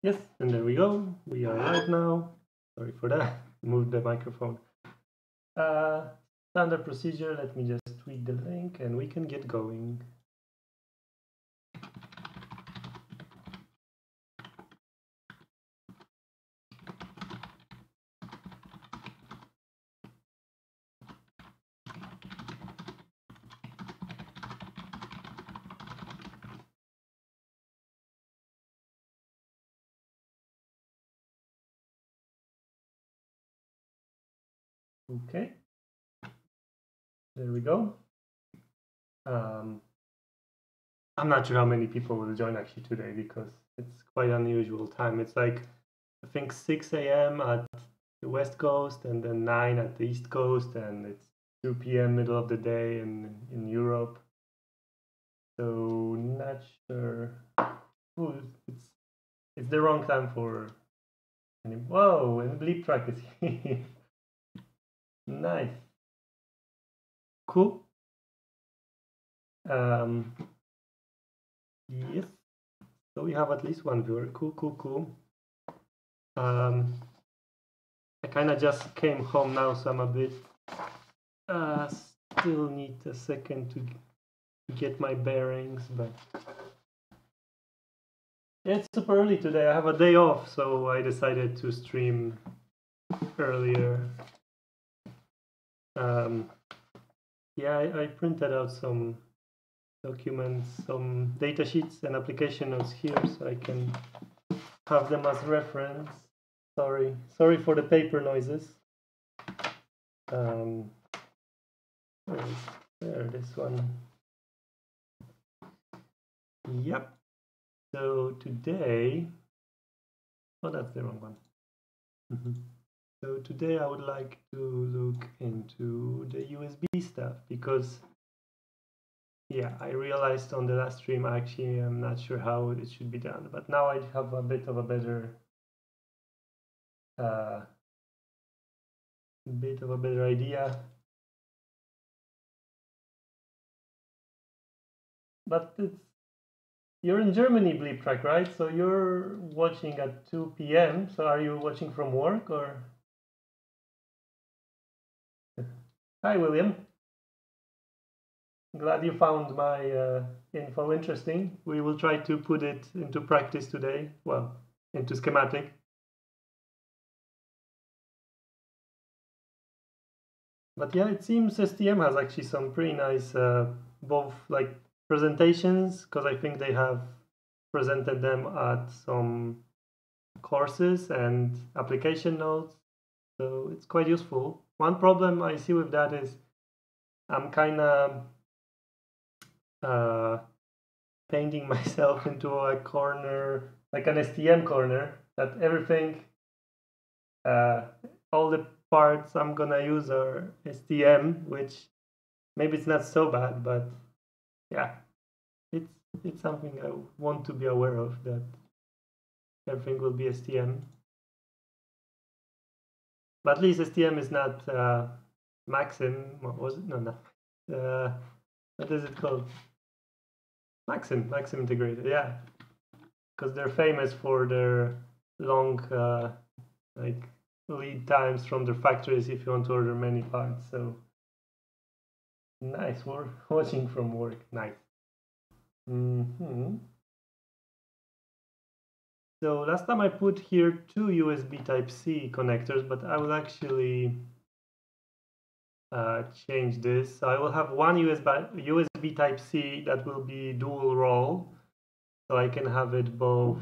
Yes, and there we go. We are live now. Sorry for that. Moved the microphone. Standard procedure. Let me just tweet the link and we can get going. Okay. There we go. I'm not sure how many people will join actually today because it's quite unusual time. It's like, I think 6 a.m. at the West Coast and then 9 at the East Coast, and it's 2 p.m. middle of the day in Europe. So not sure. Ooh, it's the wrong time for any. Whoa, and Bleep track is here. Nice. Cool. Yes. So we have at least one viewer. Cool. I kind of just came home now, so I'm a bit still need a second to get my bearings, but it's super early today. I have a day off, so I decided to stream earlier. Yeah, I printed out some documents, some data sheets and application notes here, so I can have them as reference. Sorry for the paper noises. There, this one. Yep. So today, oh, that's the wrong one. So today I would like to look into the USB stuff because, yeah, I realized on the last stream actually I'm not sure how it should be done, but now I have a bit of a better idea. But you're in Germany, Bleep Track, right? So you're watching at 2 p.m. So are you watching from work or? Hi, William. Glad you found my info interesting. We will try to put it into practice today. Well, into schematic. But yeah, it seems STM has actually some pretty nice both like presentations, because I think they have presented them at some courses and application notes. So it's quite useful. One problem I see with that is I'm kind of painting myself into a corner, like an STM corner, that everything, all the parts I'm gonna use are STM, which maybe it's not so bad, but yeah, it's something I want to be aware of, that everything will be STM. But at least STM is not Maxim. What was it? No. What is it called? Maxim integrated. Yeah, because they're famous for their long like lead times from their factories if you want to order many parts. So nice. We're watching from work. Nice. So last time I put here 2 USB Type-C connectors, but I will actually change this. So I will have one USB Type-C that will be dual role, so I can have it both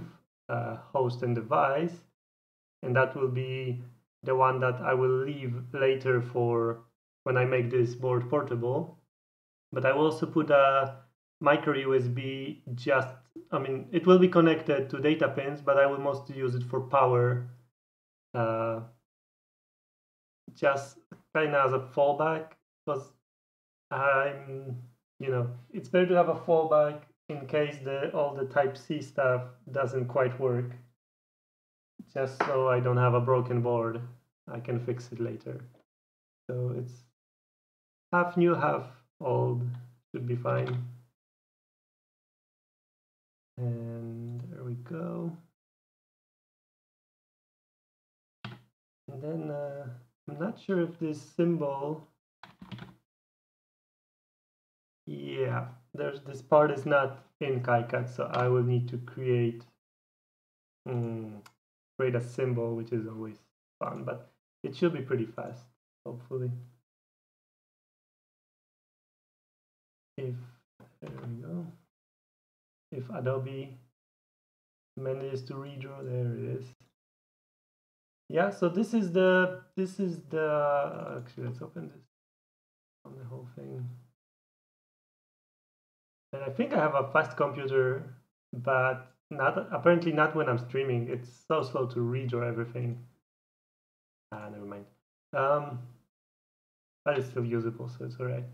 host and device, and that will be the one that I will leave later for when I make this board portable. But I will also put a micro USB, it will be connected to data pins, but I will mostly use it for power, just kind of as a fallback, because it's better to have a fallback in case all the Type-C stuff doesn't quite work, just so I don't have a broken board. I can fix it later. So it's half new, half old, should be fine. And there we go. not sure if this symbol, yeah, this part is not in KiCad, so I will need to create a symbol, which is always fun, but it should be pretty fast, hopefully. There we go. If Adobe manages to redraw, there it is. Yeah, so this is the actually, let's open this on the whole thing. And I think I have a fast computer, but apparently not when I'm streaming. It's so slow to redraw everything. Never mind. But it's still usable, so it's all right.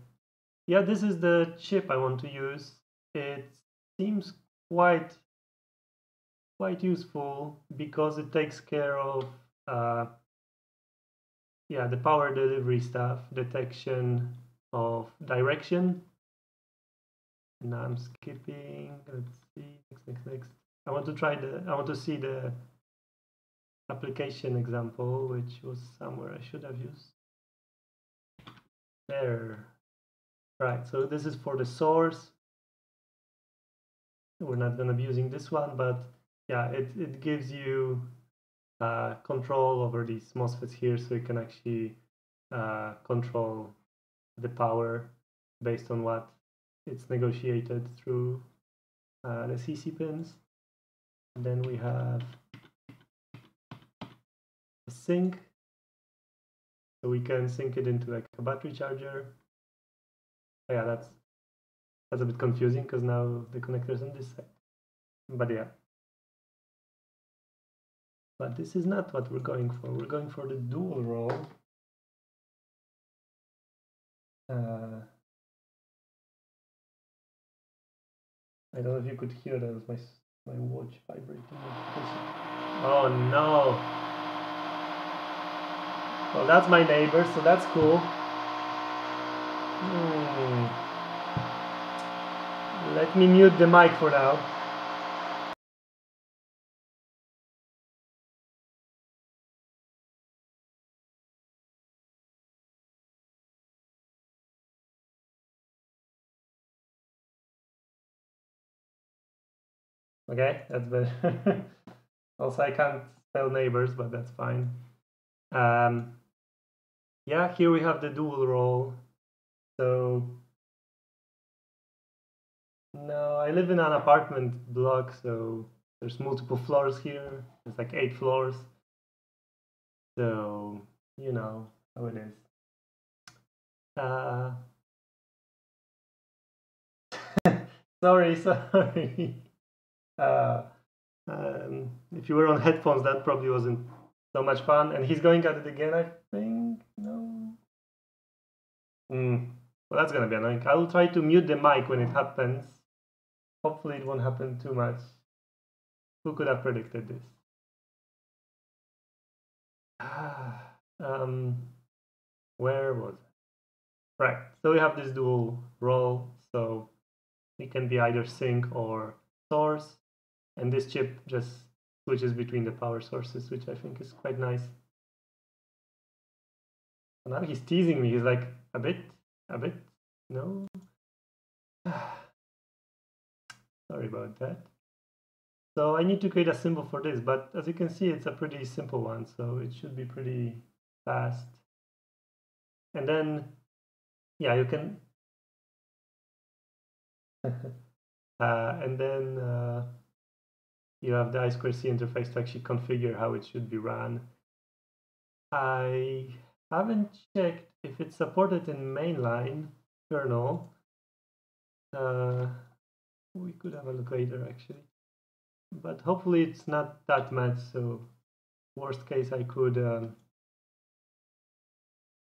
Yeah, this is the chip I want to use. It seems quite useful because it takes care of yeah, the power delivery stuff, detection of direction. Now I'm skipping. Let's see. Next. I want to see the application example, which was somewhere I should have used. There. Right. So this is for the source. We're not going to be using this one, but yeah, it gives you control over these MOSFETs here, so you can actually control the power based on what it's negotiated through the CC pins. And then we have a sync, so we can sync it into like a battery charger. Oh, yeah, that's a bit confusing because now the connector's on this side. But yeah. But this is not what we're going for. We're going for the dual roll. I don't know if you could hear that. It was my watch vibrating. Oh no! Well, that's my neighbor, so that's cool. Let me mute the mic for now. Okay, that's better. Also, I can't spell neighbors, but that's fine. Yeah, here we have the dual roll. So no, I live in an apartment block, so there's multiple floors here. There's like 8 floors. So you know how it is. Sorry. If you were on headphones, that probably wasn't so much fun. And he's going at it again, I think. No. Well, that's gonna be annoying. I will try to mute the mic when it happens. Hopefully it won't happen too much. Who could have predicted this? Where was it? Right, so we have this dual roll, so it can be either sync or source, and this chip just switches between the power sources, which I think is quite nice. And now he's teasing me. He's like, a bit, no. Sorry about that. So I need to create a symbol for this, but as you can see, it's a pretty simple one, so it should be pretty fast. And then, yeah, you can. And then you have the I2C interface to actually configure how it should be run. I haven't checked if it's supported in mainline kernel. We could have a look later, actually. But hopefully it's not that much, so worst case I could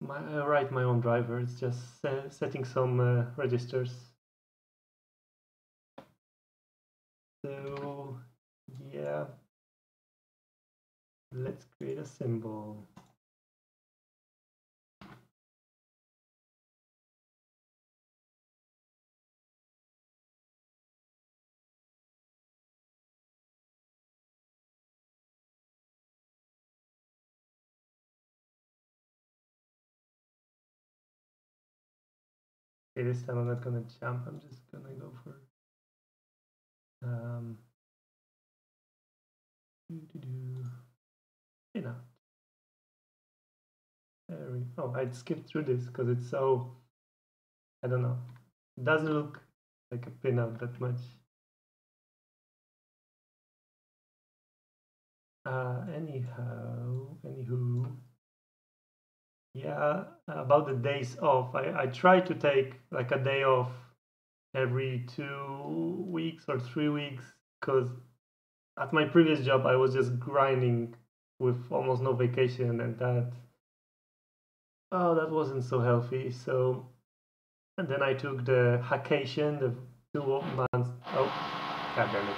write my own driver. It's just setting some registers. So yeah, let's create a symbol. Okay, this time I'm not gonna jump, I'm just gonna go for you know. There we go. I skipped through this because it's so, I don't know. It doesn't look like a pinout that much. Anywho, yeah, about the days off. I try to take like a day off every 2 weeks or 3 weeks because at my previous job I was just grinding with almost no vacation, and that wasn't so healthy. So, and then I took the vacation, the 2 months. Oh, god damn it.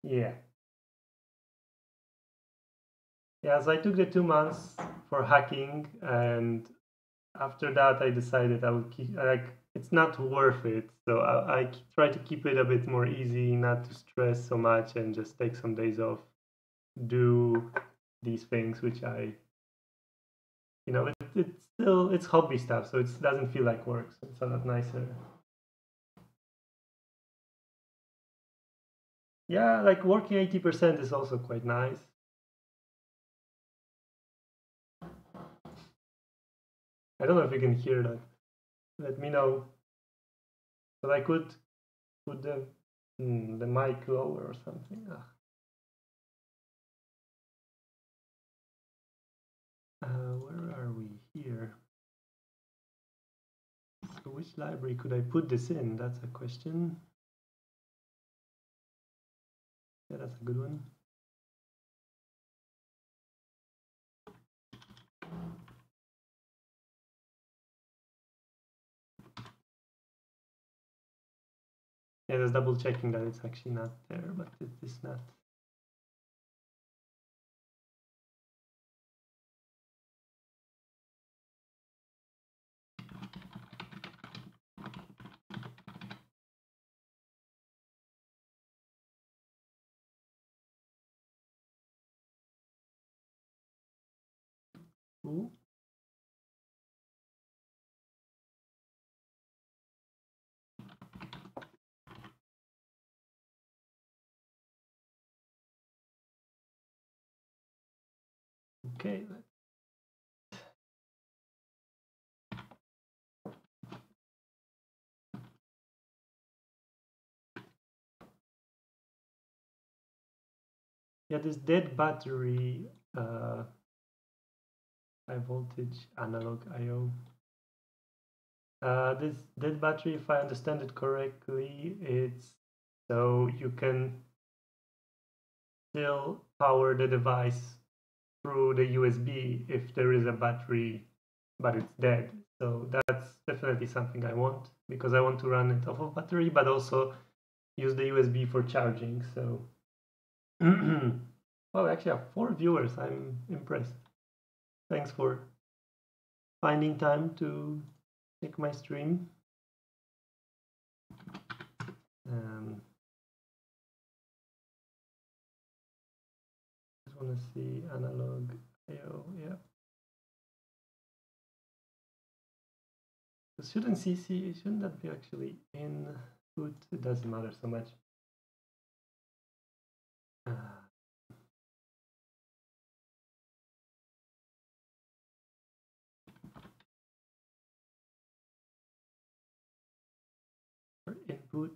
Yeah. Yeah, so I took the 2 months for hacking, and after that I decided I would keep, like, it's not worth it. So I try to keep it a bit more easy, not to stress so much, and just take some days off, do these things which it's still, it's hobby stuff, so it doesn't feel like work, so it's a lot nicer. Yeah, like working 80% is also quite nice. I don't know if you can hear that. Let me know. But I could put the mic lower or something. Where are we here? So which library could I put this in? That's a question. Yeah, that's a good one. Yeah, just double checking that it's actually not there, but it is not. Ooh. Okay. Yeah, this dead battery, high voltage analog I/O. This dead battery, if I understand it correctly, it's so you can still power the device through the USB if there is a battery, but it's dead. So that's definitely something I want, because I want to run it off of battery, but also use the USB for charging. So, well, actually, I have 4 viewers. I'm impressed. Thanks for finding time to check my stream. Just want to see analog I/O. Yeah. Shouldn't CC, shouldn't that be actually input? It doesn't matter so much. For input.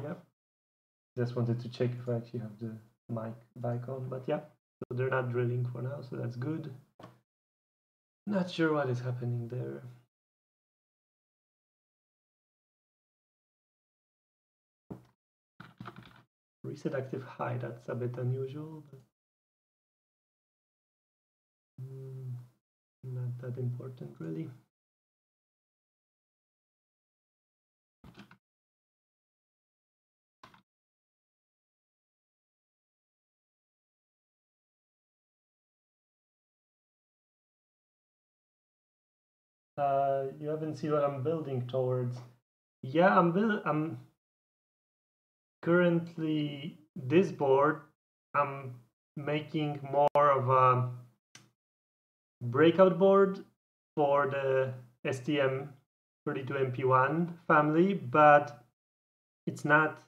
Yep. Just wanted to check if I actually have the mic back on, but yeah, so they're not drilling for now, so that's good. Not sure what is happening there. Reset active high, that's a bit unusual, but not that important really. You haven't seen what I'm building towards. Yeah, I'm currently this board. I'm making more of a breakout board for the STM32MP1 family, but it's not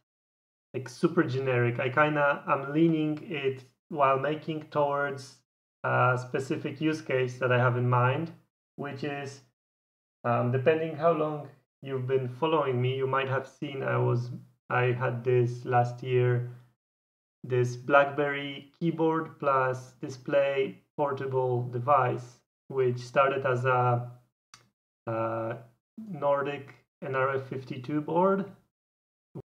like super generic. I'm leaning it while making towards a specific use case that I have in mind, which is depending how long you've been following me, you might have seen I had this last year, this BlackBerry keyboard plus display portable device, which started as a Nordic NRF52 board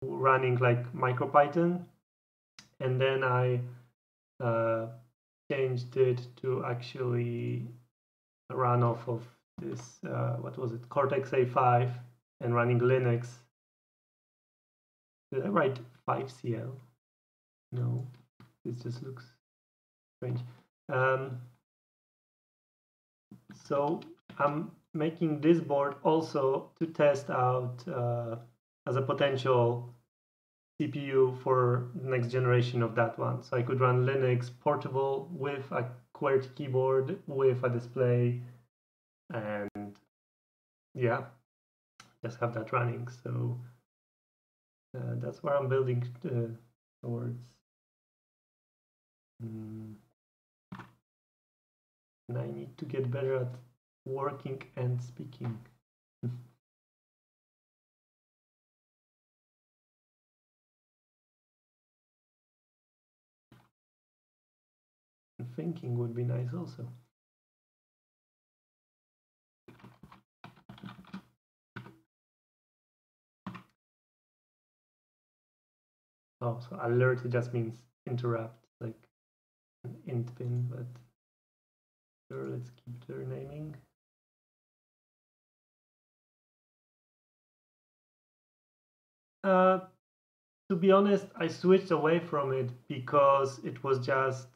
running like MicroPython, and then I changed it to actually run off of this what was it, Cortex A5, and running Linux. Did I write 5CL? No, this just looks strange. So I'm making this board also to test out as a potential CPU for the next generation of that one. So I could run Linux portable with a QWERTY keyboard with a display, and yeah, just have that running. So that's where I'm building towards. And I need to get better at working and speaking. Thinking would be nice also. Oh, so alert just means interrupt, like an int pin, but sure, let's keep the renaming. To be honest, I switched away from it because it was just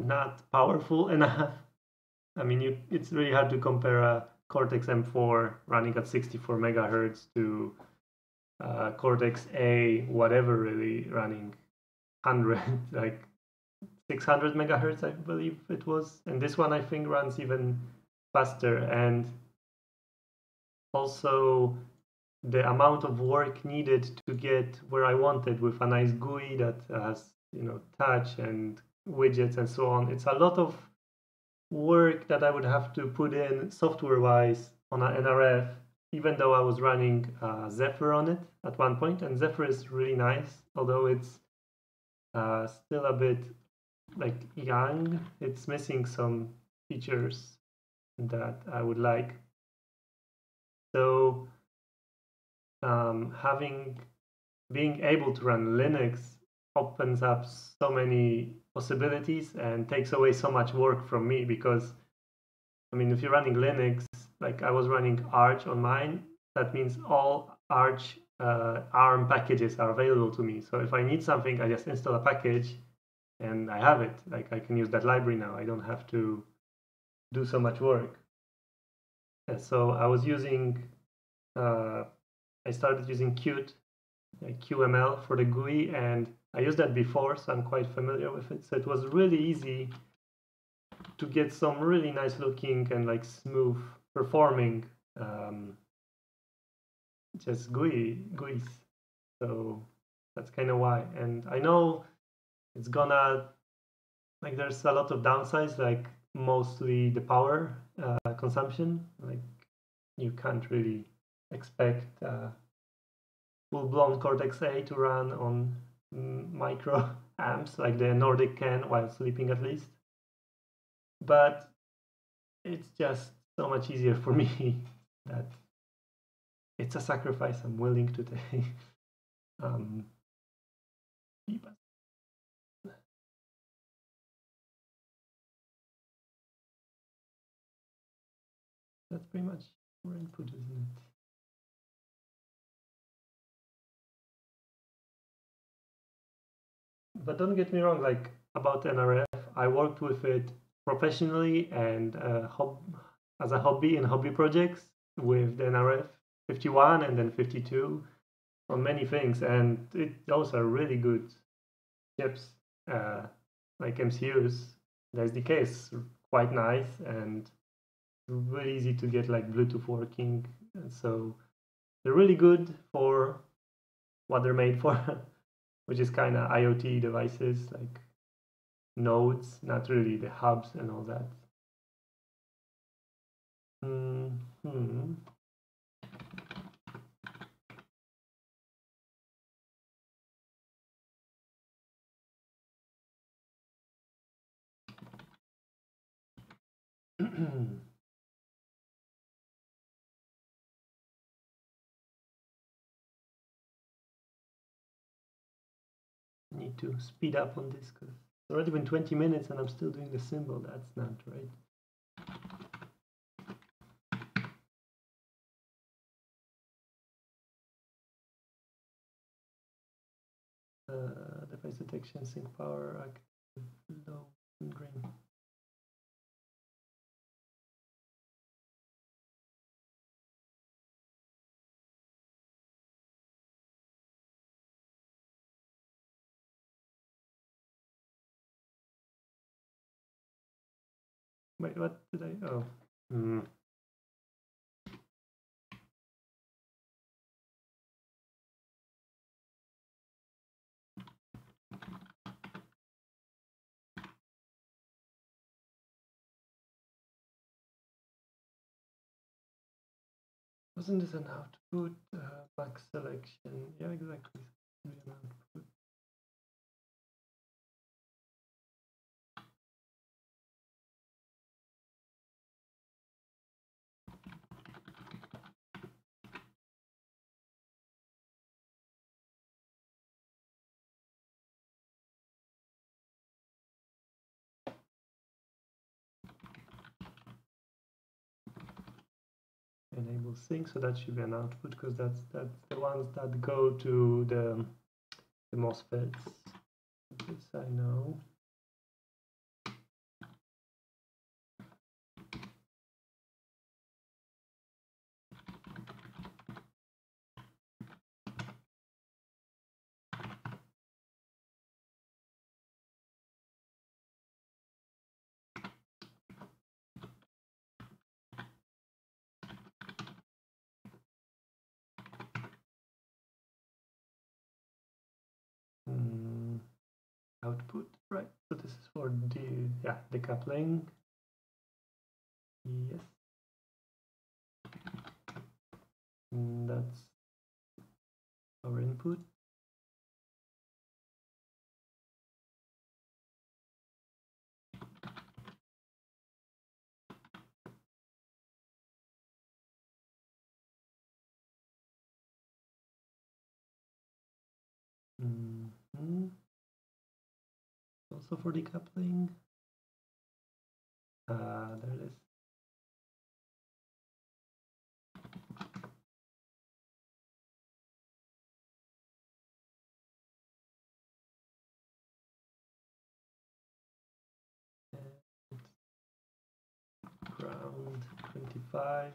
not powerful enough. I mean, it's really hard to compare a Cortex M4 running at 64 megahertz to Cortex A, whatever, really running 100, like 600 megahertz, I believe it was. And this one, I think, runs even faster. And also, the amount of work needed to get where I wanted with a nice GUI that has, touch and widgets and so on. It's a lot of work that I would have to put in software-wise on an NRF, even though I was running Zephyr on it at one point. And Zephyr is really nice, although it's still a bit like young. It's missing some features that I would like. So being able to run Linux opens up so many possibilities and takes away so much work from me, because I mean, if you're running Linux, like I was running Arch on mine, that means all Arch ARM packages are available to me. So if I need something, I just install a package and I have it. Like I can use that library now. I don't have to do so much work. And so I was using I started using Qt, like QML for the GUI, and I used that before, so I'm quite familiar with it. So it was really easy to get some really nice looking and like smooth performing just GUIs. So that's kind of why. And I know it's gonna, like, there's a lot of downsides, like mostly the power consumption. Like you can't really expect full-blown Cortex A to run on micro amps like the Nordic can while sleeping, at least. But it's just so much easier for me that it's a sacrifice I'm willing to take. That's pretty much our input, isn't it? But don't get me wrong, like about NRF, I worked with it professionally and as a hobby in hobby projects with the NRF 51 and then 52 on many things, and those are really good chips, like MCUs. The SDK is quite nice and really easy to get, like Bluetooth working, and so they're really good for what they're made for, which is kind of IoT devices like nodes, not really the hubs and all that. Need to speed up on this because it's already been 20 minutes and I'm still doing the symbol. That's not right. Device detection, sync power, active, low, and green. Wait, what did I? Oh. Wasn't this an output? Max selection. Yeah, exactly. An output. Enable sync, so that should be an output because that's the ones that go to the MOSFETs. This I know. Output, right? So this is for the decoupling. Yes. And that's our input. Also for decoupling. There it is. Ground 25.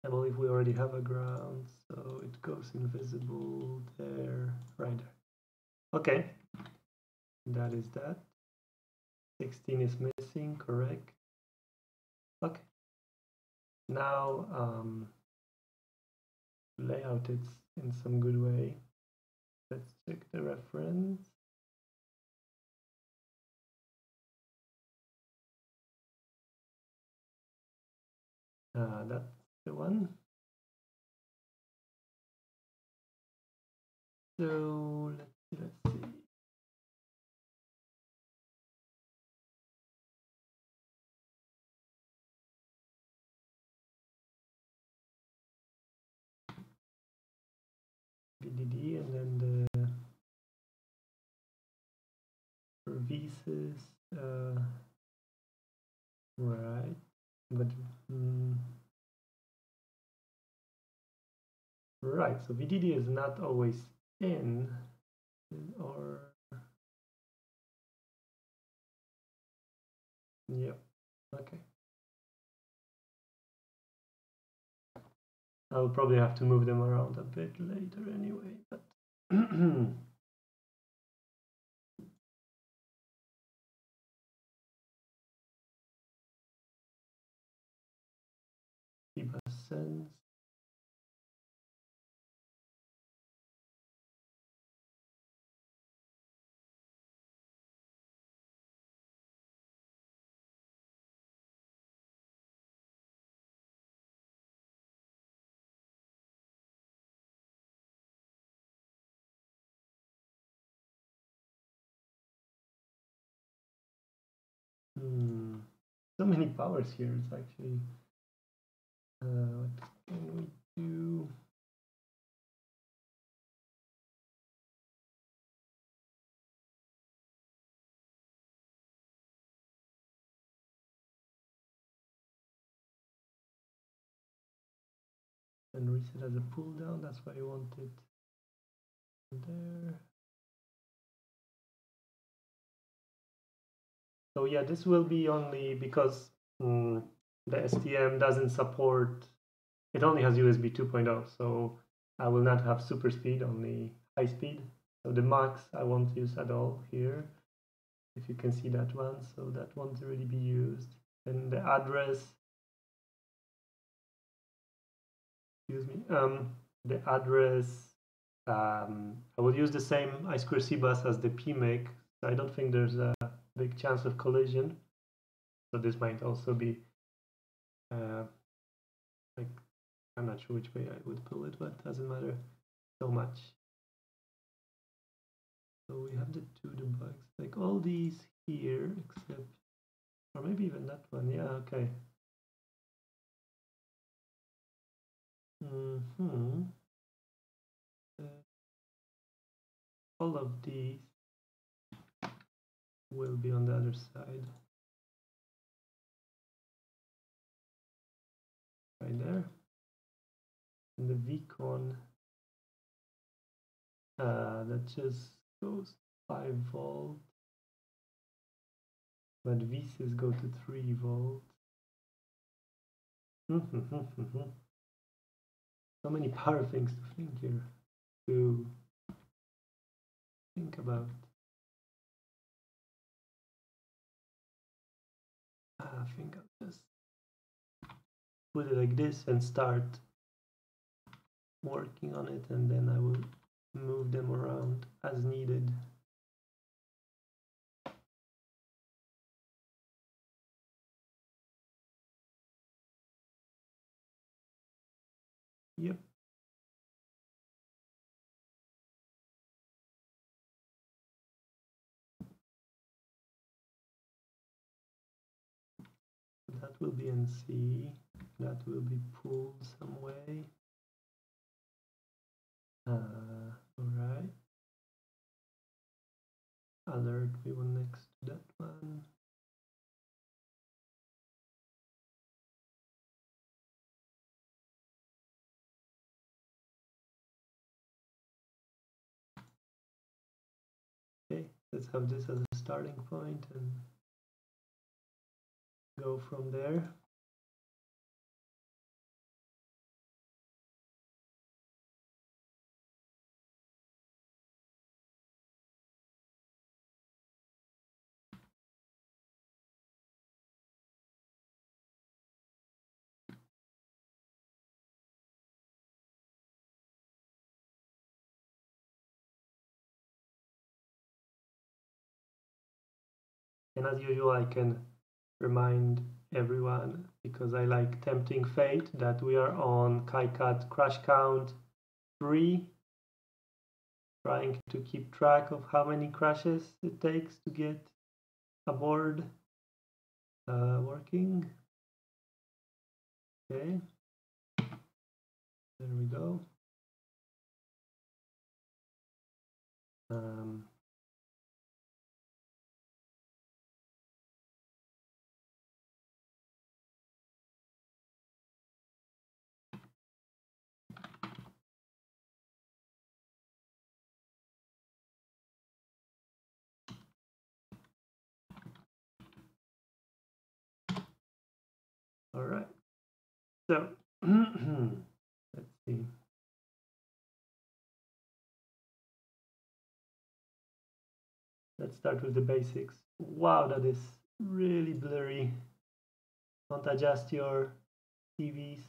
I believe we already have a ground, so it goes invisible there, right there. Okay, that is that. 16 is missing, correct? Okay. Now layout it in some good way. Let's check the reference. That's the one. So let's see. VDD and then the services, right? But right, so VDD is not always in, or yep, okay. I'll probably have to move them around a bit later anyway, but keep a sense. So many powers here. It's actually what can we do? And reset as a pull down. That's why I wanted there. So yeah, this will be only because the STM doesn't support. It only has USB 2.0, so I will not have super speed, only high speed. So the max I won't use at all here. If you can see that one, so that won't really be used. And the address, excuse me, the address, I will use the same I2C bus as the PMIC. So I don't think there's a big chance of collision. So this might also be like, I'm not sure which way I would pull it, but it doesn't matter so much. So we have the two debugs, like all these here, except, or maybe even that one. Yeah, okay. All of these will be on the other side. Right there. And the VCon, that just goes 5 volt. But VCs go to 3 volt. So many power things to think here, to think about. I think I'll just put it like this and start working on it, and then I will move them around as needed. Yep. That will be in C. That will be pulled some way. All right. Alert we will next to that one. Okay, let's have this as a starting point and go from there. And as usual, I can remind everyone, because I like tempting fate, that we are on KiCad crash count 3, trying to keep track of how many crashes it takes to get a board working. Okay, there we go. So let's see. Let's start with the basics. Wow, that is really blurry. Don't adjust your TVs.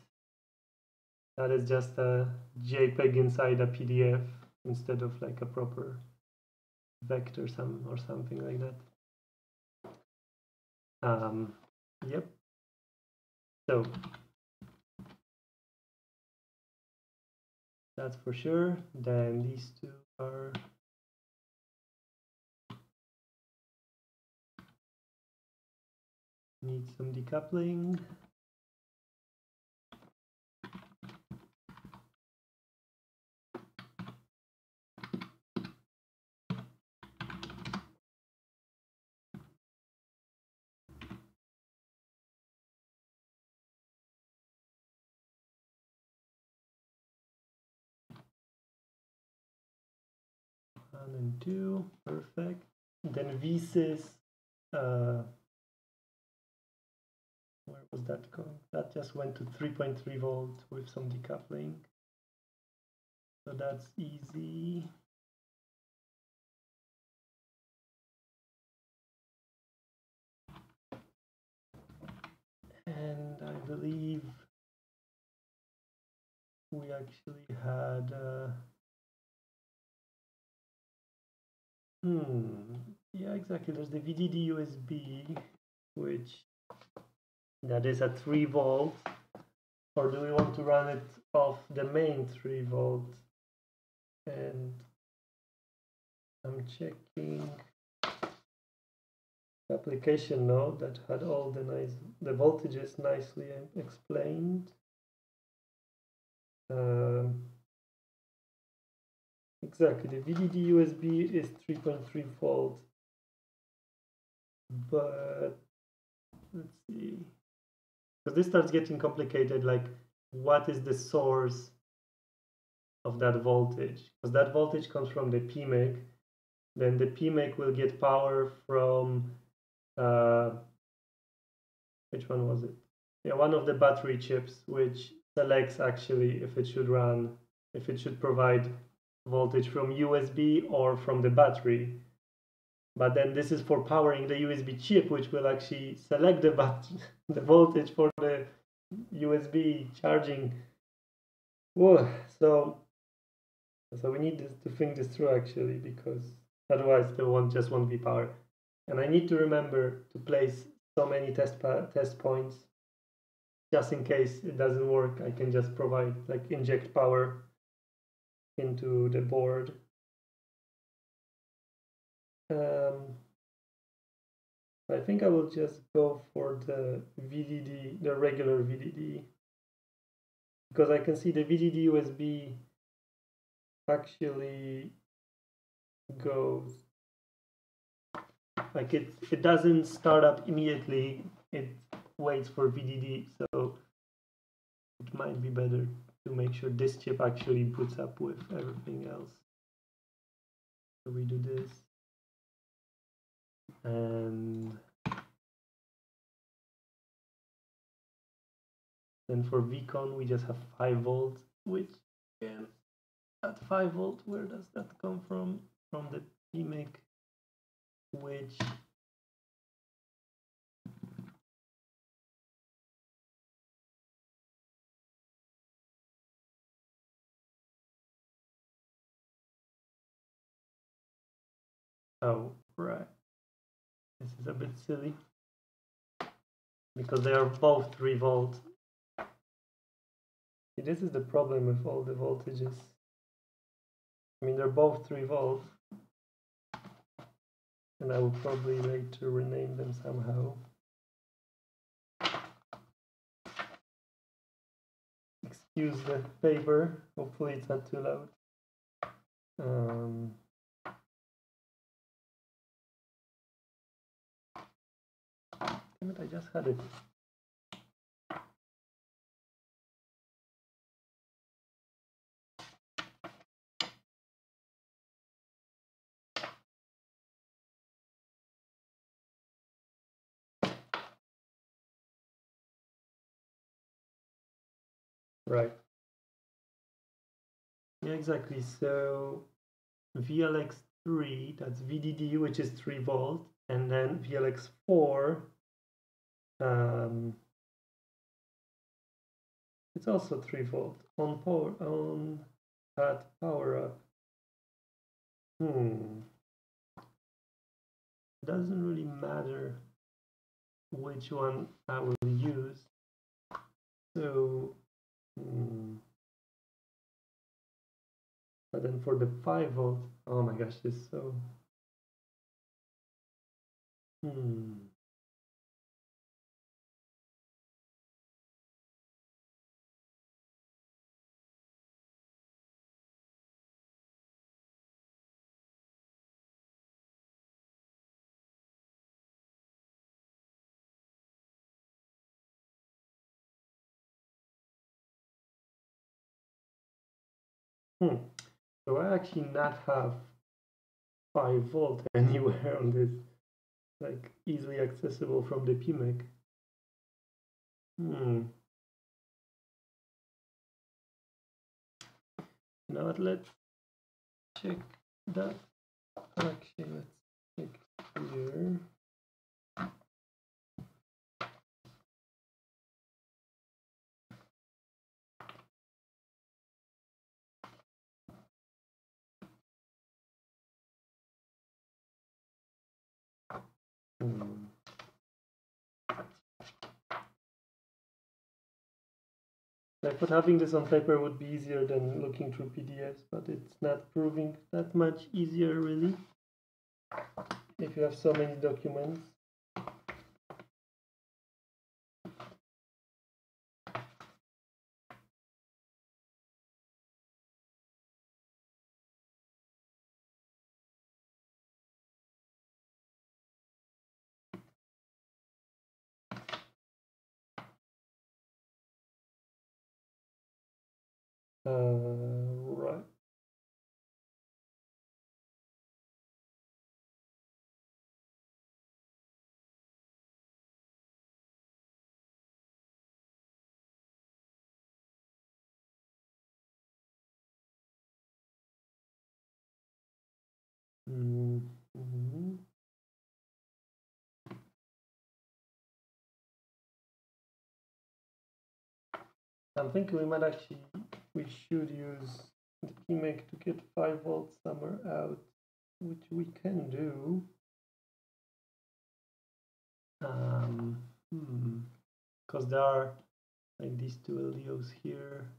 That is just a JPEG inside a PDF instead of like a proper vector or something like that. Yep. So that's for sure. Then these two are need some decoupling. One and two, perfect. Then VSys, where was that going? That just went to 3.3 volts with some decoupling. So that's easy. And I believe we actually had yeah, exactly. There's the VDD USB, which that is at 3 volts. Or do we want to run it off the main 3 volts? And I'm checking the application note that had all the voltages nicely explained. Exactly, the VDD USB is 3.3 volts, but let's see, because this starts getting complicated, like what is the source of that voltage? Because that voltage comes from the PMIC, then the PMIC will get power from, which one was it? Yeah, one of the battery chips, which selects actually if it should provide voltage from USB or from the battery. But then this is for powering the USB chip, which will actually select the voltage for the USB charging. Whoa, so we need to think this through actually, because otherwise there won't be power. And I need to remember to place so many test points, just in case it doesn't work. I can just inject power into the board. I think I will just go for the VDD, the regular VDD, because I can see the VDD USB actually goes like it doesn't start up immediately. It waits for VDD, so it might be better to make sure this chip actually boots up with everything else. So we do this, and then for VCon we just have 5 volts, which again at 5 volt, where does that come from? From the PMIC, which oh right, this is a bit silly because they are both 3 volt. See, this is the problem with all the voltages. I mean, they're both 3 volts, and I will probably later rename them somehow. Excuse the paper, hopefully it's not too loud. Damn it, I just had it. Right. Yeah, exactly. So VLX3, that's VDD, which is 3 volt, and then VLX4, it's also 3 volt on power on at power up. Doesn't really matter which one I will use. So, but then for the 5 volt, oh my gosh, this is so. So I actually not have 5 volt anywhere on this, like easily accessible from the PMIC. You know what, let's check that. Actually, let's check here. I thought having this on paper would be easier than looking through PDFs, but it's not proving that much easier really if you have so many documents. Right. I'm thinking we should use the PMIC to get 5 volts somewhere out, which we can do. Because there are like these two LDOs here.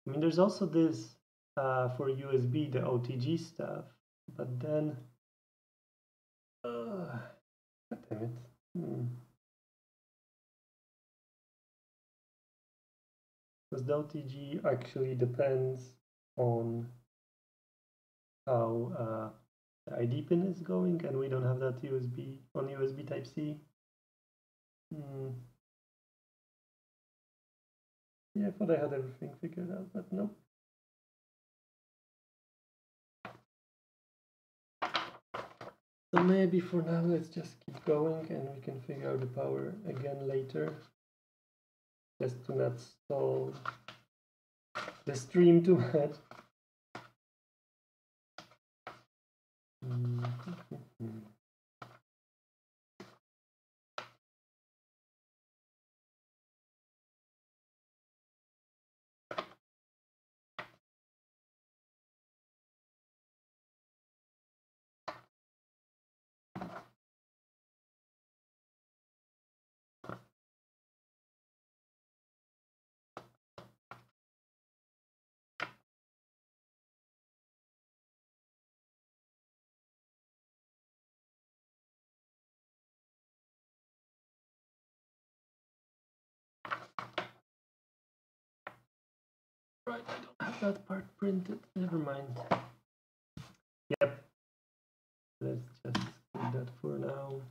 I mean, there's also this for USB, the OTG stuff, but then, God damn it. Because the OTG actually depends on how the ID pin is going, and we don't have that USB on USB Type-C. Yeah, I thought I had everything figured out, but nope. So maybe for now, let's just keep going and we can figure out the power again later. Just to not stall the stream too much. Right, I don't have that part printed. Never mind. Yep. Let's just skip that for now.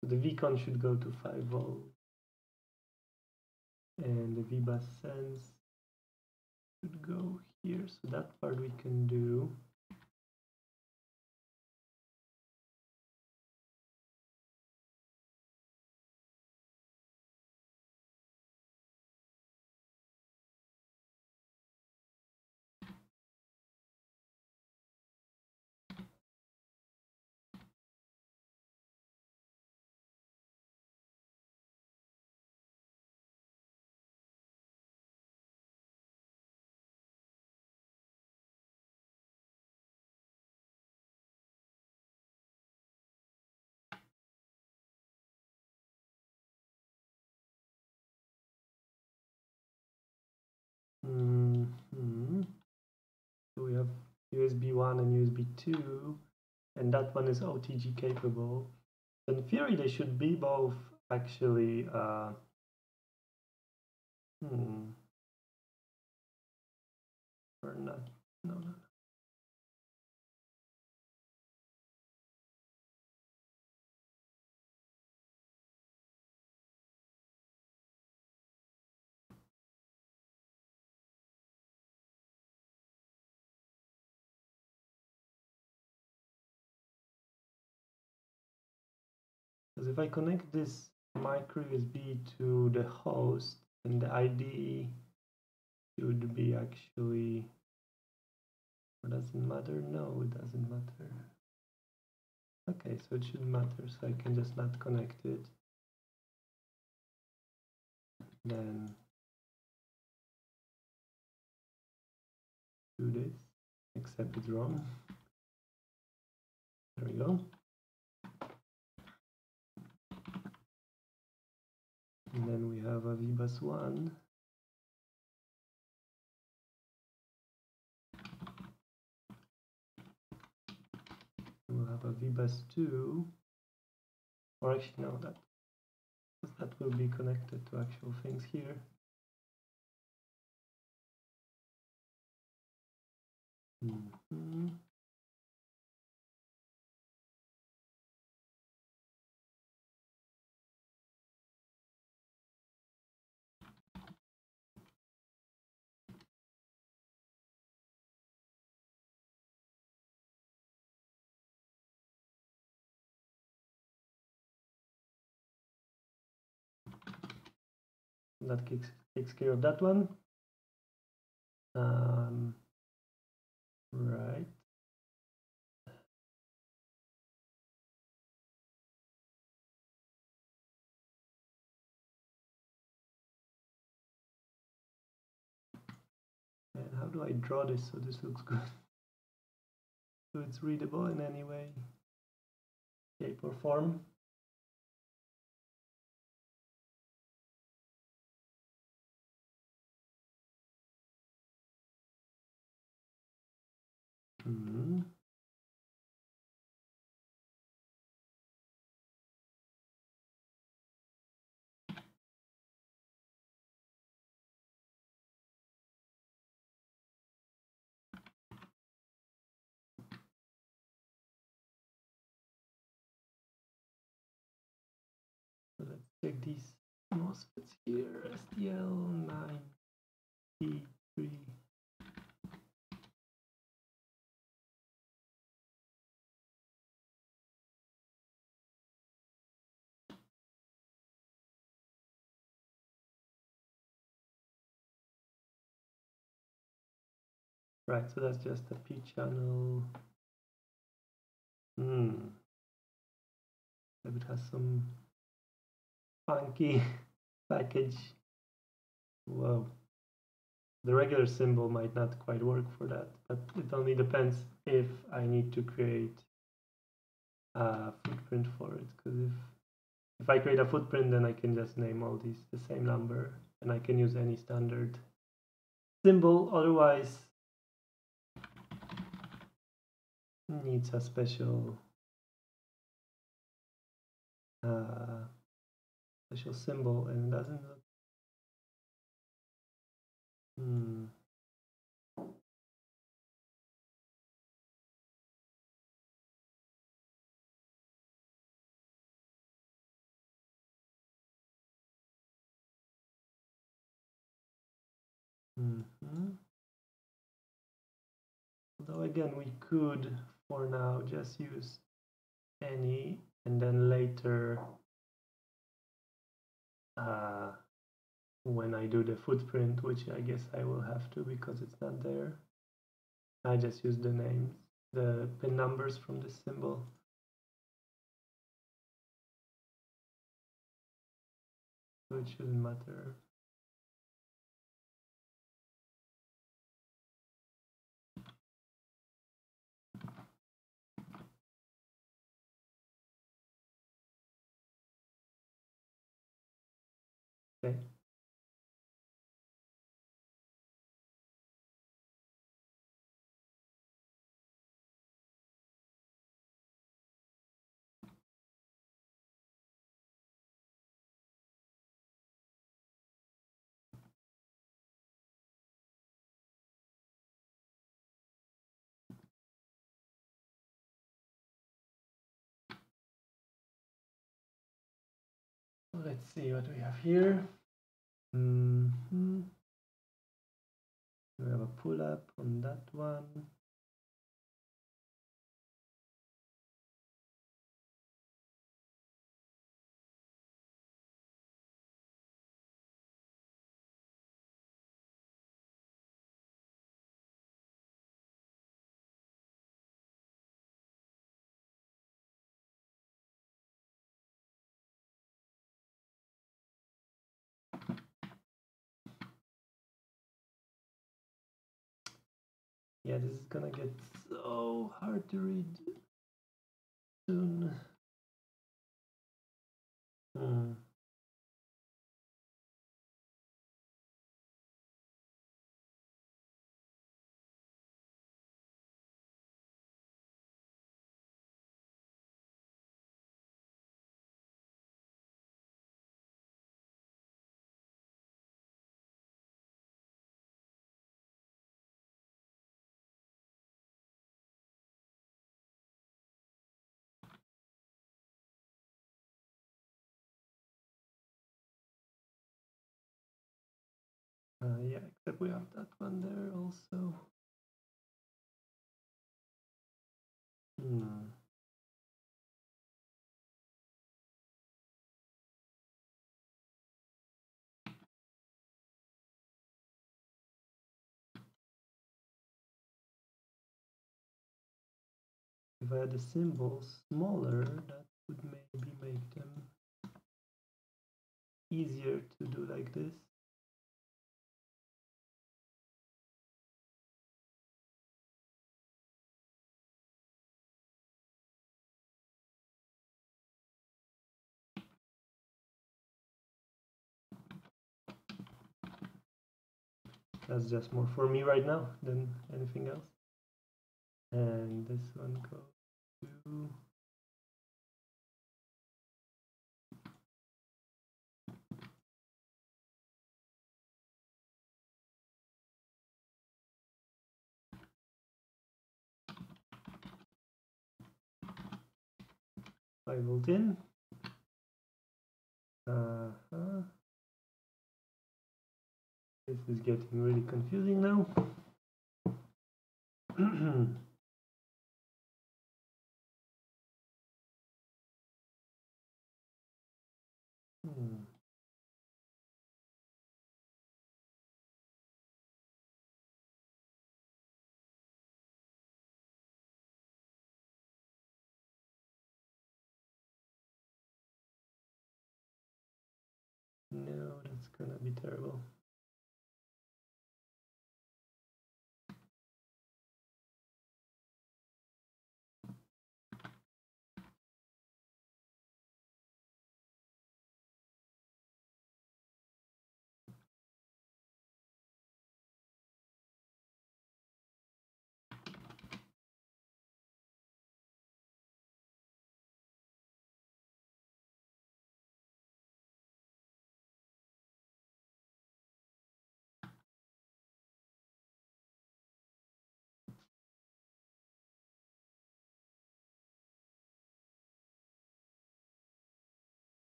So the VCon should go to 5 volts. And the VBus sense should go here. So that part we can do. USB 1 and USB 2, and that one is OTG capable. In theory, they should be both actually. Or not? No. Because if I connect this micro USB to the host, then the ID should be actually. Or does it matter? No, it doesn't matter. Okay, so it should matter, so I can just not connect it. Then do this, except it's wrong. There we go. And then we have a VBus 1. We'll have a VBus 2. Or actually, no, that will be connected to actual things here. That takes care of that one. Right. And how do I draw this so this looks good? So it's readable in any way, shape or form. So let's take these MOSFETs here, STL32MP157. Right, so that's just a P channel. It has some funky package. Whoa. The regular symbol might not quite work for that, but it only depends if I need to create a footprint for it. Because if I create a footprint, then I can just name all these the same number, and I can use any standard symbol. Otherwise, needs a special symbol, and it doesn't look. Although again, we could for now just use any, and then later when I do the footprint, which I guess I will have to because it's not there, I just use the names, the pin numbers from the symbol. So it shouldn't matter. Okay. let's see what we have here. We have a pull-up on that one. Yeah, this is gonna get so hard to read soon. Yeah, except we have that one there also. If I had the symbols smaller, that would maybe make them easier to do like this. That's just more for me right now than anything else. And this one goes to I volt in. This is getting really confusing now. No, that's gonna be terrible.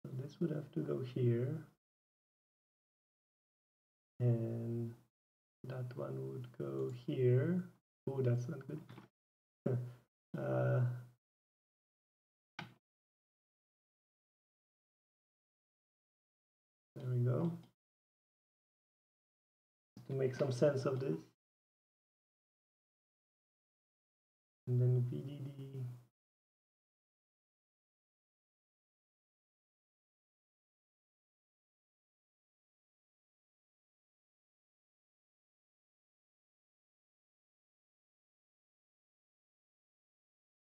So this would have to go here, and that one would go here. Oh, that's not good. There we go. To make some sense of this. And then VDD.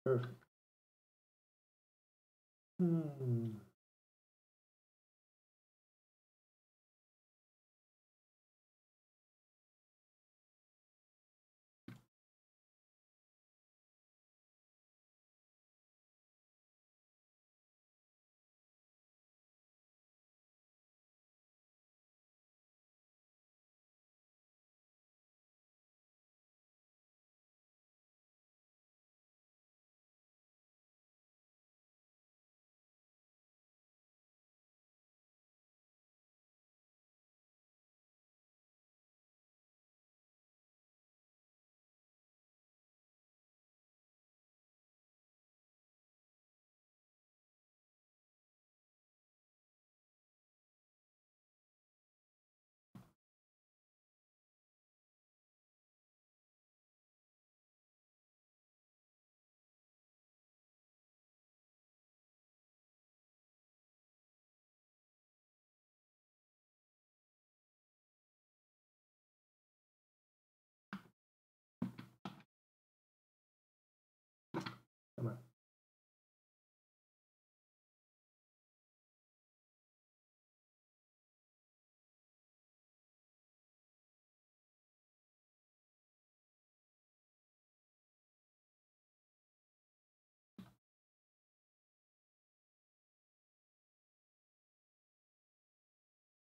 Perfect.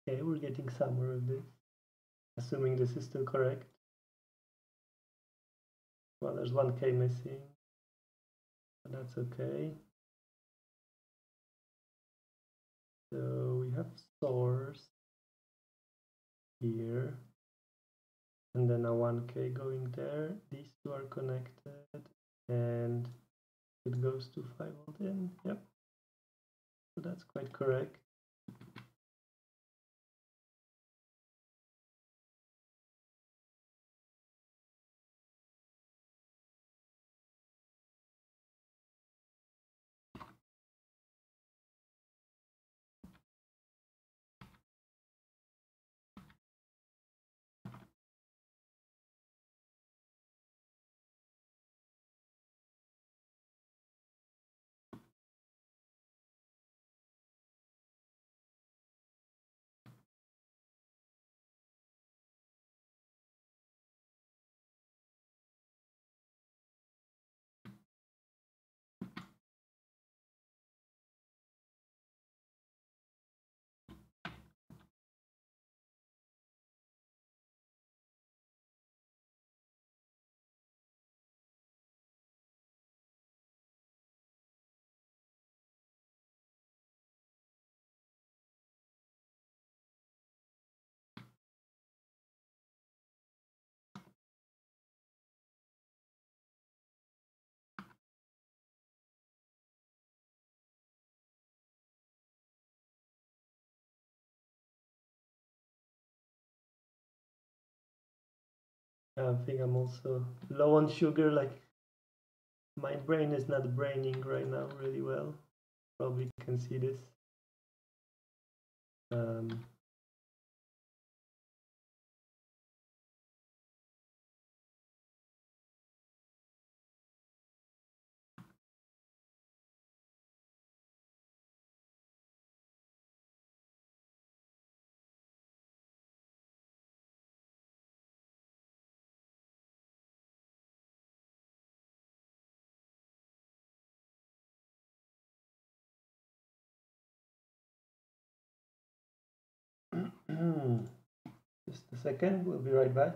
Okay, we're getting somewhere with this, assuming this is still correct. Well, there's 1K missing, but that's okay. So we have source here, and then a 1K going there. These two are connected, and it goes to 5V in. Yep. So that's quite correct. I think I'm also low on sugar, like my brain is not braining right now really well. Probably can see this. Just a second, we'll be right back.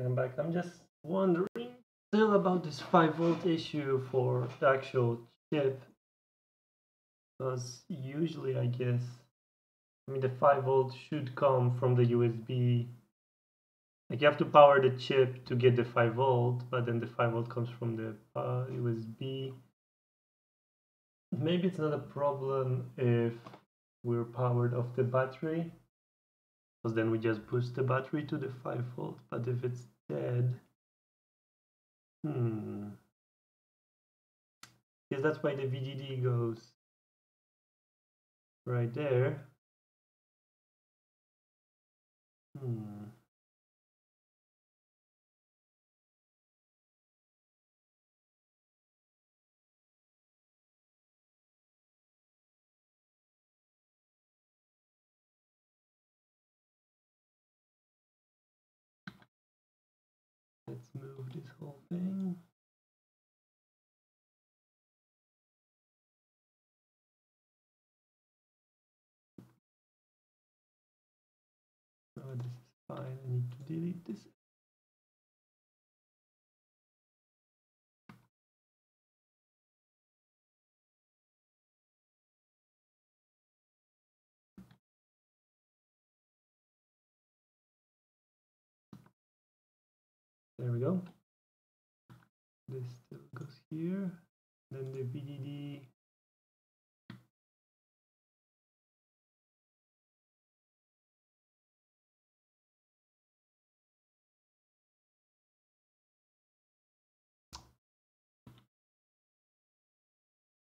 I'm back. I'm just wondering still about this 5V issue for the actual chip, because usually I guess, I mean, the 5V should come from the USB. Like you have to power the chip to get the 5V, but then the 5V comes from the USB. Maybe it's not a problem if we're powered off the battery. because then we just boost the battery to the 5 volt. But if it's dead, yes, that's why the VDD goes right there. Let's move this whole thing. Oh, this is fine. I need to delete this. There we go. This still goes here. Then the VDD.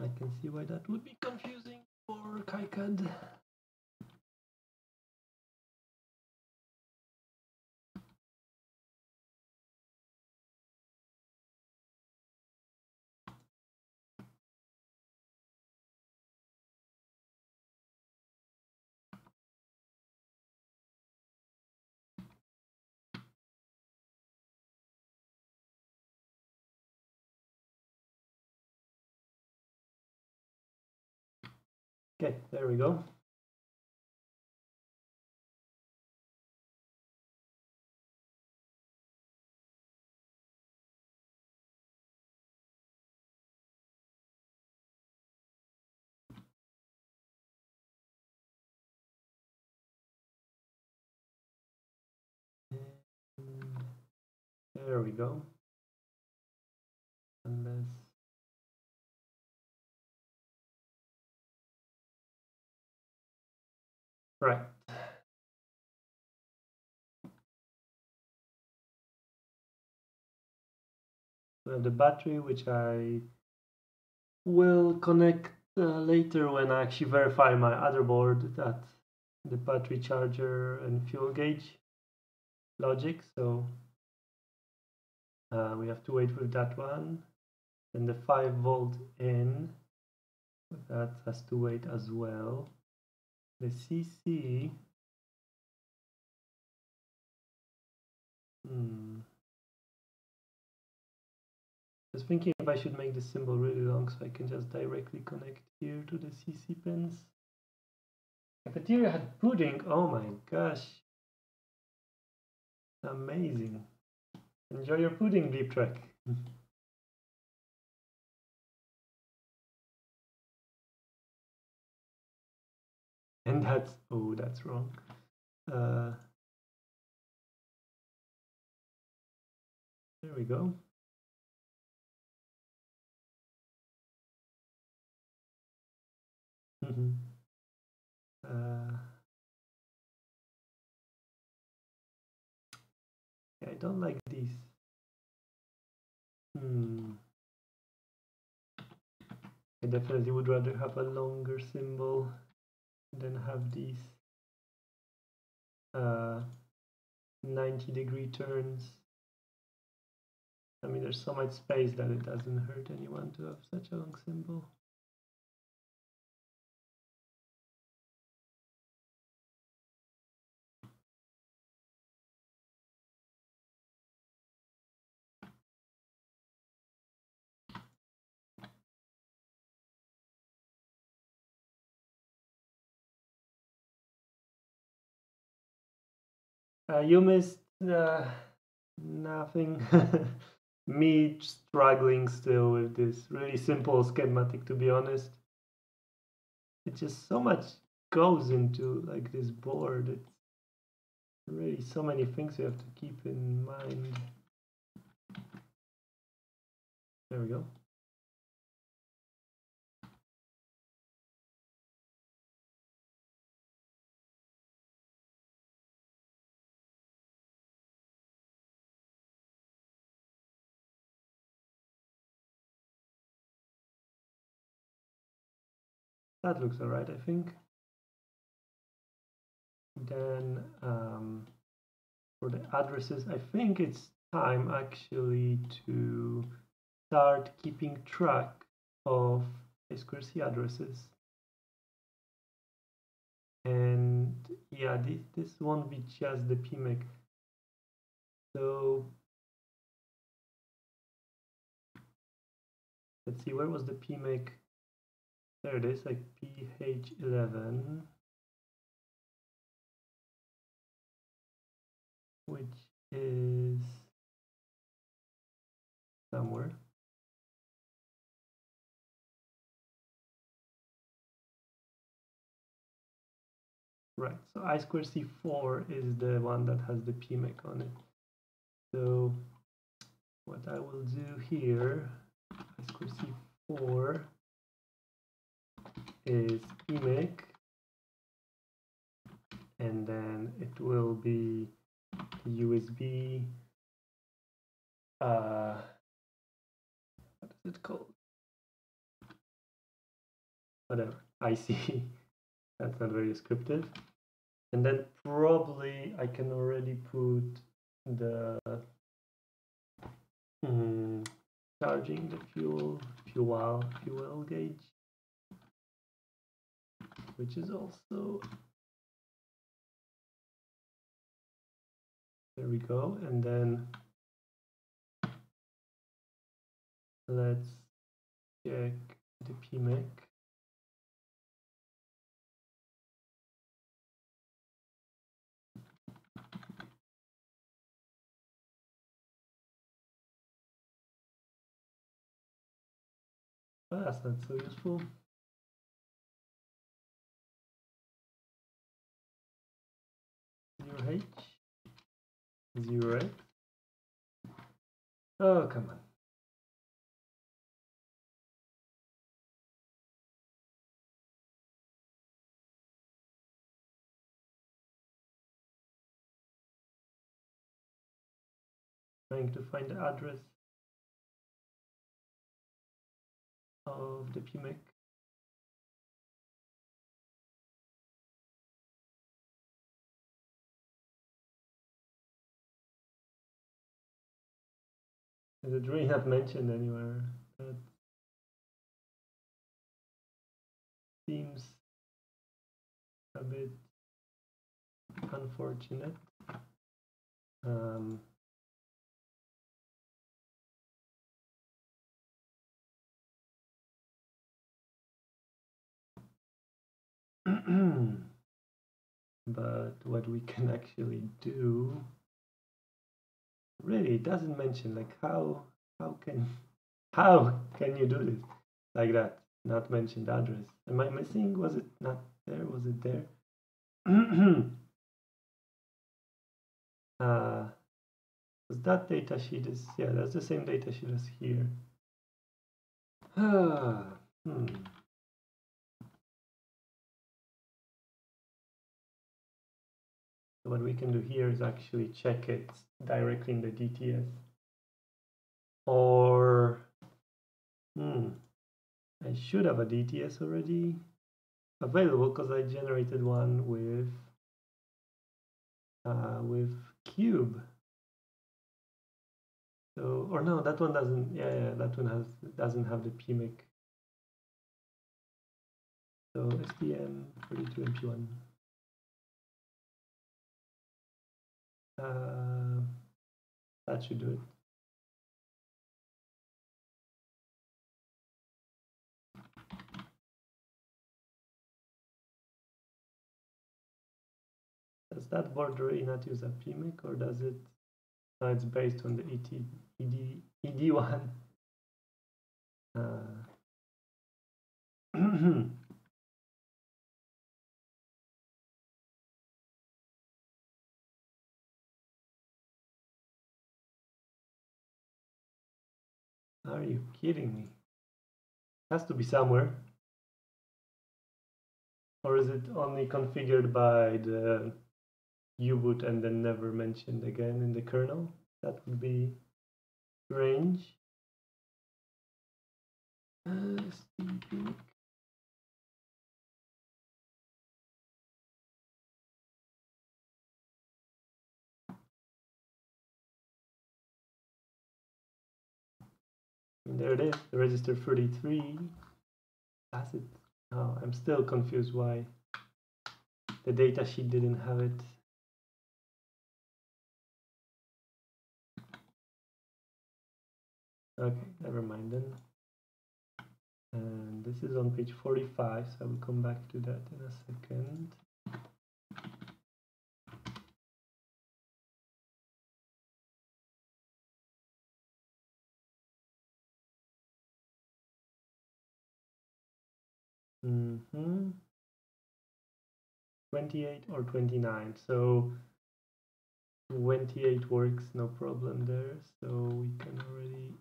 I can see why that would be confusing for KiCad. Okay, there we go. There we go. Unless right. We have the battery, which I will connect later when I actually verify my other board that the battery charger and fuel gauge logic. So we have to wait with that one. Then the 5 volt in, that has to wait as well. The CC, just thinking if I should make the symbol really long so I can just directly connect here to the CC pins. Cafeteria had pudding. Oh my gosh. Amazing. Enjoy your pudding, Deep Track. And that's, oh, that's wrong. There we go. I don't like these. I definitely would rather have a longer symbol than have these 90-degree turns. I mean, there's so much space that it doesn't hurt anyone to have such a long symbol. You missed nothing. Me struggling still with this really simple schematic, to be honest. It's just so much goes into like this board. It's really so many things you have to keep in mind. There we go. that looks all right, I think. Then for the addresses, I think it's time actually to start keeping track of I2C addresses. And yeah, this won't be just the PMIC. So let's see, where was the PMIC? There it is, like PH11, which is somewhere. Right, so I2C4 is the one that has the PMIC on it. So what I will do here, I2C4 is PMIC, and then it will be the USB, what is it called? Whatever, IC. That's not very descriptive. And then probably I can already put the charging the fuel gauge, which is also, there we go. And then let's check the PMIC. Oh, that's not so useful. 0H, 0X. Oh, come on. Trying to find the address of the PMIC. Is it really not mentioned anywhere? That seems a bit unfortunate. But what we can actually do, really, it doesn't mention, like, how can you do this like that? Not mention the address. Am I missing? Was it not there? Was it there? That data sheet is, yeah, that's the same data sheet as here. So what we can do here is actually check it directly in the DTS. Or I should have a DTS already available because I generated one with Cube. So, or no, that one doesn't. Yeah, that one doesn't have the PMIC. So STM32MP1. That should do it. Does that board really not use a PMIC, or does it? No, it's based on the ED one. Are you kidding me? Has to be somewhere. Or is it only configured by the U-boot and then never mentioned again in the kernel? That would be strange. And there it is, the register 33. That's it. Oh, I'm still confused why the datasheet didn't have it. Okay, never mind then. And this is on page 45, so I will come back to that in a second. Mm-hmm. 28 or 29. So 28 works, no problem there. So we can already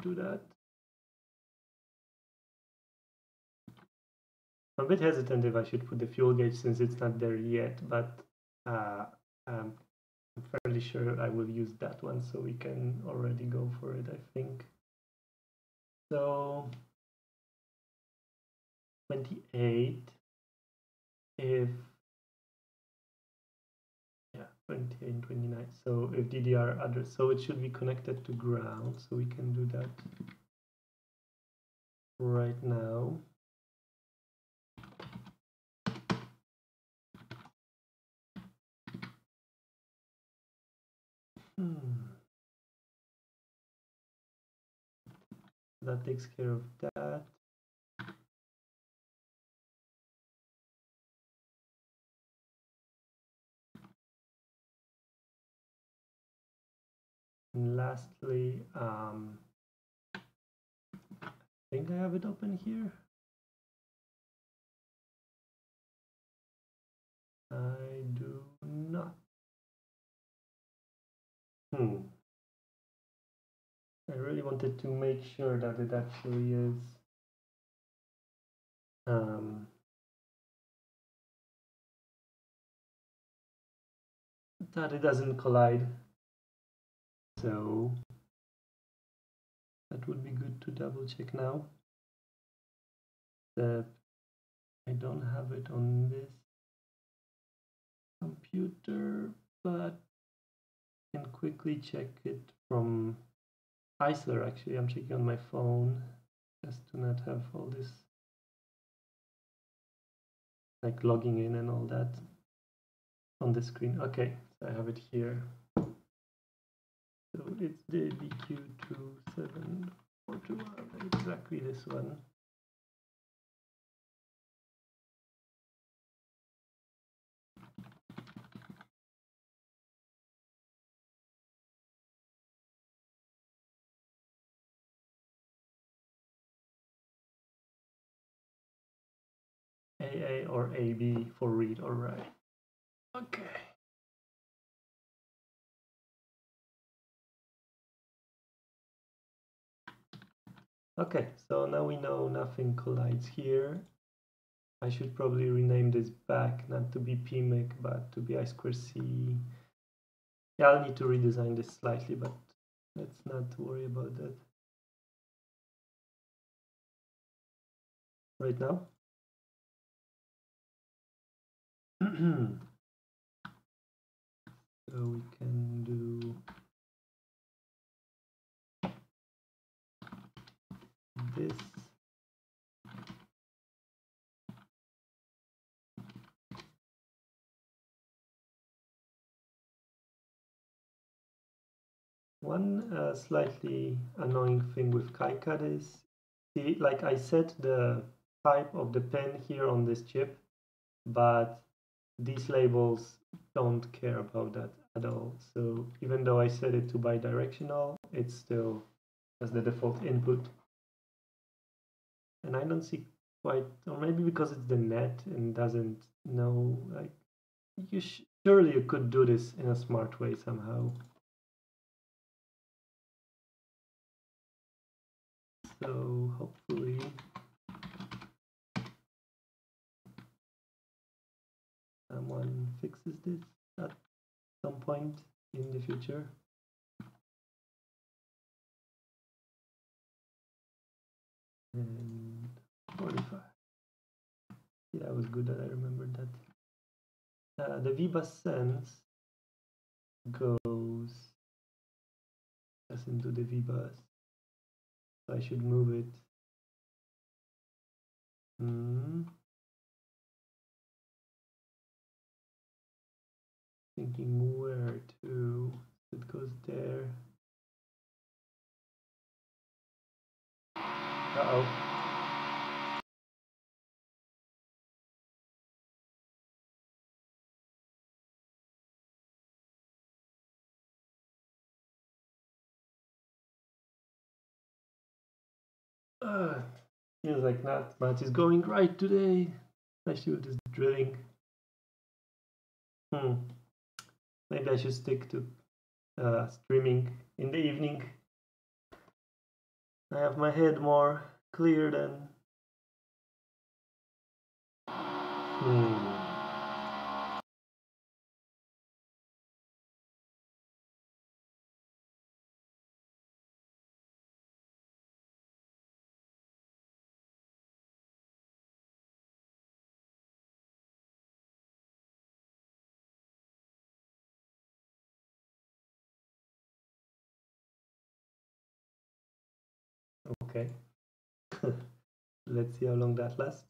do that. I'm a bit hesitant if I should put the fuel gauge since it's not there yet, but I'm fairly sure I will use that one, so we can already go for it, I think. So 28, if 28 and 29. So if DDR address, so it should be connected to ground, so we can do that right now. That takes care of that. And lastly, I think I have it open here. I do not. I really wanted to make sure that it actually is that it doesn't collide. So that would be good to double check now. That I don't have it on this computer, but I can quickly check it from Eisler. Actually, I'm checking on my phone just to not have all this like logging in and all that on the screen. Okay, so I have it here. So it's the BQ27421, exactly this one. AA or AB for read or write. Okay. Okay, so now we know nothing collides here. I should probably rename this back, not to be PMIC, but to be I2C. Yeah, I'll need to redesign this slightly, but let's not worry about that right now. So we can do this. One slightly annoying thing with KiCad is, see, like I set the type of the pen here on this chip, but these labels don't care about that at all. So even though I set it to bidirectional, it's still as the default input. And I don't see quite, or maybe because it's the net and doesn't know, like, surely you could do this in a smart way somehow. So hopefully someone fixes this at some point in the future. And 45. Yeah, it was good that I remembered that. The VBus sense goes just into the VBus. So I should move it. Thinking where to. It goes there. Uh-oh. Feels like not much is going right today, especially with this drilling. Maybe I should stick to streaming in the evening. I have my head more clear than. Okay. Let's see how long that lasts.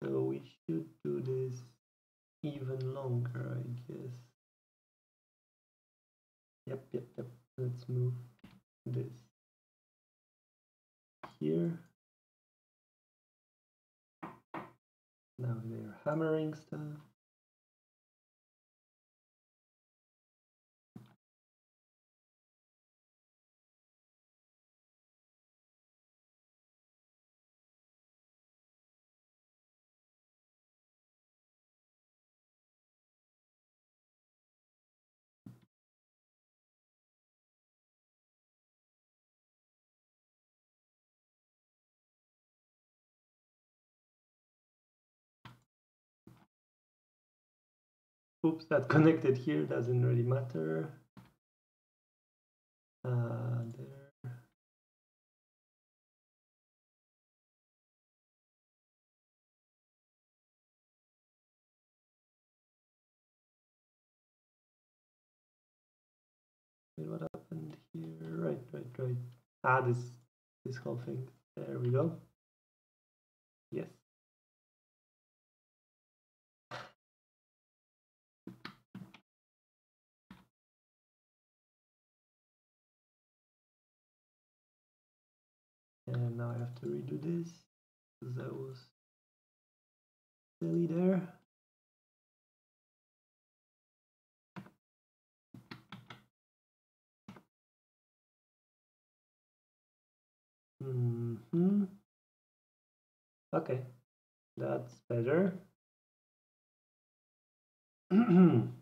So we should do this even longer, I guess. Yep. Let's move this here. Now they're hammering stuff. Oops, that connected here doesn't really matter. There. Wait, what happened here? Right. This whole thing. There we go. Yes. And now I have to redo this because that was silly there. Okay, that's better. And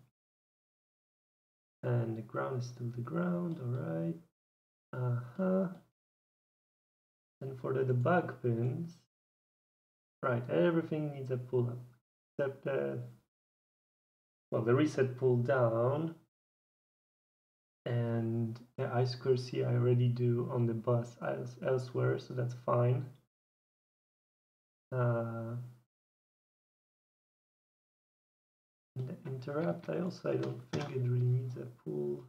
the ground is still the ground, all right. And for the debug pins, right, everything needs a pull up, except the reset pull down. And the I2C I already do on the bus elsewhere, so that's fine. The interrupt, I don't think it really needs a pull.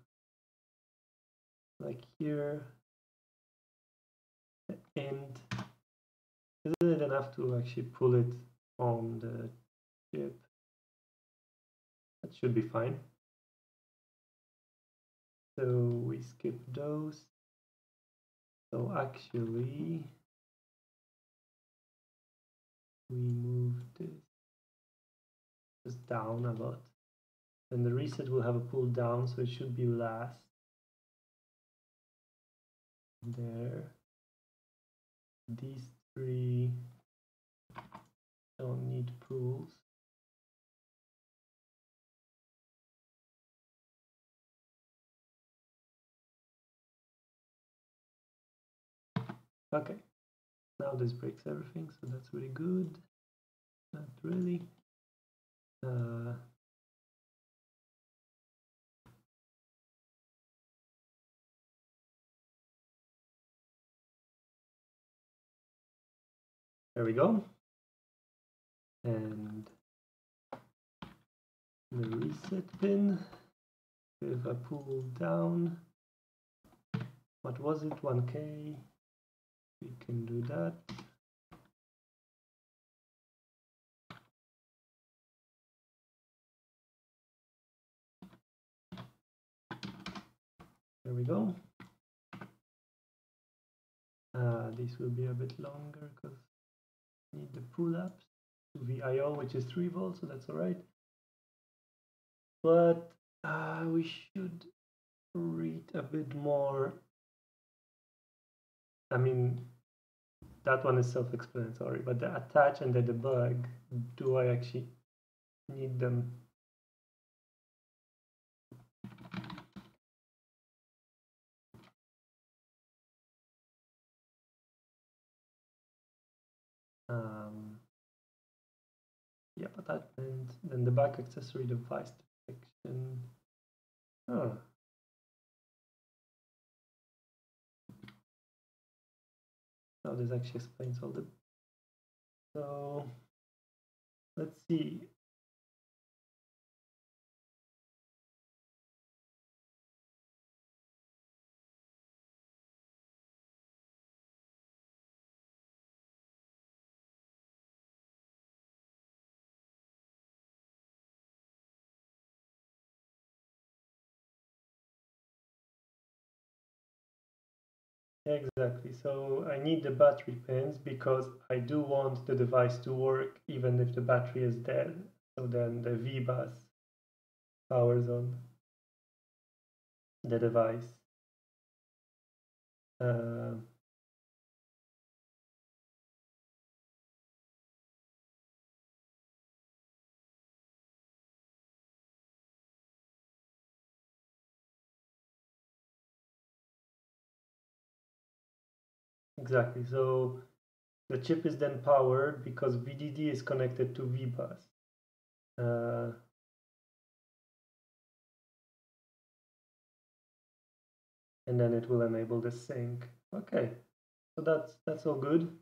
Like here, the end. Isn't it enough to actually pull it on the chip? That should be fine. So we skip those. So actually, we move this just down a lot. And the reset will have a pull down, so it should be last. There. These three don't need pulls. Okay, now this breaks everything, so that's really good. Not really. There we go. And the reset pin with a pull down. What was it? 1K. We can do that. There we go. This will be a bit longer because I need the pull-ups to VIO, which is 3 volts, so that's all right. But we should read a bit more. I mean, that one is self-explanatory, but the attach and the debug, do I actually need them? Yeah, but that meant then the back accessory device detection. Oh. Now this actually explains all the. So let's see. Exactly. So I need the battery pins because I do want the device to work even if the battery is dead. So then the V-bus powers on the device. Exactly. So the chip is then powered because VDD is connected to V-bus. And then it will enable the sync. Okay, so that's all good.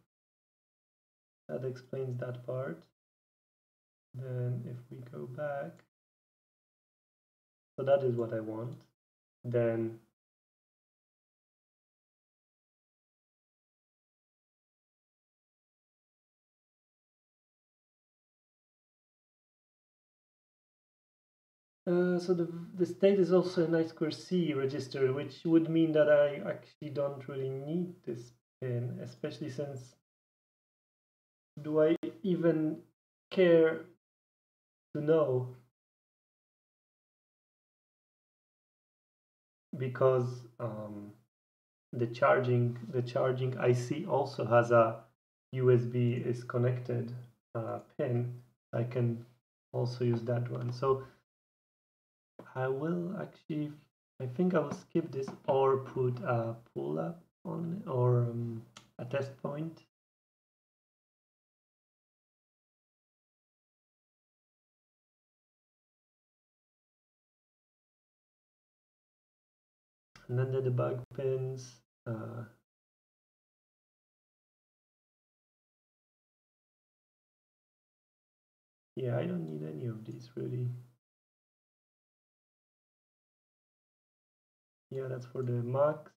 That explains that part. Then if we go back, so that is what I want. Then so the state is also an I2C register, which would mean that I actually don't really need this pin, especially since do I even care to know? Because the charging IC also has a USB is connected pin. I can also use that one. So I will actually, I think I will skip this or put a pull up on or a test point. And then the debug pins. Yeah, I don't need any of these really. Yeah, that's for the max,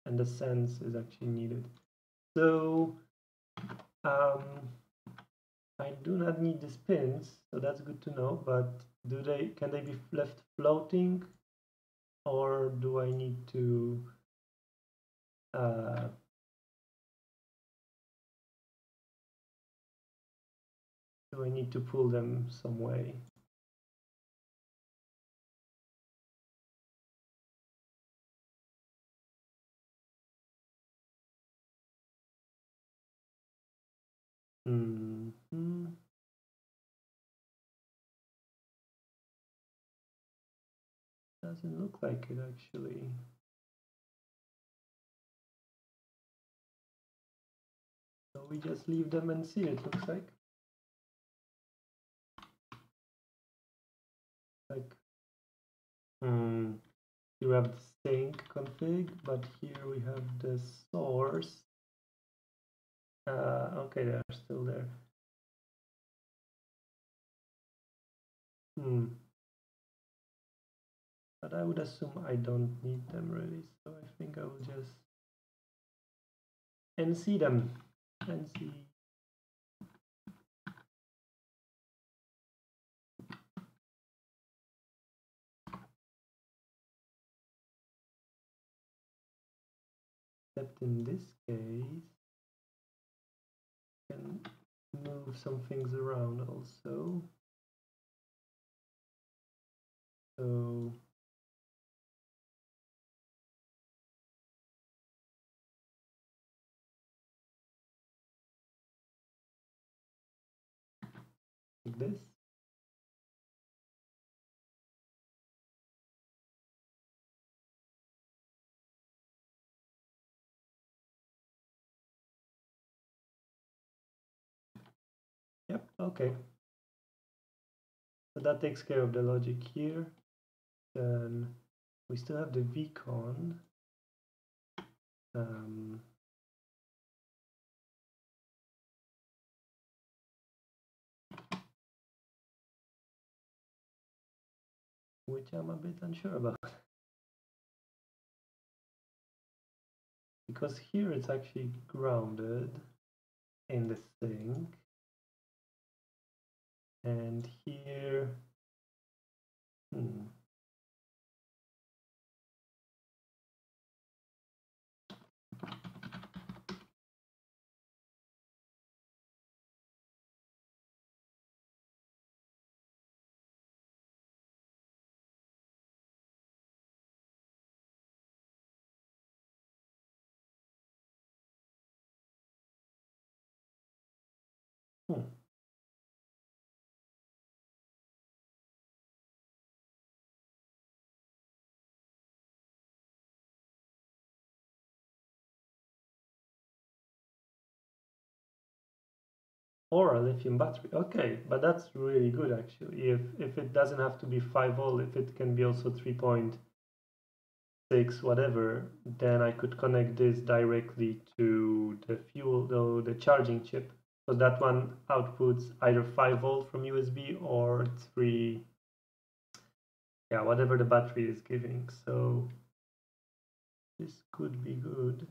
and the sense is actually needed. So I do not need these pins, so that's good to know. But can they be left floating, or do I need to pull them some way? Doesn't look like it actually. So we just leave them and see, it looks like. You have the sync config, but here we have the source. Okay, they are still there. But I would assume I don't need them really, so I think I will just NC them. NC. Except in this case, I can move some things around also. So like this. Yep, okay. So that takes care of the logic here. Then we still have the vcon. Which I'm a bit unsure about. Because here it's actually grounded in the sink. And here, or a lithium battery. Okay, but that's really good actually. If it doesn't have to be 5 volt, if it can be also 3.6 whatever, then I could connect this directly to the fuel, the charging chip. So that one outputs either 5 volt from USB or 3, yeah, whatever the battery is giving. So this could be good.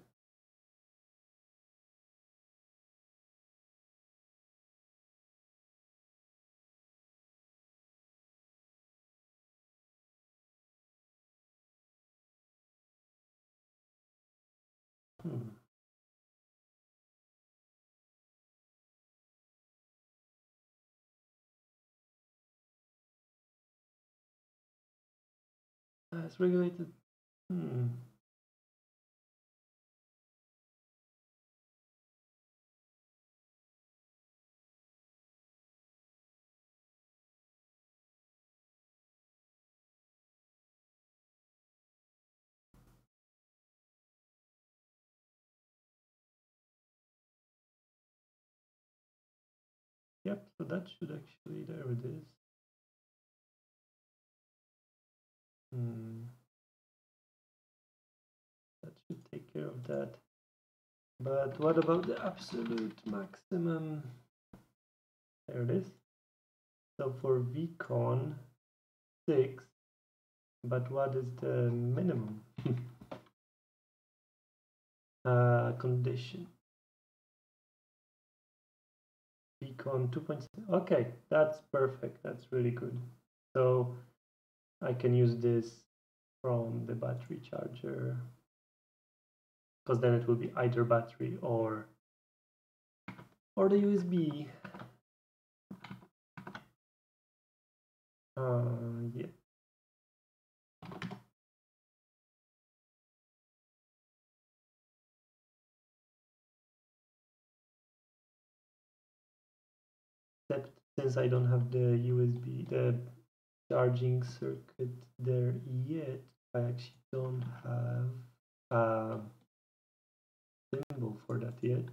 It's regulated. Yep, so that should actually, there it is. That should take care of that. But what about the absolute maximum? There it is. So for vcon 6, but what is the minimum? Condition. Vcon 2.6. Okay, that's perfect. That's really good. So I can use this from the battery charger, because then it will be either battery or the USB. Yeah. Except since I don't have the USB, the charging circuit there yet, I actually don't have a symbol for that yet.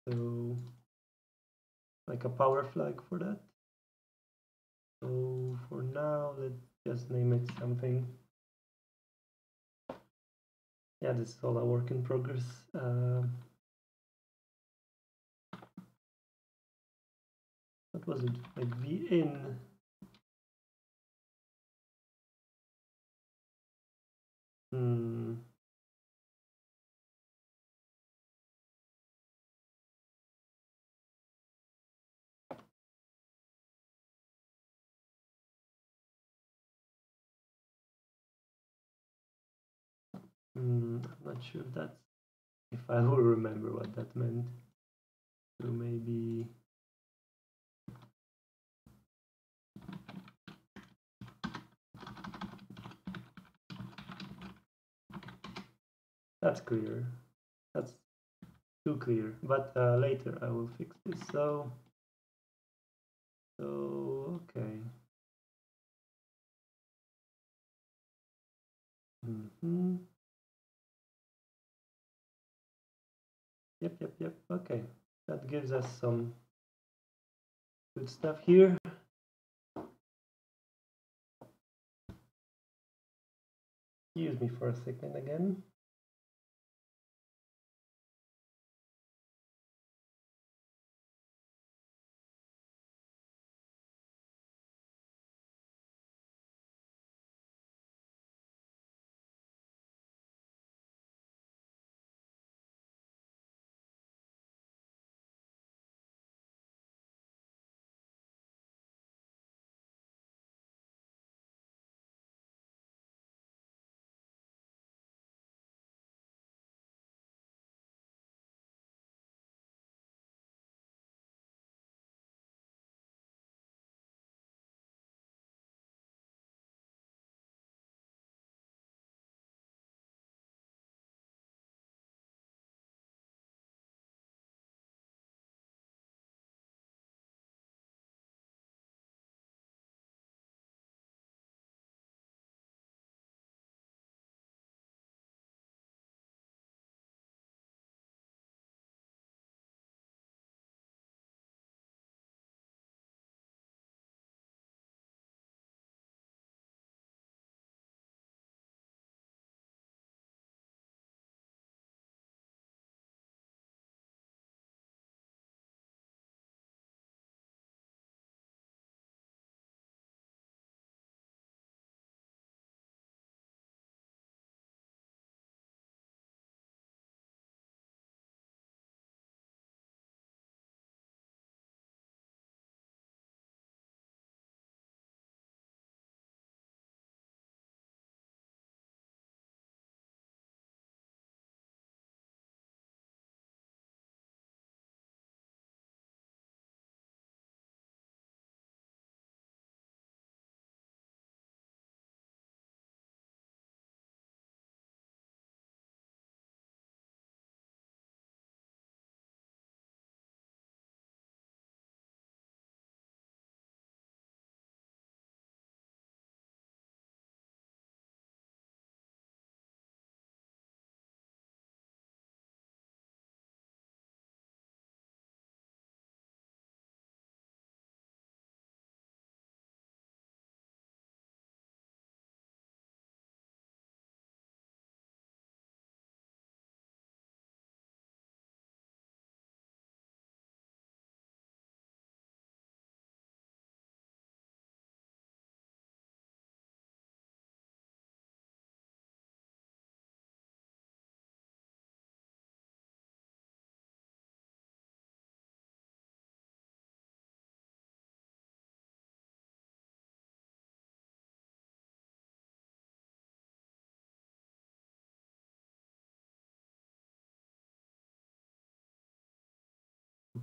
So like a power flag for that. So for now, let's just name it something. Yeah, this is all a work in progress. what was it? Like vin. I'm not sure if I will remember what that meant. So maybe that's clear. That's too clear. But later I will fix this. So okay. Yep. Okay, that gives us some good stuff here. Excuse me for a second again.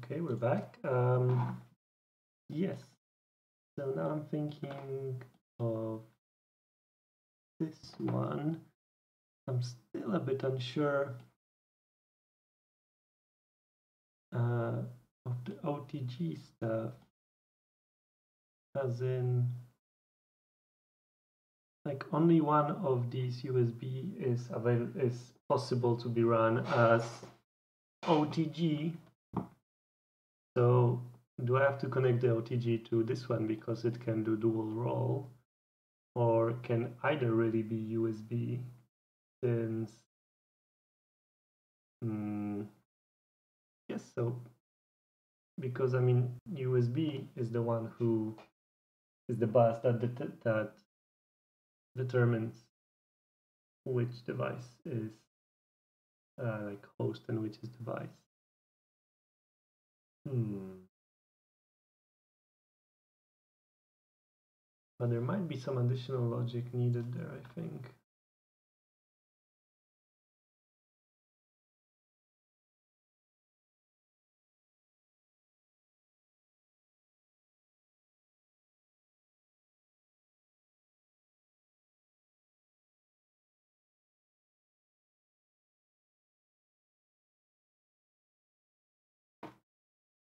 Okay, we're back. Yes. So now I'm thinking of this one. I'm still a bit unsure of the OTG stuff, as in, like, only one of these USB is possible to be run as OTG. So do I have to connect the OTG to this one because it can do dual role, or can either really be USB? Since yes, so because I mean USB is the one who is the bus that determines which device is like host and which is device. But there might be some additional logic needed there, I think.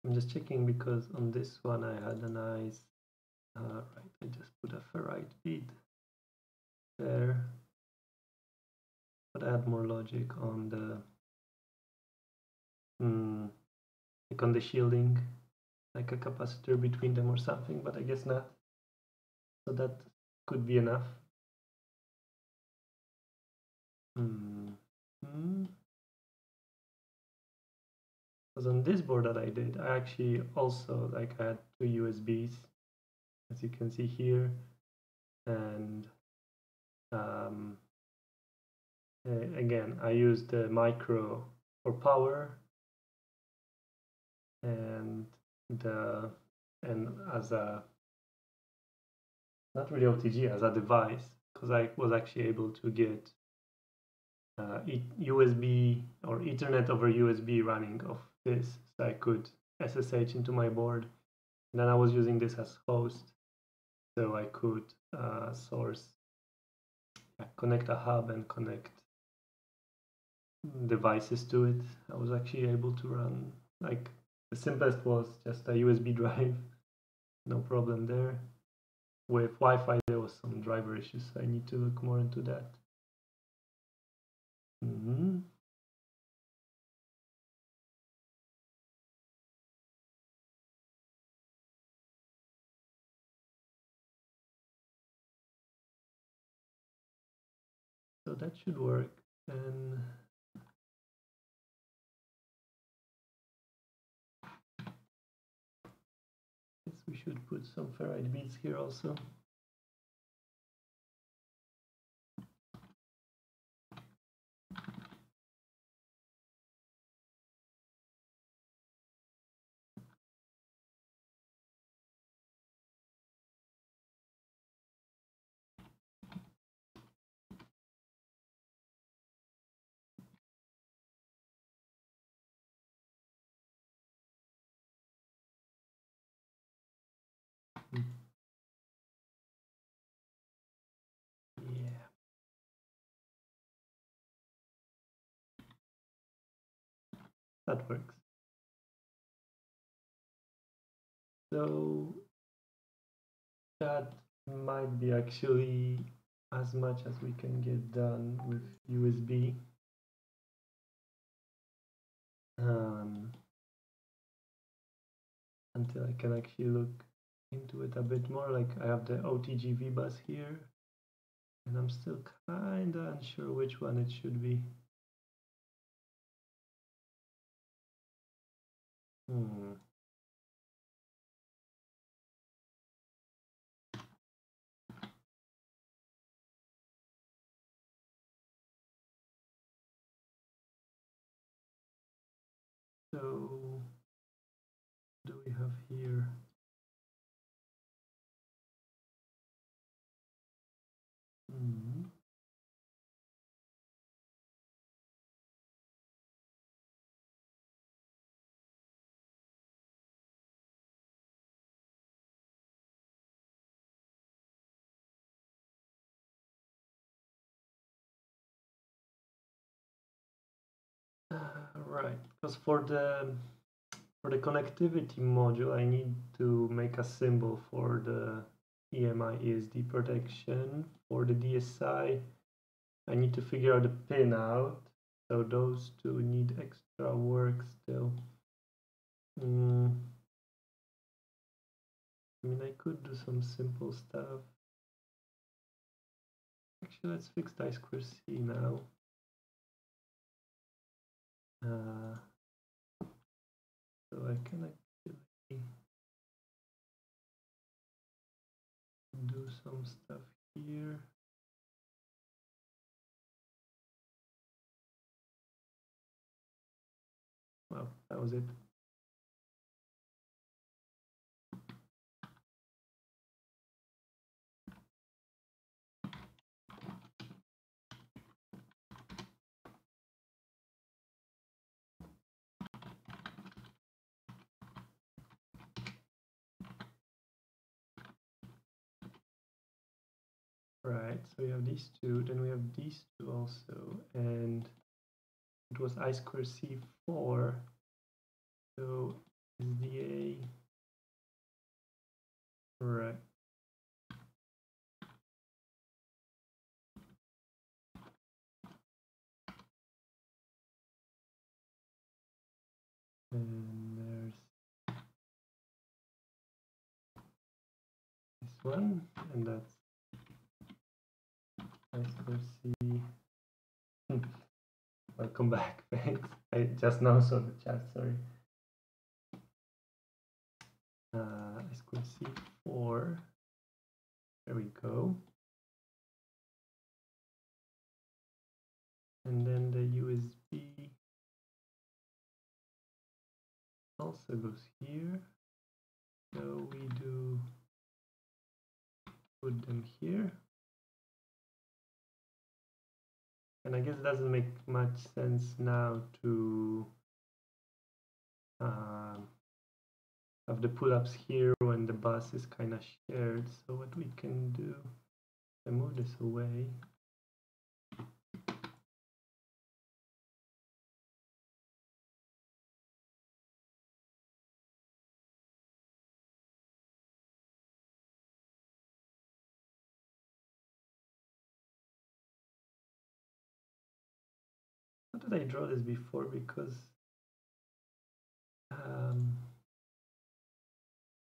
I'm just checking because on this one I had a nice, right, I just put a ferrite bead there, but I had more logic on the, like on the shielding, like a capacitor between them or something, but I guess not. So that could be enough. Because on this board that I did, I actually also, like, I had two USBs, as you can see here, and again, I used the micro for power and as a, not really OTG, as a device, because I was actually able to get USB or Ethernet over USB running of this, so I could SSH into my board. And then I was using this as host, so I could connect a hub and connect devices to it. I was actually able to run, like, the simplest was just a USB drive, no problem there. With Wi-Fi there was some driver issues, so I need to look more into that. So that should work. And I guess we should put some ferrite beads here also. Yeah. That works. So that might be actually as much as we can get done with USB. Until I can actually look into it a bit more. Like, I have the OTG bus here, and I'm still kinda unsure which one it should be. So, what do we have here? Right, because for the connectivity module, I need to make a symbol for the EMI ESD protection. For the DSI, I need to figure out the pin out. So those two need extra work still. I mean, I could do some simple stuff. Actually, let's fix the I2C now. So I can actually do some stuff here. Well, that was it. Right, so we have these two, then we have these two also, and it was I2C4, so SDA, right. And there's this one, and that's I2C. Welcome back, thanks. I just now saw the chat, sorry. I2C4, there we go. And then the USB also goes here. So we do put them here. And I guess it doesn't make much sense now to have the pull-ups here when the bus is kind of shared. So what we can do, I move this away. How did I draw this before? Because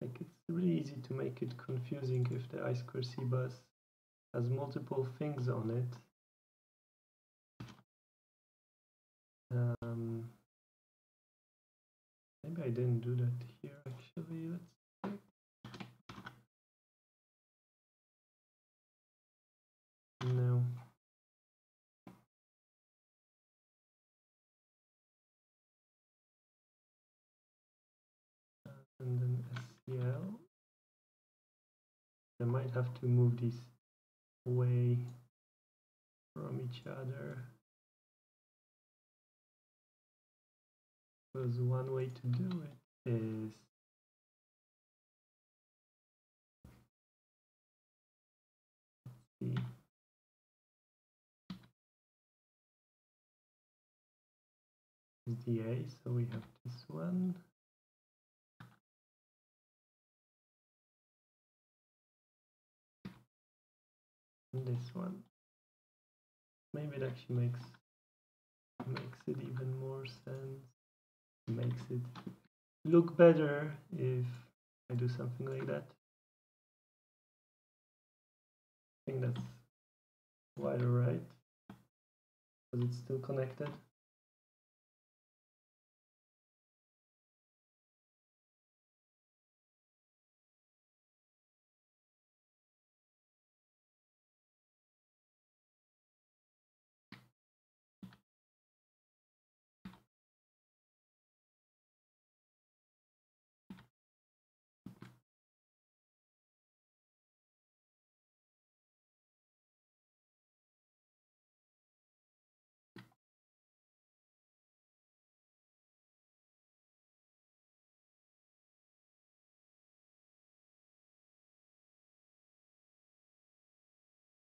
like it's really easy to make it confusing if the I2C bus has multiple things on it. Maybe I didn't do that here actually. Let's check. No. And then SCL. I might have to move these away from each other. Because one way to do it is SDA, so we have this one. And this one. Maybe it actually makes it even more sense. Makes it look better if I do something like that. I think that's quite alright, because it's still connected.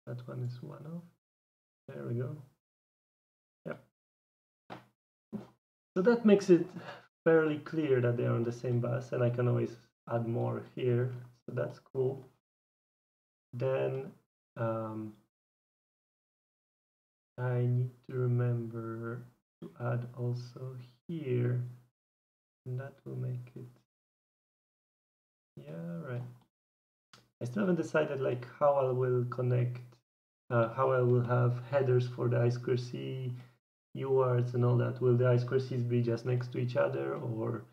That one is one off. There we go. Yep. So that makes it fairly clear that they are on the same bus, and I can always add more here. So that's cool. Then I need to remember to add also here, and that will make it. Yeah, right. I still haven't decided like how I will connect, how I will have headers for the I2C UARTs and all that. Will the I2Cs be just next to each other, or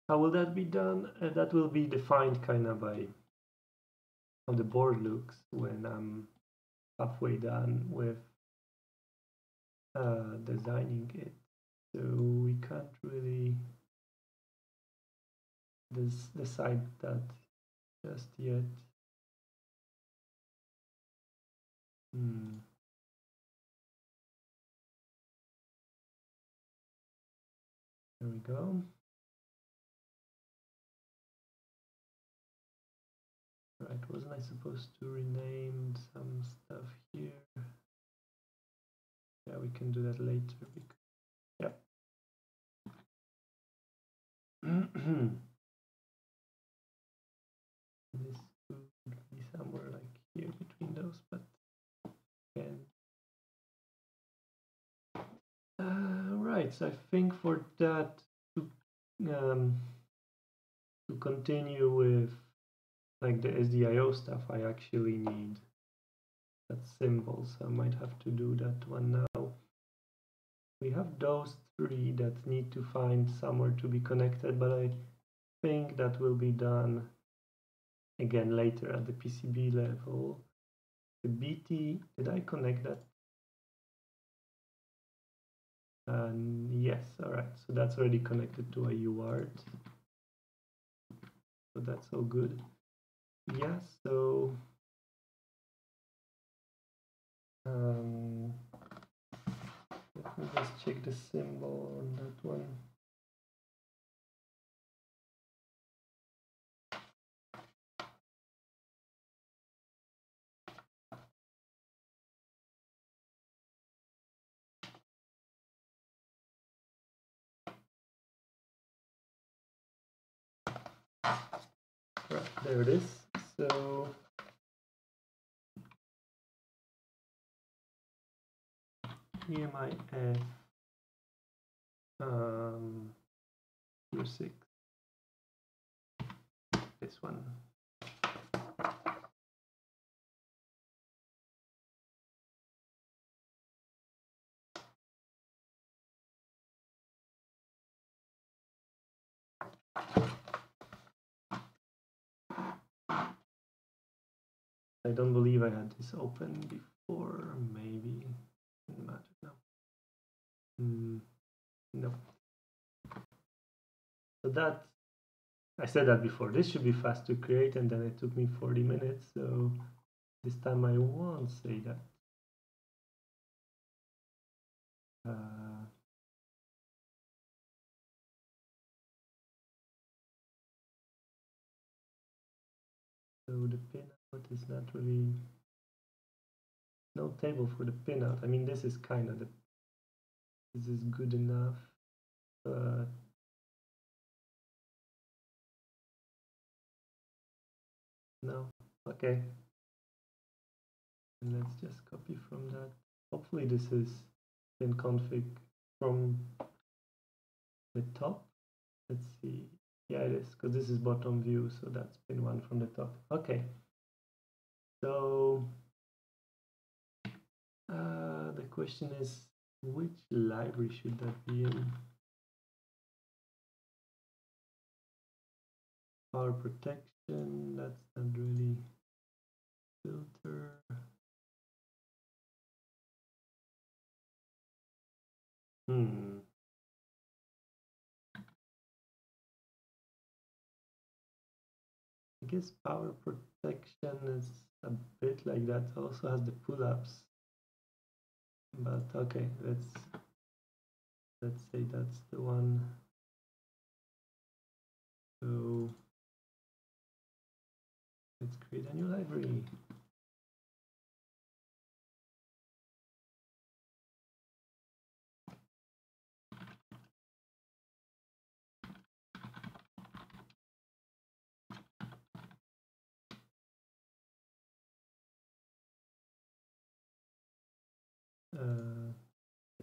how will that be done? That will be defined kind of by how the board looks when I'm halfway done with designing it. So we can't really decide that just yet. There we go. Right, wasn't I supposed to rename some stuff here? Yeah, we can do that later. Yep. This could be somewhere like here between those, but again. Right, so I think for that to continue with like the SDIO stuff, I actually need that symbol, so I might have to do that one now. We have those three that need to find somewhere to be connected, but I think that will be done again later at the PCB level. The BT, did I connect that? Yes, all right, so that's already connected to a UART. So that's all good. Yeah, so let me just check the symbol on that one. Right, there it is. So EMIF 06, this one. I don't believe I had this open before, maybe. Doesn't matter now. No. So that, I said that before, this should be fast to create, and then it took me 40 minutes, so this time I won't say that. So the pinout is not really, no table for the pinout. I mean, this is kind of this is good enough, but no. Okay. And let's just copy from that. Hopefully this is pin config from the top. Let's see. Yeah, it is, because this is bottom view, so that's pin 1 from the top. Okay. So the question is, which library should that be in? Power protection, that's not really filter. I guess power protection is a bit like that. It also has the pull-ups. But okay, let's say that's the one. So let's create a new library.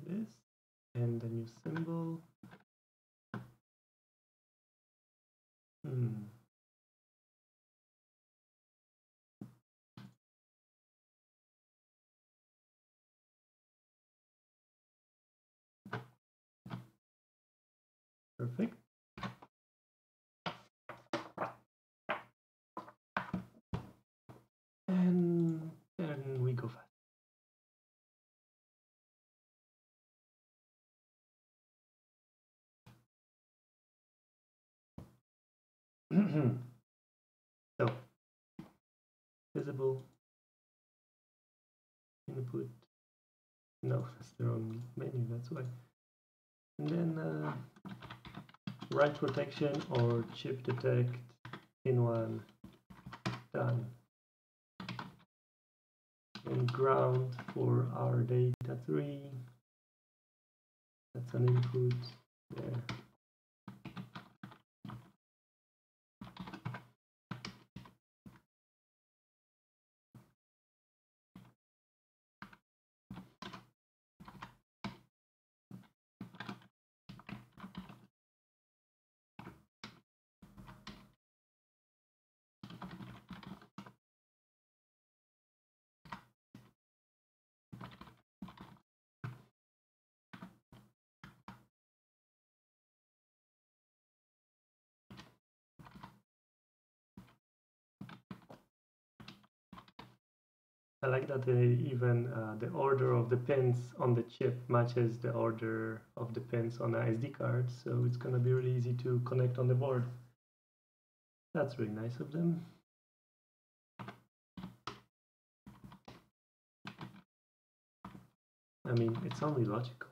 This and the new symbol. Perfect. So, visible input. No, that's the wrong menu, that's why. And then write protection or chip detect in one. Done. And ground for our data 3. That's an input there. I like that even the order of the pins on the chip matches the order of the pins on an SD card, so it's gonna be really easy to connect on the board. That's really nice of them. I mean, it's only logical.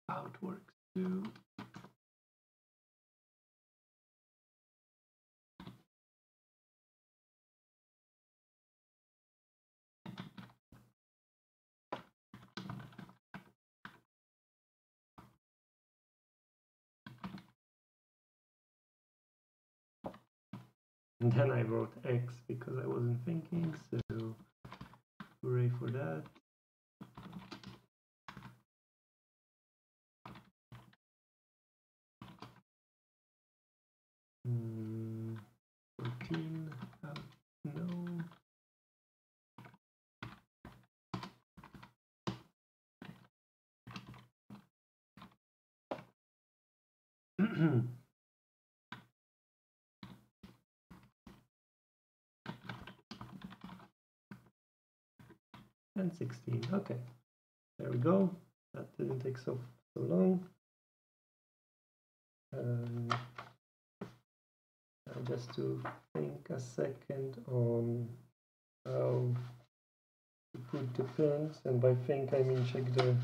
How it works too. And then I wrote X because I wasn't thinking, so hooray for that. Mm, 14, no. And 16, okay. There we go. That didn't take so long. Now just to think a second on how to put the pins, and by think I mean check the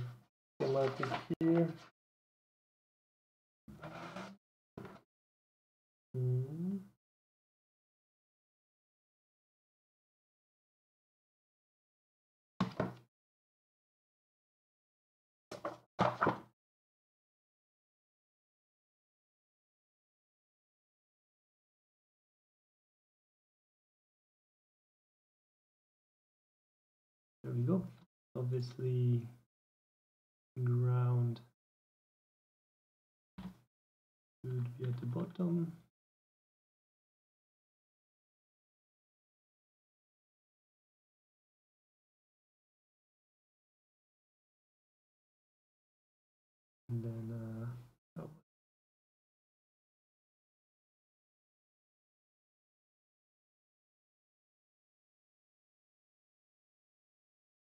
schematic here. There we go. Obviously, ground should be at the bottom. And then, oh.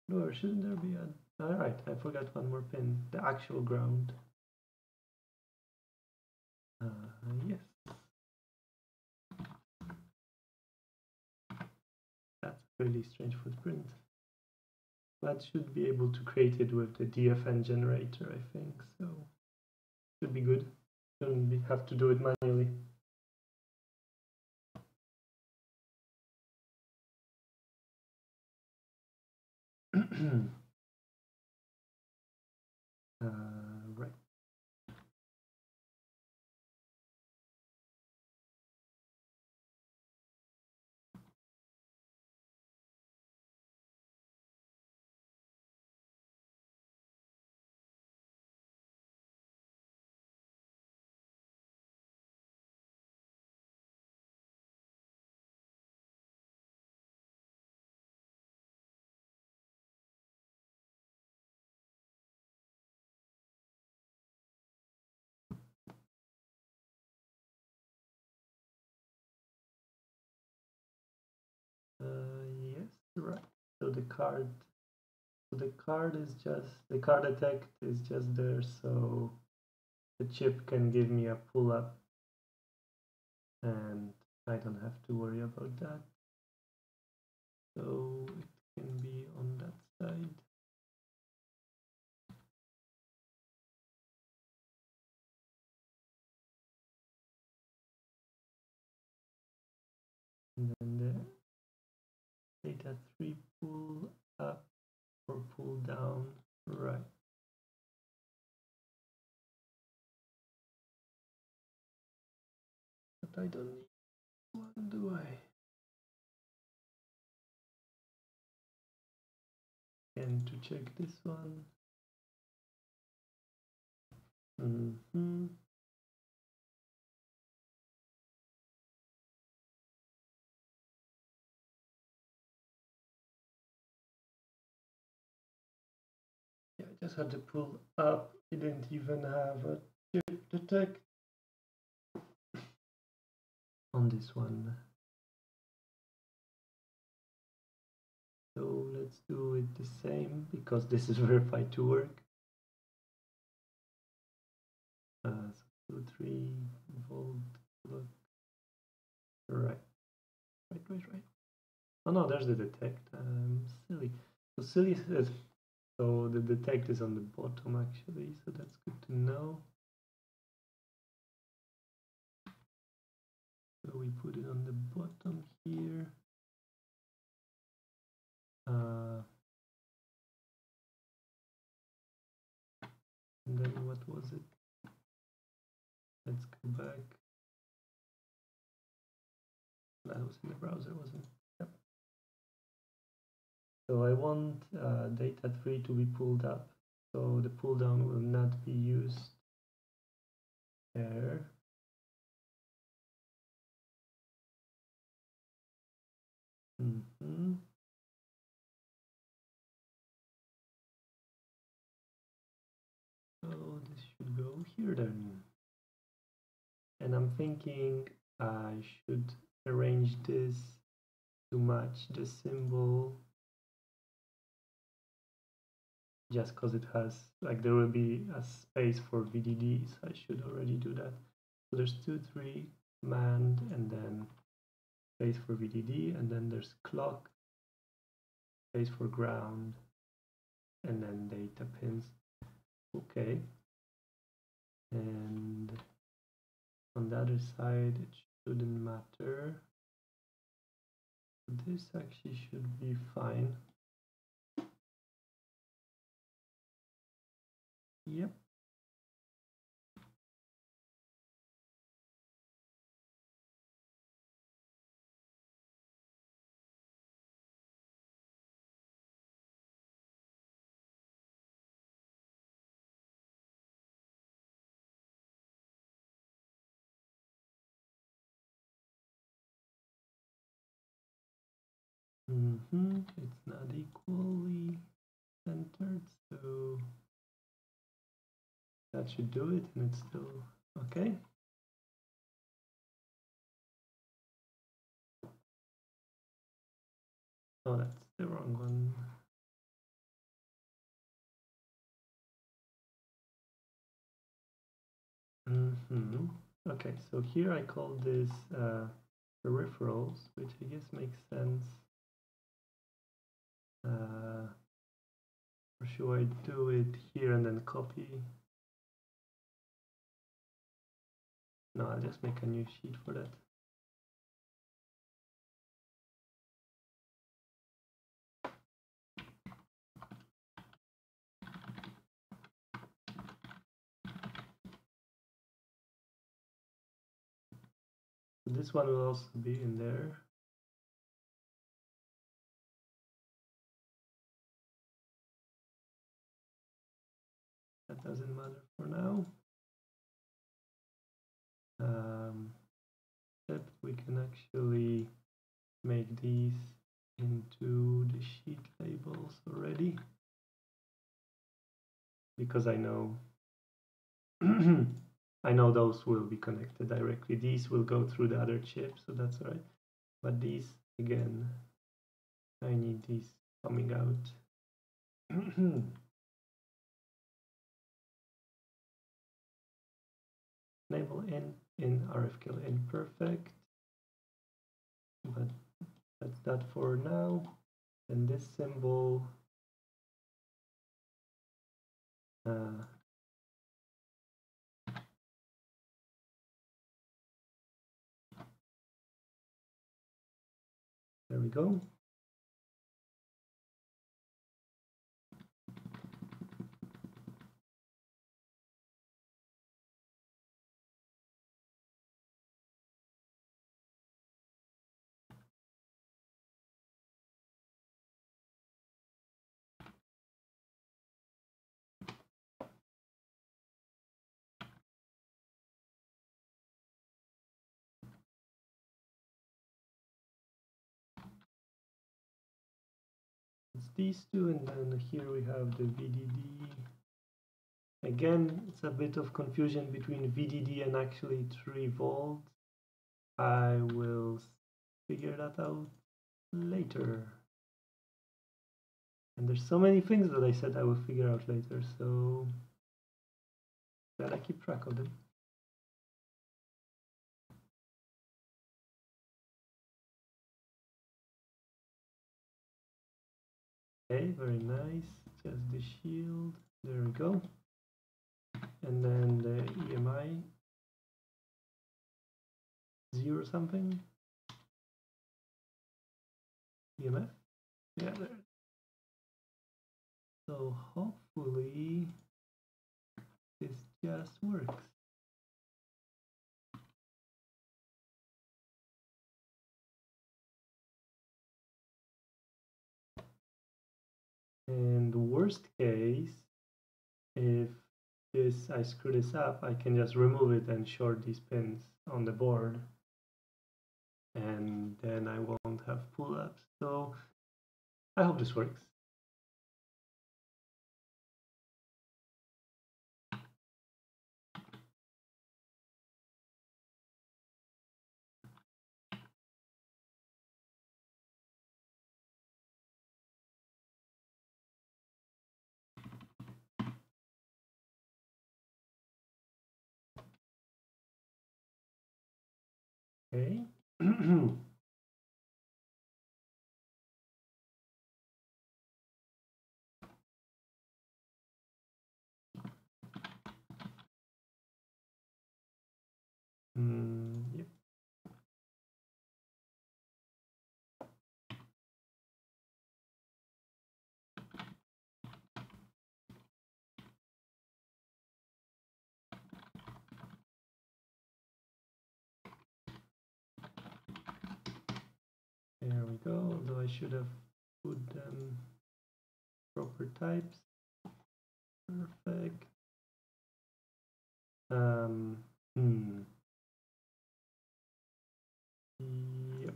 No, shouldn't there be a... All right, I forgot one more pin, the actual ground. Yes. That's a really strange footprint. But should be able to create it with the DFN generator, I think, so should be good. Shouldn't have to do it manually. Right. card. So the card detect is just there, so the chip can give me a pull up, and I don't have to worry about that. So it can be on that side. And then the data 3 pull up or pull down, right? But I don't need one, do I? And to check this one. Yeah, I just had to pull up. I didn't even have a chip detect on this one. So let's do it the same because this is verified to work. So 2, 3 volt. Look. Right. Oh no, there's the detect. Silly. So the detect is on the bottom actually, so that's good to know. So we put it on the bottom here. And then what was it? Let's go back. That was in the browser, wasn't it? Yep. So I want data 3 to be pulled up. So the pull down will not be used there. So this should go here then. And I'm thinking I should arrange this to match the symbol, just because it has, like, there will be a space for VDD, so I should already do that. So there's 2, 3, command, and then space for VDD, and then there's clock, space for ground, and then data pins. Okay. And on the other side, it shouldn't matter. This actually should be fine. Yep. It's not equally centered, so that should do it, and it's still okay. Oh, that's the wrong one. Okay, so here I call this peripherals, which I guess makes sense. Or should I do it here and then copy? No, I'll just make a new sheet for that. So this one will also be in there. That doesn't matter for now. But we can actually make these into the sheet labels already, because I know I know those will be connected directly. These will go through the other chip, so that's all right. But these, again, I need these coming out. Enable in RFKL imperfect, but that's that for now. And this symbol there we go. It's these two, and then here we have the VDD. Again, it's a bit of confusion between VDD and actually 3 volts. I will figure that out later. And there's so many things that I said I will figure out later, so gotta keep track of them. Okay, very nice. Just the shield. There we go. And then the EMI 0 something. EMF. Yeah, there. So hopefully this just works. And the worst case, if I screw this up, I can just remove it and short these pins on the board, and then I won't have pull-ups. So I hope this works. Okay. Yep. There we go, although I should have put them proper types. Perfect. Yep.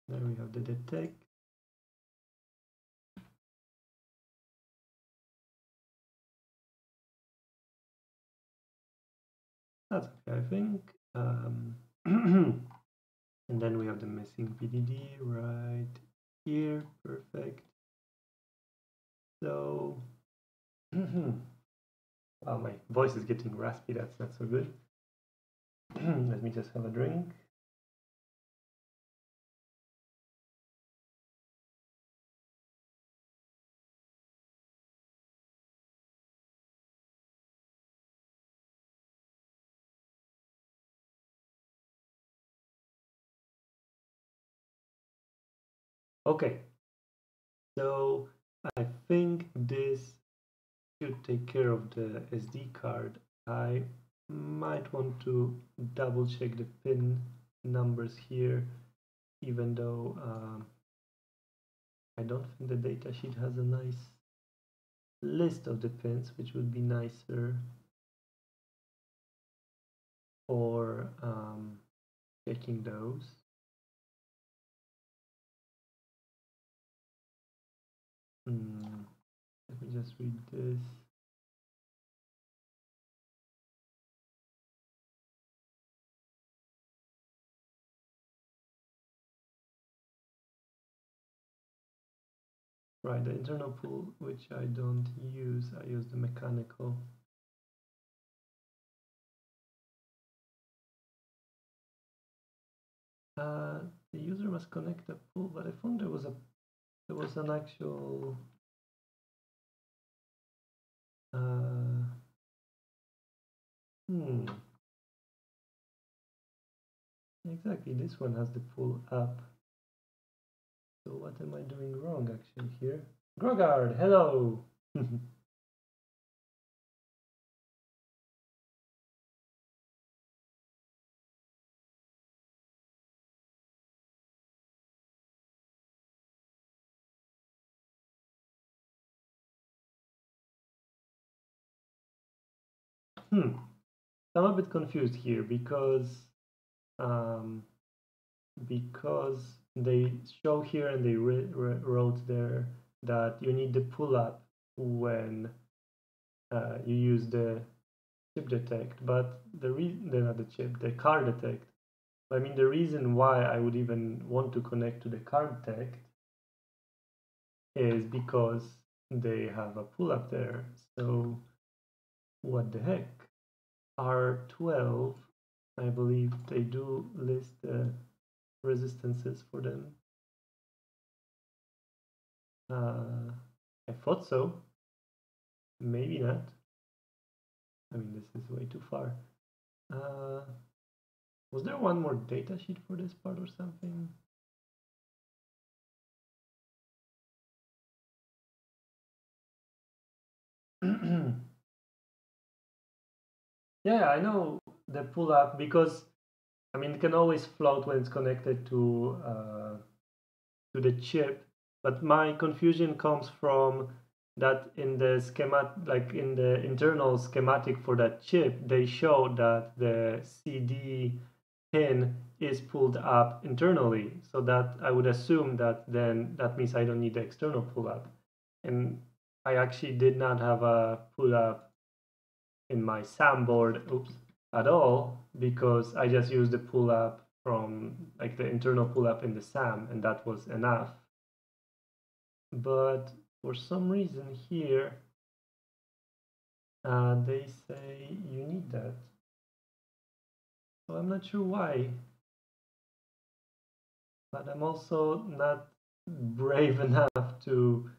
There we have the detect. That's okay, I think. And then we have the missing VDD right here. Perfect. So, wow, my voice is getting raspy. That's not so good. Let me just have a drink. Okay, so I think this should take care of the SD card. I might want to double check the pin numbers here, even though I don't think the datasheet has a nice list of the pins, which would be nicer for checking those. Let me just read this. Right, the internal pull, which I don't use, I use the mechanical. The user must connect a pull, but I found there was an actual exactly, this one has the pull up. So what am I doing wrong actually here? Grogard, hello! I'm a bit confused here because they show here and they wrote there that you need the pull up when you use the chip detect, but the card detect. I mean, the reason why I would even want to connect to the card detect is because they have a pull up there. So what the heck? R12, I believe they do list the resistances for them. I thought so. Maybe not. I mean, this is way too far. Was there one more data sheet for this part or something? Yeah, I know the pull up because I mean it can always float when it's connected to the chip. But my confusion comes from that in the schematic, like in the internal schematic for that chip, they show that the CD pin is pulled up internally. So that I would assume that then that means I don't need the external pull up. And I actually did not have a pull up in my SAM board at all because I just used the pull up from like the internal pull up in the SAM and that was enough. But for some reason here they say you need that. So I'm not sure why, but I'm also not brave enough to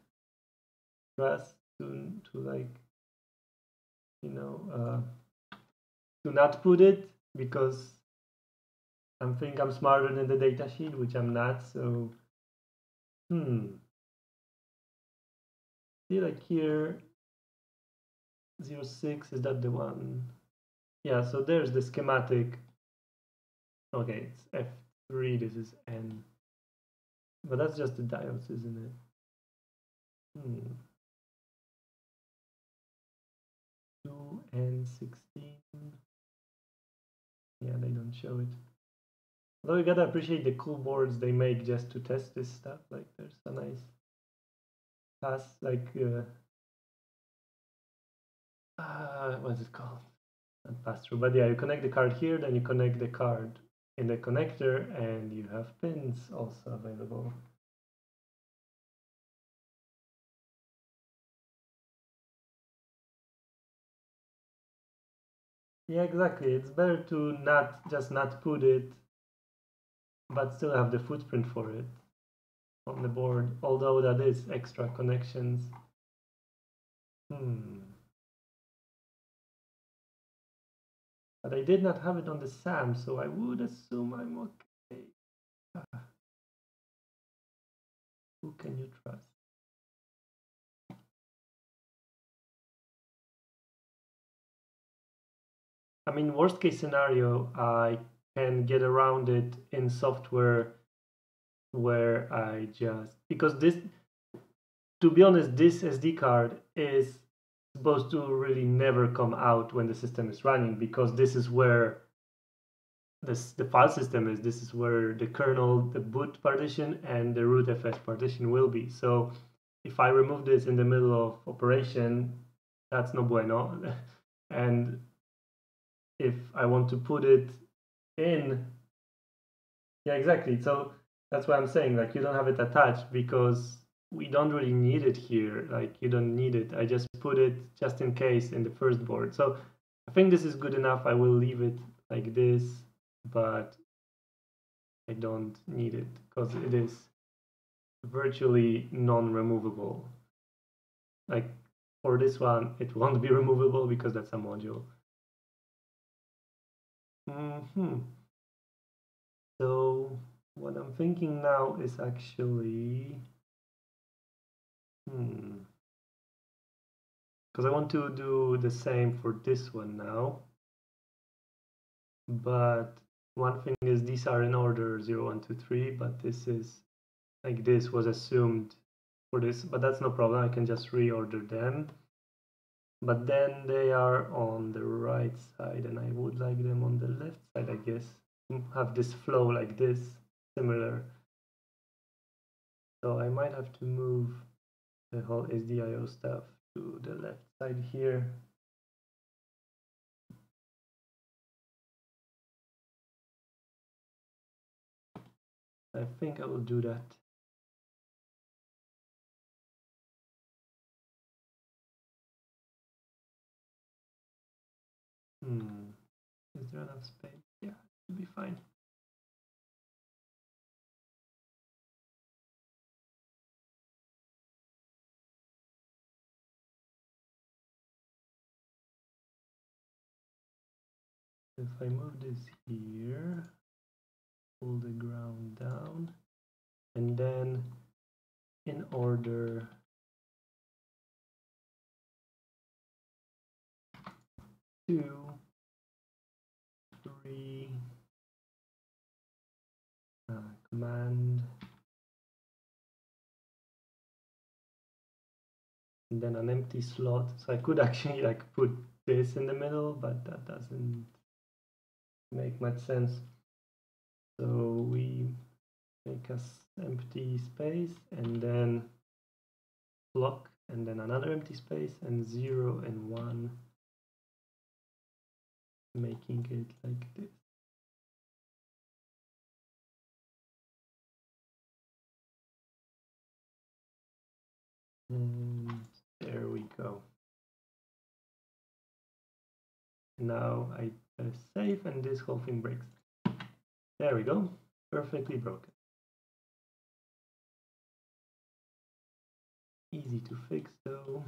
trust to like to not put it because I think I'm smarter than the datasheet, which I'm not. So see, like here 06, is that the one? Yeah, so there's the schematic. Okay, it's F3, this is N. But that's just the diodes, isn't it? 2N16. Yeah, they don't show it. Although you gotta appreciate the cool boards they make just to test this stuff. Like there's a nice pass, like what's it called? Not pass through, but yeah, you connect the card here, then you connect the card in the connector, and you have pins also available. Yeah, exactly. It's better to not put it, but still have the footprint for it on the board, although that is extra connections. But I did not have it on the SAM, so I would assume I'm okay. Who can you trust? I mean, worst case scenario, I can get around it in software where I just, because this, to be honest, this SD card is supposed to really never come out when the system is running, because this is where the file system is. This is where the kernel, the boot partition, and the rootfs partition will be. So if I remove this in the middle of operation, that's no bueno. And if I want to put it in, yeah, exactly. So that's why I'm saying, like, you don't have it attached because we don't really need it here. Like, you don't need it. I just put it just in case in the first board. So I think this is good enough. I will leave it like this, but I don't need it because it is virtually non-removable. Like for this one, it won't be removable because that's a module. So what I'm thinking now is actually, because I want to do the same for this one now. But one thing is these are in order 0, 1, 2, 3, but this is like this was assumed for this, but that's no problem. I can just reorder them. But then they are on the right side and I would like them on the left side, I guess. Have this flow like this, similar. So I might have to move the whole SDIO stuff to the left side here. I think I will do that. Is there enough space? Yeah, it should be fine. If I move this here, pull the ground down, and then in order 2, 3, command, and then an empty slot. So I could actually like put this in the middle, but that doesn't make much sense. So we make an empty space and then block and then another empty space and 0 and 1, making it like this. And there we go. Now I press save and this whole thing breaks. There we go, perfectly broken. Easy to fix though.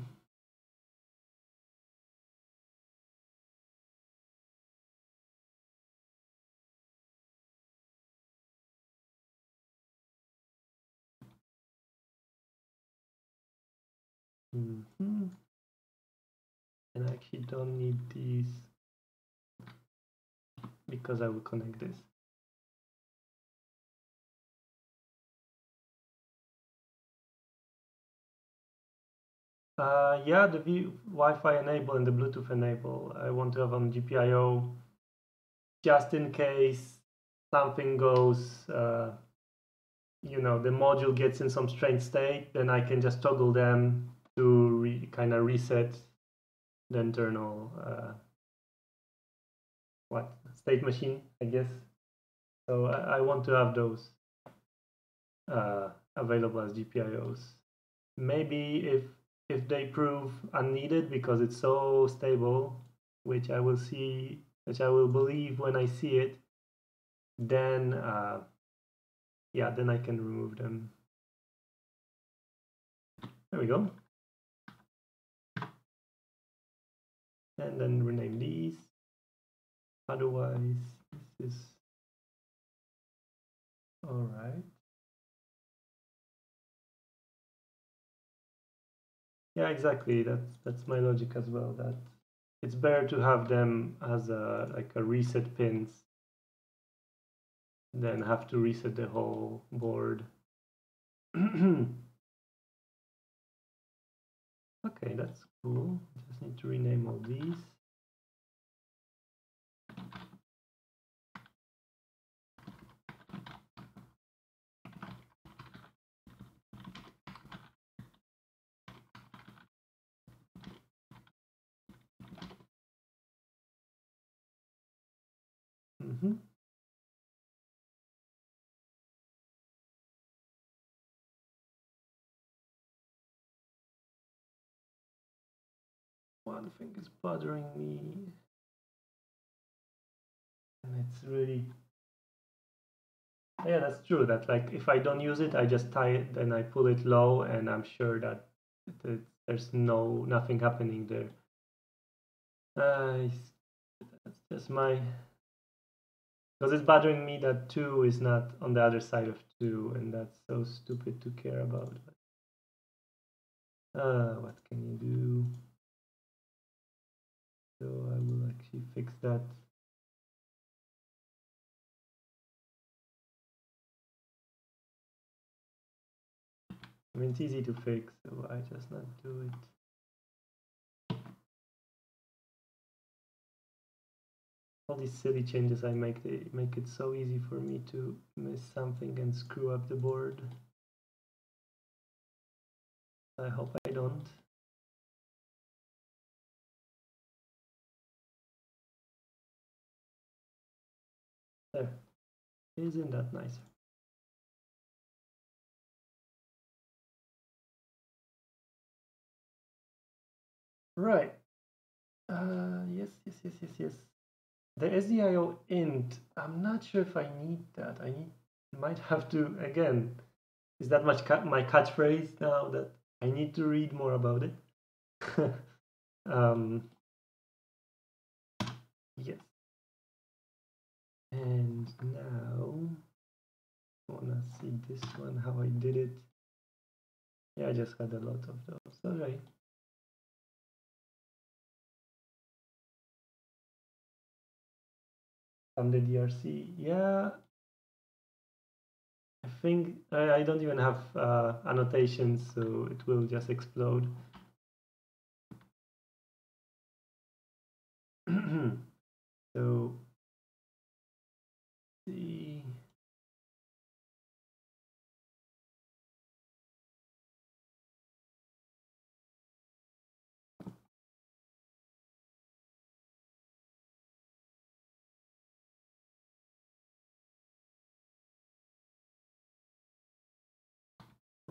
And I actually don't need these because I will connect this. Yeah, the Wi-Fi enable and the Bluetooth enable, I want to have on GPIO just in case something goes, you know, the module gets in some strange state, then I can just toggle them to kind of reset the internal state machine, I guess. So I want to have those available as GPIOs. Maybe if they prove unneeded because it's so stable, which I will believe when I see it, then yeah, then I can remove them. There we go. And then rename these. Otherwise, this is all right. Yeah, exactly. That's my logic as well. That it's better to have them as like a reset pins than have to reset the whole board. Okay, that's cool. Just need to rename all these. one thing is bothering me, and it's really, yeah, that's true, that like if I don't use it, I just tie it, then I pull it low, and I'm sure that there's nothing happening there. That's just my, because it's bothering me that 2 is not on the other side of 2, and that's so stupid to care about. What can you do? So I will actually fix that. I mean, it's easy to fix, so I just not do it. All these silly changes I make, they make it so easy for me to miss something and screw up the board. I hope I don't. There. Isn't that nice? Right. Yes. The SDIO int, I'm not sure if I need that. Might have to, again, is that my catchphrase now that I need to read more about it? Yes. And now, I wanna see this one, how I did it. Yeah, I just had a lot of those. All right. On the DRC, yeah. I think I don't even have annotations, so it will just explode. So, see.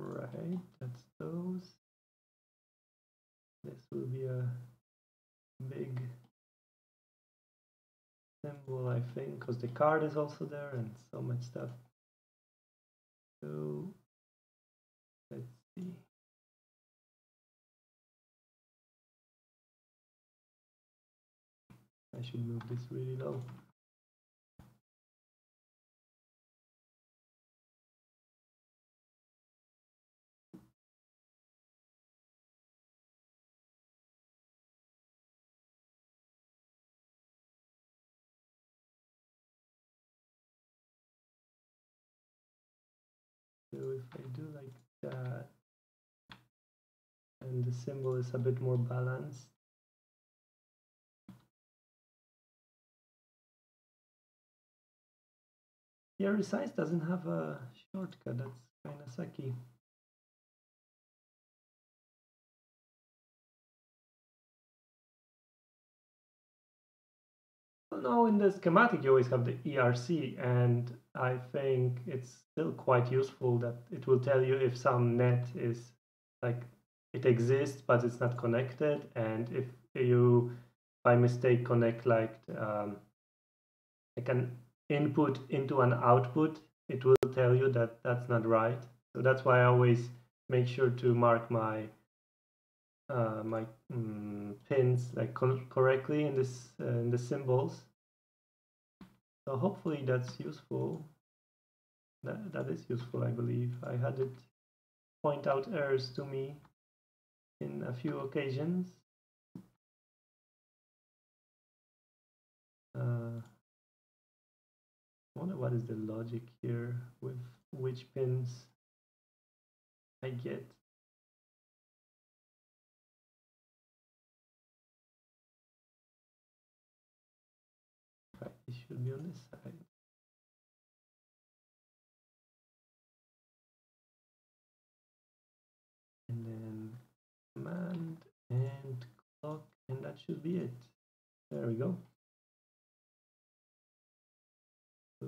Right, that's those. This will be a big symbol, I think, because the card is also there and so much stuff. So let's see. I should move this really low. So if I do like that, and the symbol is a bit more balanced. Yeah, resize doesn't have a shortcut, that's kind of sucky. Well, no, in the schematic you always have the ERC, and I think it's still quite useful that it will tell you if some net is like, it exists but it's not connected, and if you by mistake connect like an input into an output, it will tell you that that's not right. So that's why I always make sure to mark my pins like correctly in this in the symbols. So hopefully that's useful. That is useful, I believe. I had it point out errors to me in a few occasions. I wonder what is the logic here with which pins I get. Right, it should be on this side. And then command and clock, and that should be it. There we go. So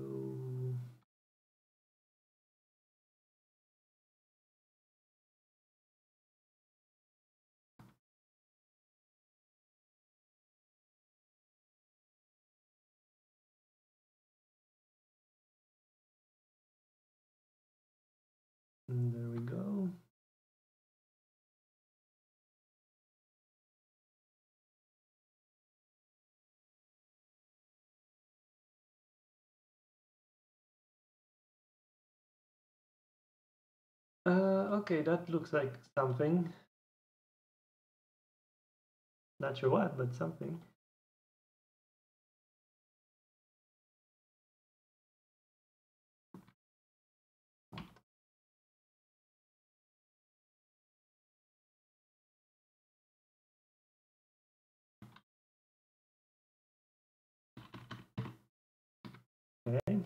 And there we go. Okay, that looks like something. Not sure what, but something. Okay.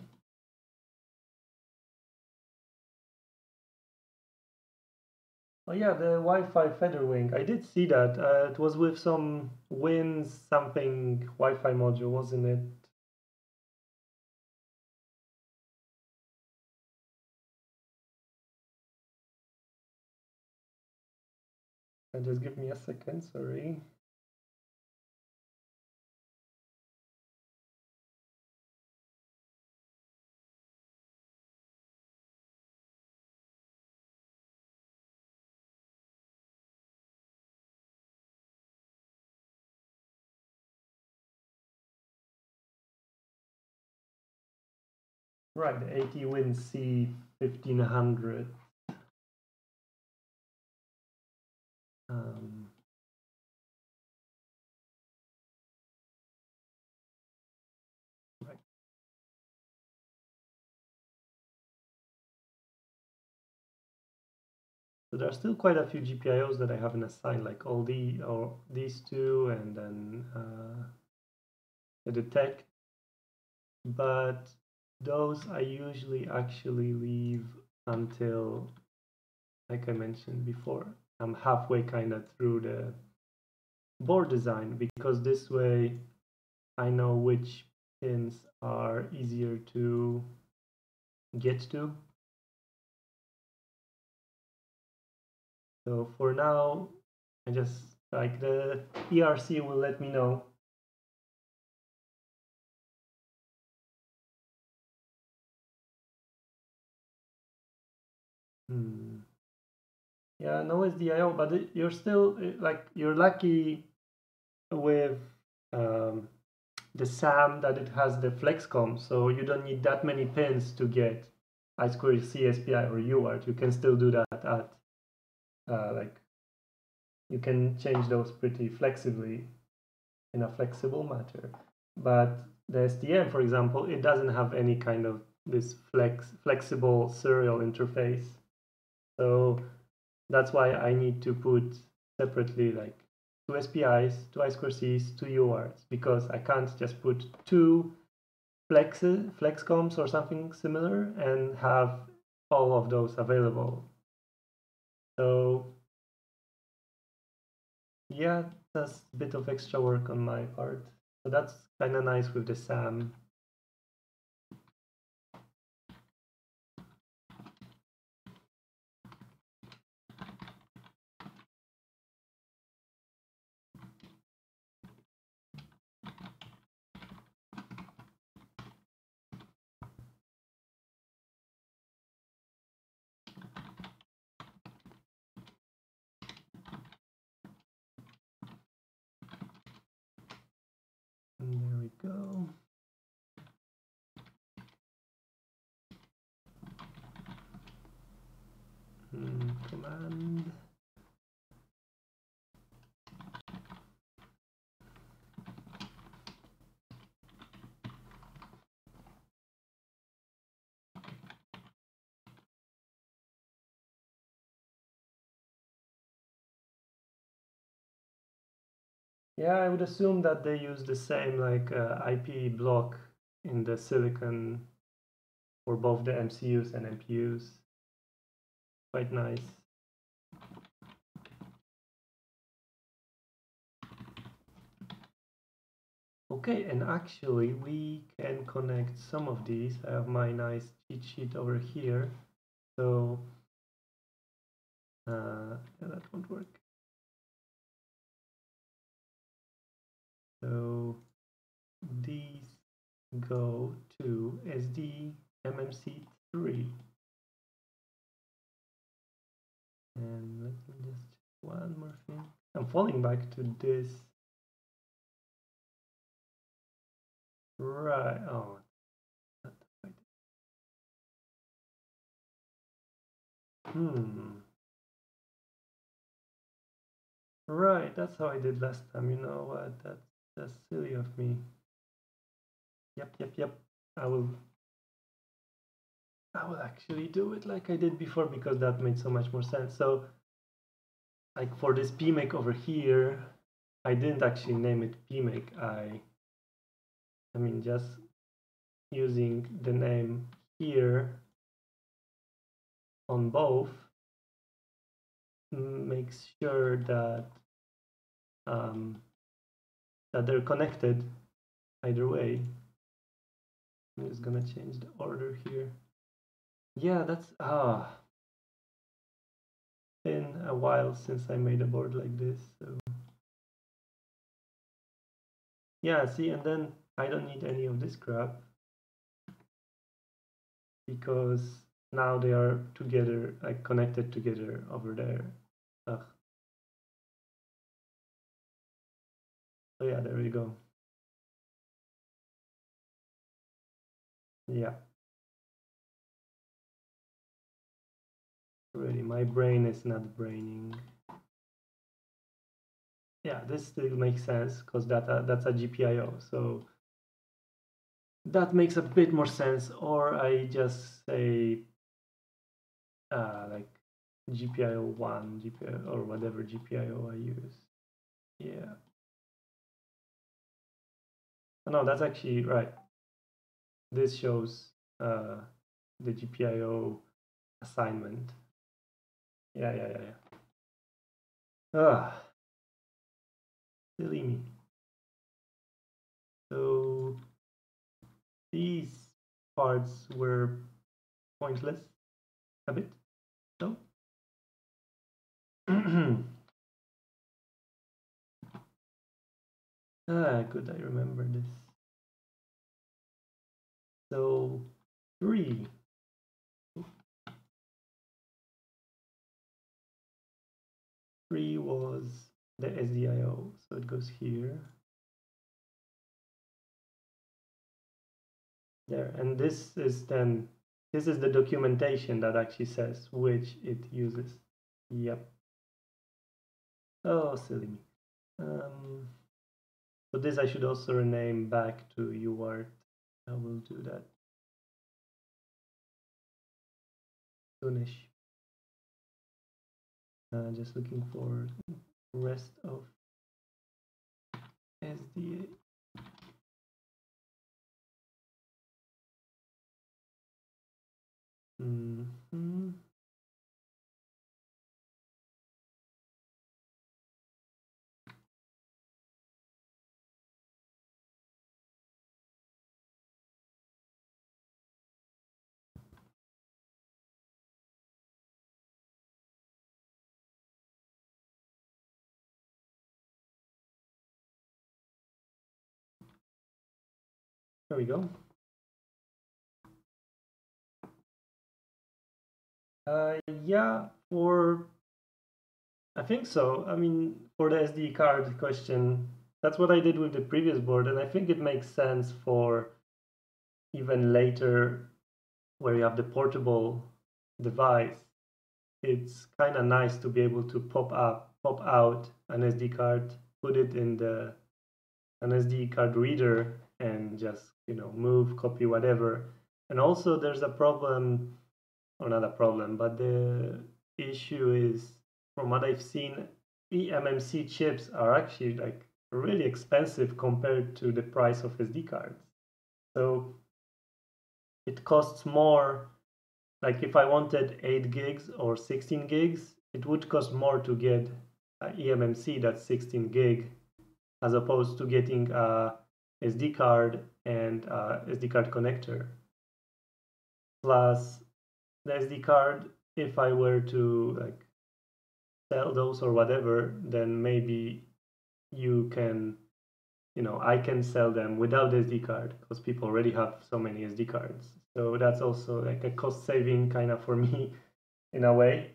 Oh yeah, the Wi-Fi feather wing. I did see that. It was with some Win something Wi-Fi module, wasn't it? Just give me a second, sorry. Right, the AT-Win C1500. Right. So there are still quite a few GPIOs that I haven't assigned, like all these two, and then the tech. But those I usually actually leave until, like I mentioned before, I'm halfway kind of through the board design, because this way I know which pins are easier to get to. So for now, I just like the ERC will let me know. Yeah, no SDIO, but you're still like you're lucky with the SAM that it has the FlexCom, so you don't need that many pins to get I2C, SPI, or UART. You can still do that at like you can change those pretty flexibly in a flexible matter. But the STM, for example, it doesn't have any kind of this flexible serial interface. So that's why I need to put separately like 2 SPIs, 2 I2Cs, 2 UARTs, because I can't just put 2 FlexComs or something similar and have all of those available. So yeah, that's a bit of extra work on my part. So that's kind of nice with the SAM. And there we go. Command. Yeah, I would assume that they use the same like IP block in the silicon for both the MCUs and MPUs. Quite nice. Okay, and actually we can connect some of these. I have my nice cheat sheet over here. So yeah, that won't work. So these go to SDMMC3. And let me just check one more thing. I'm falling back to this. Right. Oh. Right. That's how I did last time. You know what? That's silly of me. Yep. I will actually do it like I did before because that made so much more sense. So, like for this PMake over here, I didn't actually name it PMake. I mean, just using the name here on both makes sure that that they're connected either way. I'm just gonna change the order here. Yeah, that's been a while since I made a board like this. So yeah, see, and then I don't need any of this crap because now they are together, like connected together over there. Ugh. So yeah, there we go. Yeah. Really, my brain is not braining. Yeah, this still makes sense because that's a GPIO. So that makes a bit more sense. Or I just say like GPIO1, GPIO, or whatever GPIO I use. Yeah. No, that's actually right. This shows the GPIO assignment. Yeah. Silly me. So these parts were pointless a bit. No? Good, I remember this. So 3. 3 was the SDIO, so it goes here. There, and this is the documentation that actually says which it uses. Yep. Oh, silly me. So this I should also rename back to UART. I will do that soonish. Just looking for rest of SDA. There we go. Yeah, I think so. I mean, for the SD card question, that's what I did with the previous board, and I think it makes sense for even later where you have the portable device. It's kind of nice to be able to pop out an SD card, put it in an SD card reader, and just move, copy, whatever. And also, there's a problem, or not a problem, but the issue is, from what I've seen, eMMC chips are actually like really expensive compared to the price of SD cards. So it costs more. Like if I wanted 8 gigs or 16 gigs, it would cost more to get an eMMC that's 16 gig as opposed to getting a SD card and a SD card connector. Plus the SD card, if I were to like sell those or whatever, then maybe you can, I can sell them without the SD card because people already have so many SD cards. So that's also like a cost saving kind of for me in a way.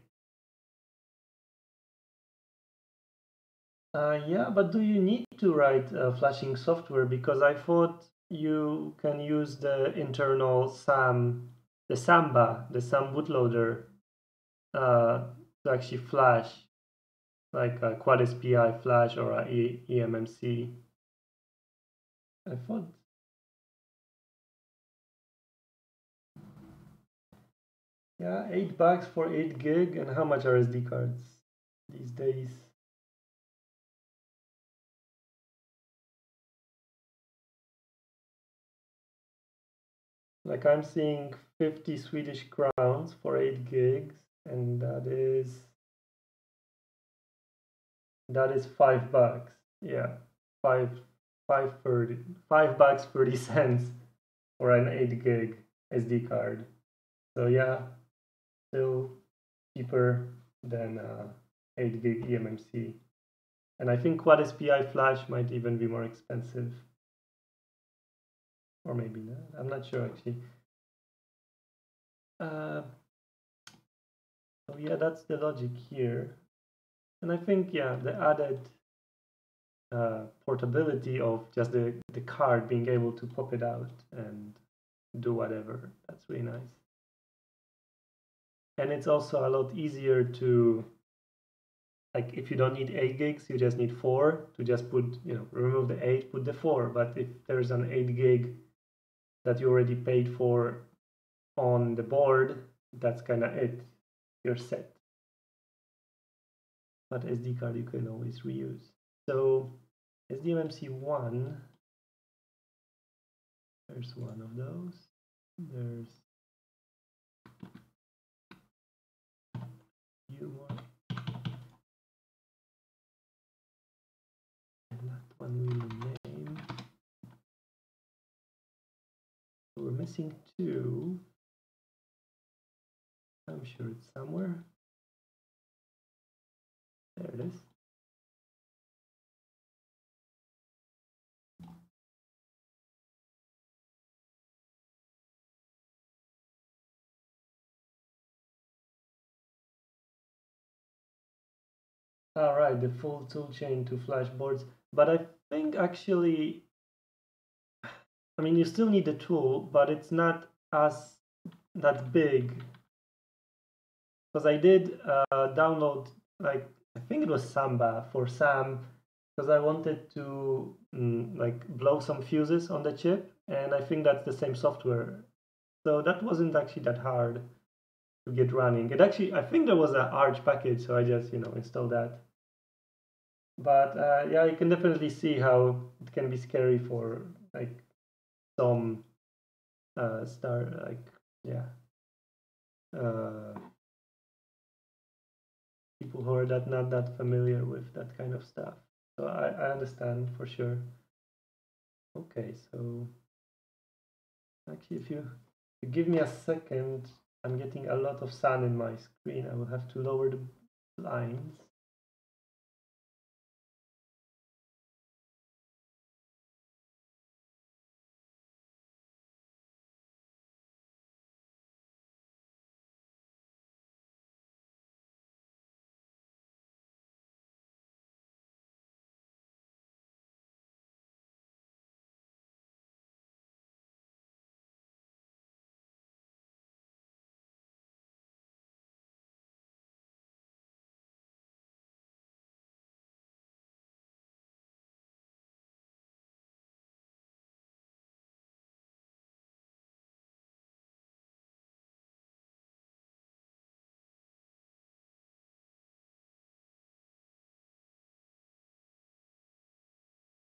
Yeah, but do you need to write flashing software? Because I thought you can use the internal SAM, the Samba, the SAM bootloader, to actually flash, like a Quad SPI flash or a eMMC. I thought. Yeah, $8 for 8 gig, and how much are SD cards these days? Like I'm seeing 50 Swedish crowns for 8 gigs, and that is $5. Yeah, five $5 30 cents for an 8 gig SD card. So yeah, still cheaper than 8 gig eMMC. And I think Quad SPI flash might even be more expensive. Or maybe not. I'm not sure actually. Oh yeah, that's the logic here. And I think, yeah, the added portability of just the card being able to pop it out and do whatever, that's really nice. And it's also a lot easier to, like, if you don't need 8 gigs, you just need 4 to just put, remove the 8, put the 4. But if there's an 8 gig that you already paid for on the board, that's kind of it. You're set. But SD card you can always reuse. So SDMMC1, there's one of those. There's few more. And that one we name. So we're missing 2. I'm sure it's somewhere. There it is. All right, the full toolchain to flash boards. But I think actually, I mean, you still need the tool, but it's not as that big. Because I did download, like, I think it was Samba for SAM, because I wanted to like blow some fuses on the chip, and I think that's the same software. So that wasn't actually that hard to get running. It actually, I think there was an Arch package, so I just installed that. But yeah, you can definitely see how it can be scary for like some people who are not that familiar with that kind of stuff. So I understand for sure. Okay, so actually, if you give me a second, I'm getting a lot of sun in my screen. I will have to lower the blinds.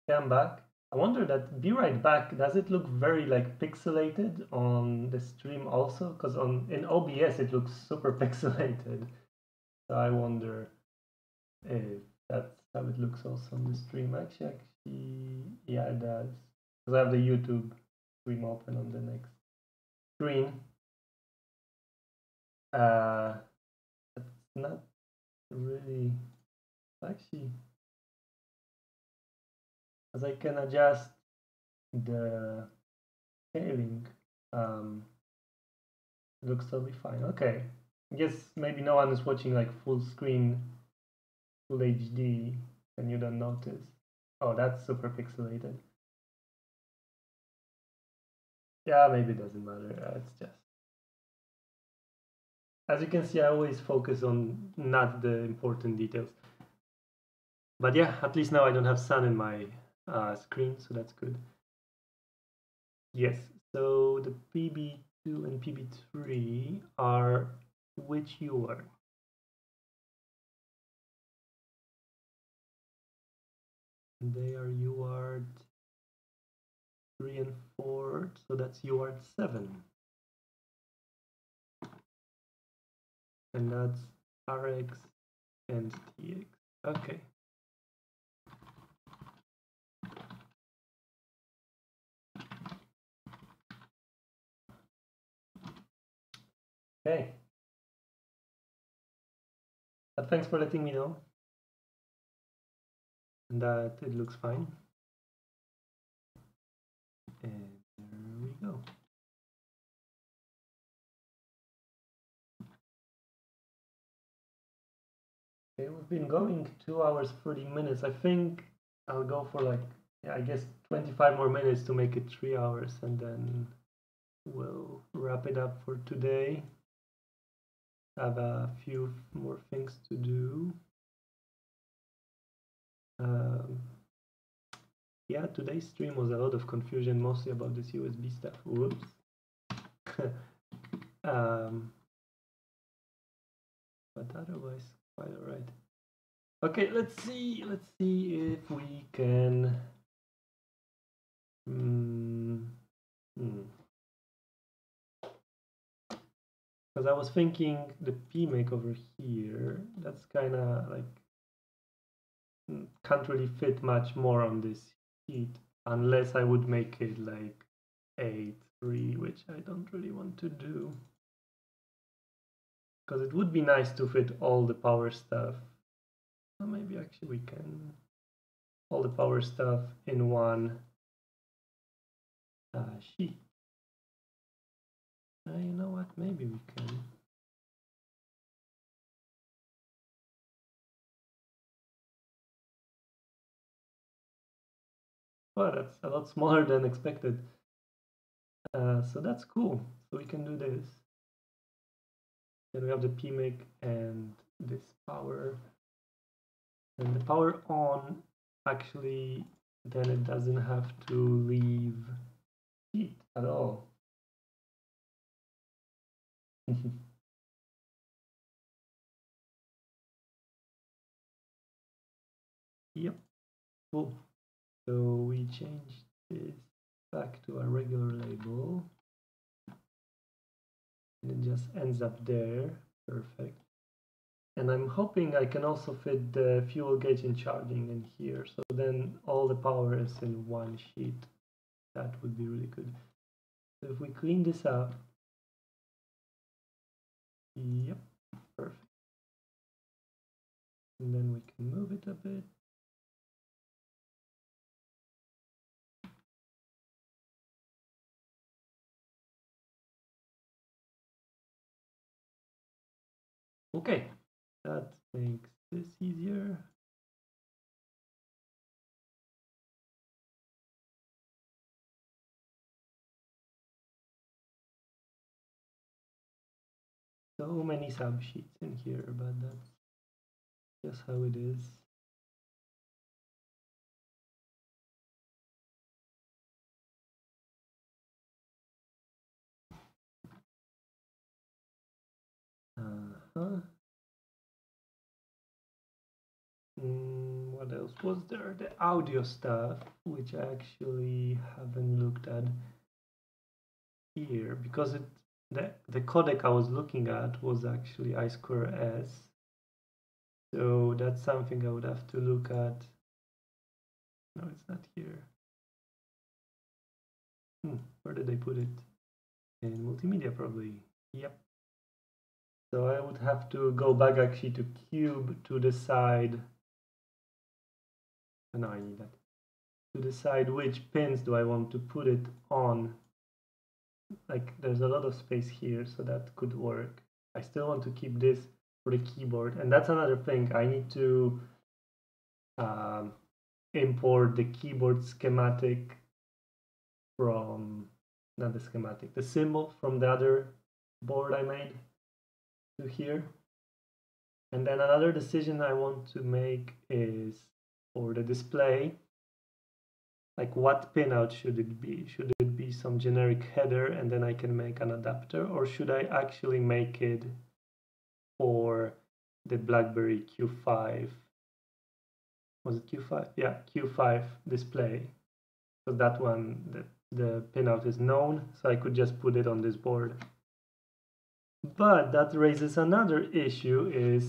Okay, I'm back. I wonder that be right back, does it look very like pixelated on the stream also? Because in OBS it looks super pixelated. So I wonder if that's how it looks also on the stream. Actually, yeah, it does. Because I have the YouTube stream open on the next screen. It's not really actually, as I can adjust the scaling. Looks totally fine. Okay, I guess maybe no one is watching like full screen, full HD. and you don't notice. Oh, that's super pixelated. Yeah, maybe it doesn't matter. It's just, as you can see, I always focus on not the important details. But yeah, at least now I don't have sun in my screen, so that's good. Yes, so the PB2 and PB3 are which UART? They are UART 3 and 4, so that's UART 7. And that's RX and TX. Okay. Okay. But thanks for letting me know that it looks fine. And there we go. Okay, we've been going 2 hours 30 minutes. I think I'll go for like, yeah, I guess 25 more minutes to make it 3 hours, and then we'll wrap it up for today. I have a few more things to do. Yeah, today's stream was a lot of confusion, mostly about this USB stuff. Whoops. But otherwise, quite all right. Okay, let's see if we can. Because I was thinking the PMake over here, that's kind of like can't really fit much more on this sheet unless I would make it like 8.3, which I don't really want to do. Because it would be nice to fit all the power stuff. Or maybe actually we can all the power stuff in one sheet. You know what? Maybe we can. Well, that's a lot smaller than expected. So that's cool. So we can do this. Then we have the PMake and this power. And the power on, actually, then it doesn't have to leave heat at all. Yep, cool. So we change this back to a regular label. And it just ends up there. Perfect. And I'm hoping I can also fit the fuel gauge and charging in here. So then all the power is in one sheet. That would be really good. So if we clean this up, yep, perfect. And then we can move it a bit. Okay, that makes this easier. So many subsheets in here, but that's just how it is. What else was there? The audio stuff, which I actually haven't looked at here, because the codec I was looking at was actually I2S. So that's something I would have to look at. No, it's not here. Where did they put it? In multimedia, probably. Yep. So I would have to go back actually to Cube to decide. No, I need that. To decide which pins do I want to put it on. Like there's a lot of space here, so that could work. I still want to keep this for the keyboard, and that's another thing. I need to import the keyboard schematic from, not the schematic, the symbol from the other board I made to here. And then another decision I want to make is for the display, like what pinout should it be? Should it be some generic header and then I can make an adapter, or should I actually make it for the BlackBerry Q5? Was it Q5? Yeah, Q5 display. So that one, the pinout is known, so I could just put it on this board. But that raises another issue,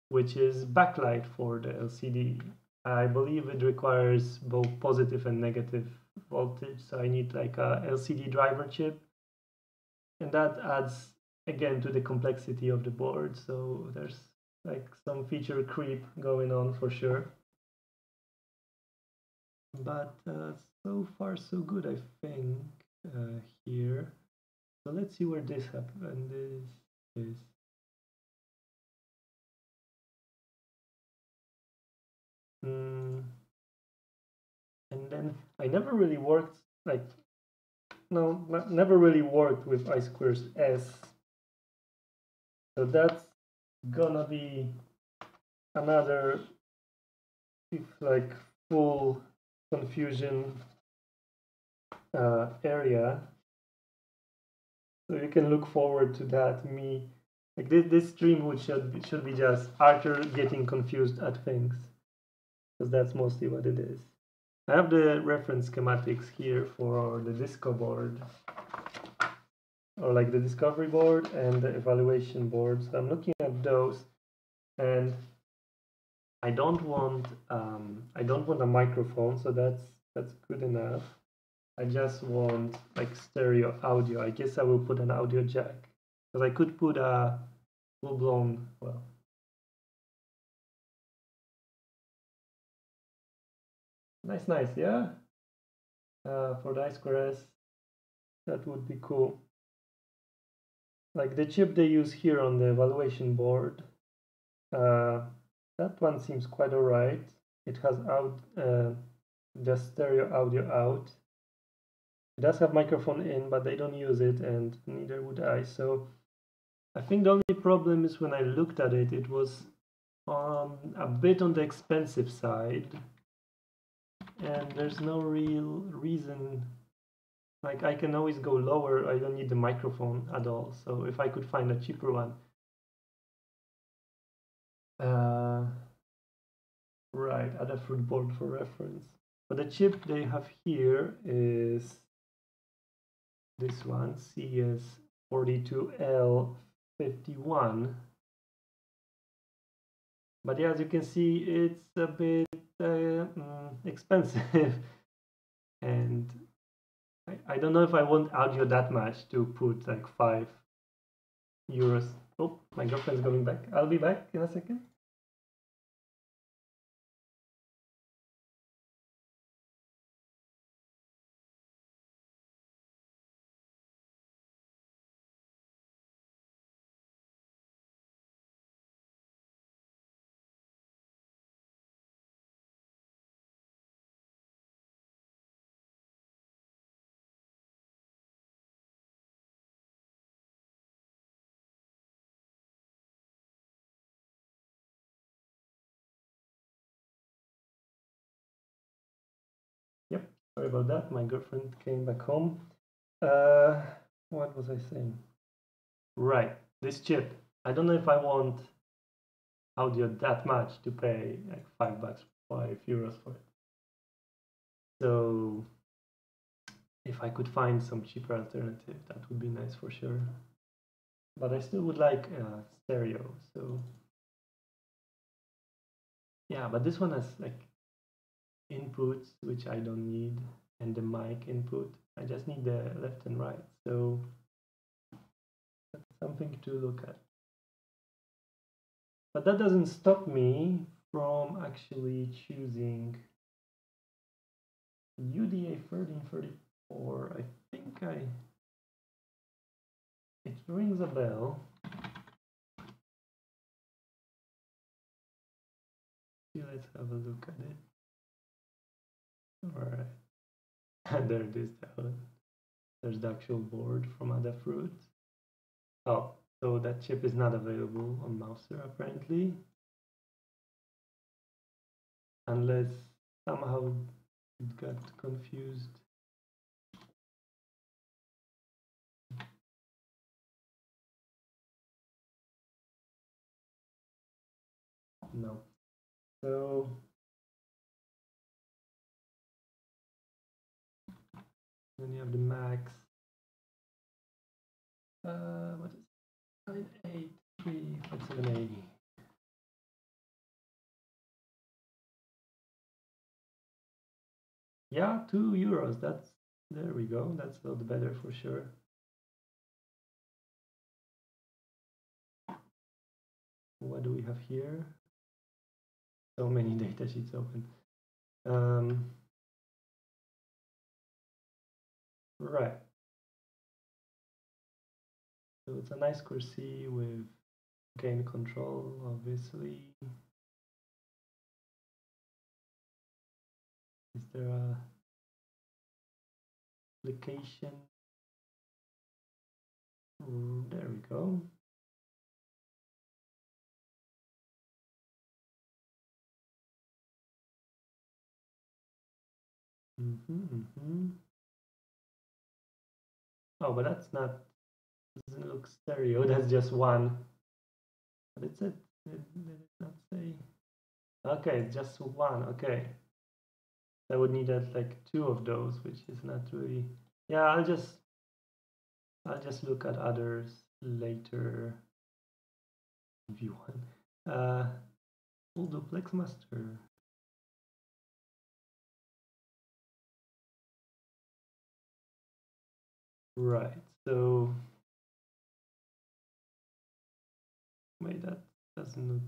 which is backlight for the LCD. I believe it requires both positive and negative voltage, so I need like a LCD driver chip, and that adds again to the complexity of the board. So there's like some feature creep going on for sure. But so far so good, I think, here. So let's see where this happened. This is and then I never really worked never really worked with I2S. So that's gonna be another like full confusion area. So you can look forward to that. Like this stream should be just Arthur getting confused at things, because that's mostly what it is. I have the reference schematics here for the disco board, or like the discovery board and the evaluation board. So I'm looking at those, and I don't want a microphone, so that's good enough. I just want like stereo audio. I guess I will put an audio jack, because I could put a full-blown, well, nice, yeah. For the I2S, that would be cool. Like the chip they use here on the evaluation board, that one seems quite alright. It has out just stereo audio out. It does have microphone in, but they don't use it, and neither would I. So I think the only problem is when I looked at it, it was a bit on the expensive side, and there's no real reason. Like I can always go lower. I don't need the microphone at all. So if I could find a cheaper one. Right, Adafruit board for reference. But the chip they have here is this one, CS42L51. But yeah, as you can see, it's a bit expensive. And I don't know if I want audio that much to put like €5. Oh, my girlfriend's coming back. I'll be back in a second. Yep, sorry about that. My girlfriend came back home. What was I saying? Right, this chip. I don't know if I want audio that much to pay like €5, €5 for it. So if I could find some cheaper alternative, that would be nice for sure. But I still would like stereo. So yeah, but this one has like inputs which I don't need, and the mic input. I just need the left and right. So that's something to look at. But that doesn't stop me from actually choosing UDA 1334. I think it rings a bell. actually, let's have a look at it. All right. There it is. There's the actual board from Adafruit. Oh, so that chip is not available on Mouser apparently. Unless somehow it got confused. No. So then you have the max. What is it? 9835780. Yeah, €2. There we go. That's a lot better for sure. What do we have here? So many data sheets open. Right. So it's a nice Corsi with gain control, obviously. Is there a application? There we go. Oh, but that's not, doesn't look stereo, that's just one. But it's it, did it not say? Okay, it's just one, okay. I would need like two of those, which is not really, yeah, I'll just look at others later if you want. Full duplex master. Right, so wait, that doesn't look,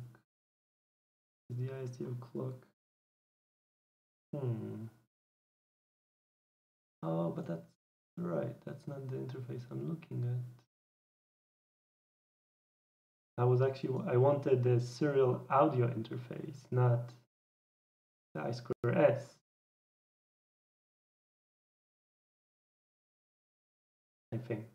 the SDIO clock. Oh, but that's right, that's not the interface I'm looking at. I wanted the serial audio interface, not the I2S. I think.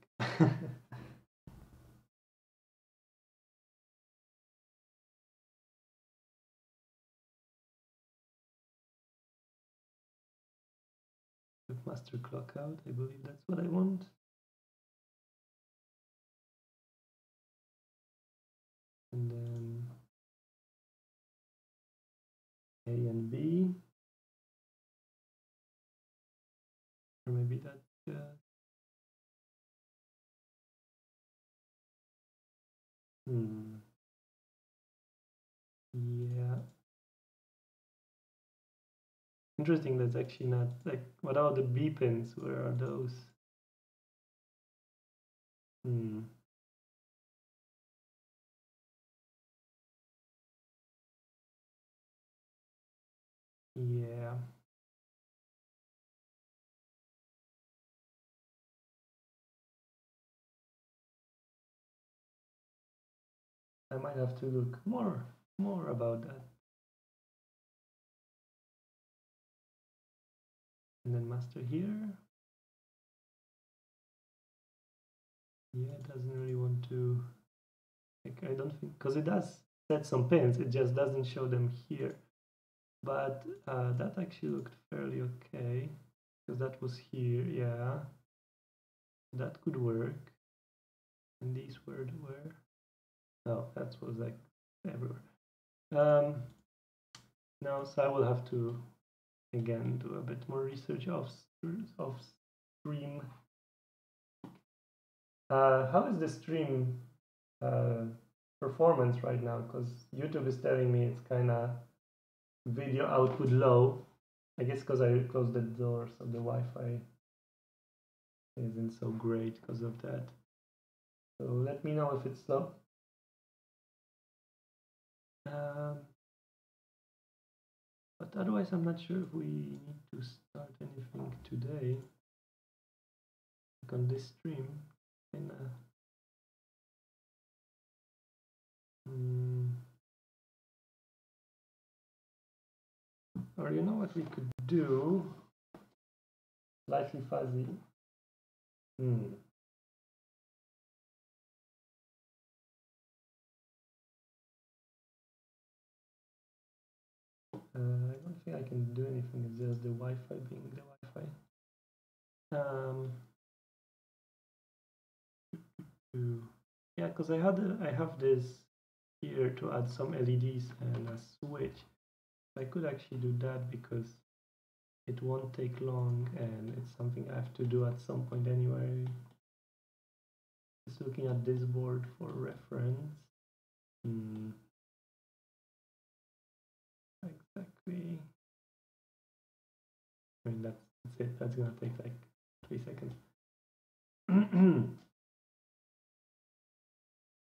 With master clock out, I believe that's what I want. And then A and B. Or maybe that. Yeah. Interesting, that's actually not like, what are the B pins? Where are those? Yeah. I might have to look more about that. And then master here. Yeah, it doesn't really want to, like, I don't think, because it does set some pins, it just doesn't show them here. But that actually looked fairly okay, because that was here, yeah. That could work. And these were where? No, that was like everywhere. No, so I will have to again do a bit more research off stream. How is the stream performance right now? Because YouTube is telling me it's kind of video output low. I guess because I closed the door, so the Wi-Fi isn't so great because of that. So let me know if it's slow. But otherwise, I'm not sure if we need to start anything today. Like on this stream, Or you know what we could do? Slightly fuzzy. I don't think I can do anything. It's just the Wi-Fi being the Wi-Fi. Yeah, because I have this here to add some LEDs and a switch. I could actually do that because it won't take long and it's something I have to do at some point anyway. Just looking at this board for reference. Exactly. I mean, that's it. That's gonna take like 3 seconds.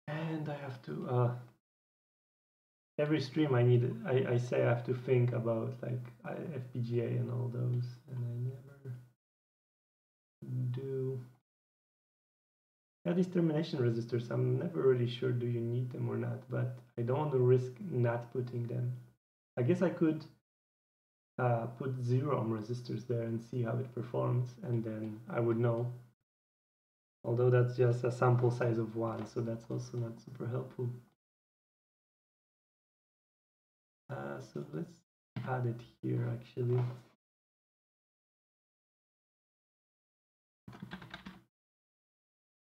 And I have to every stream I say I have to think about like FPGA and all those, and I never do. Yeah, these termination resistors, I'm never really sure do you need them or not, but I don't want to risk not putting them. I guess I could put 0 ohm resistors there and see how it performs, and then I would know. Although that's just a sample size of 1, so that's also not super helpful. So let's add it here actually.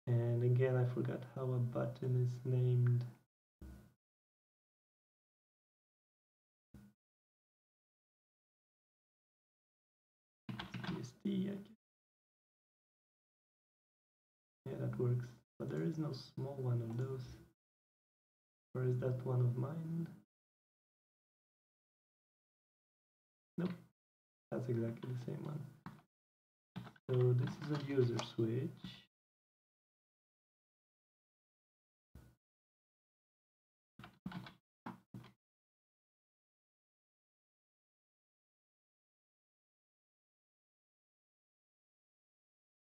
And again, I forgot how a button is named. PSD, I guess. Yeah, that works. But there is no small one of those. Or is that one of mine? Nope, that's exactly the same one. So this is a user switch.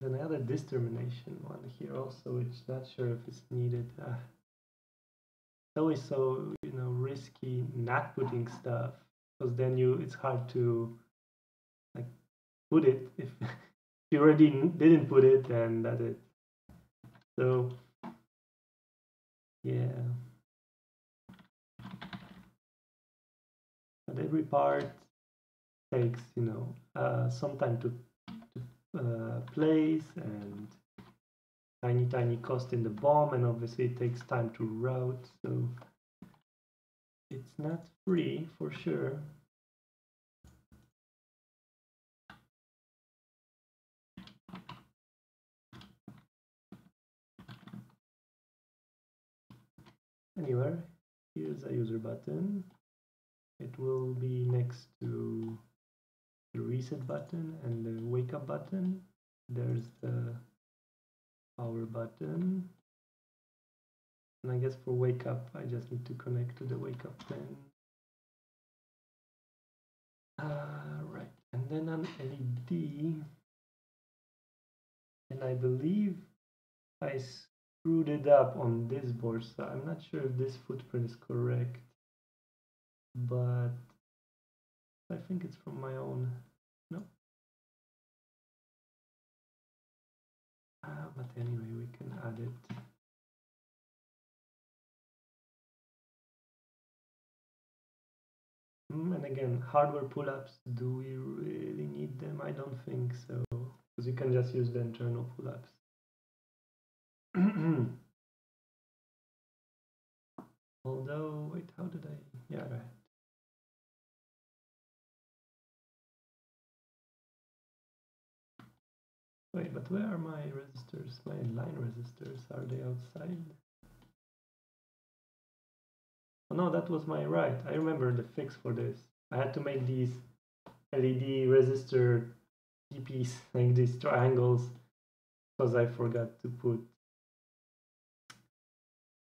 Then I added this termination one here also, which not sure if it's needed. It's always so risky not putting stuff, because then it's hard to like put it. If you already didn't put it, then that's it. So yeah, but every part takes some time to place, and tiny cost in the BOM, and obviously it takes time to route, so it's not free for sure. Anyway, here's a user button. It will be next to the reset button and the wake up button. There's the power button. And I guess for wake up, I just need to connect to the wake up pin. Right, and then an LED. And I believe I screwed it up on this board, so I'm not sure if this footprint is correct, but I think it's from my own. No. But anyway, we can add it. And again, hardware pull-ups, do we really need them? I don't think so, because you can just use the internal pull-ups. Although, wait, how did I? Yeah, right. Wait, but where are my resistors? My line resistors, are they outside? Oh no, that was my right. I remember the fix for this. I had to make these LED resistor TPs, like these triangles, because I forgot to put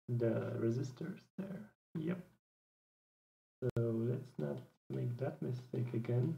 the resistors there. Yep. So let's not make that mistake again.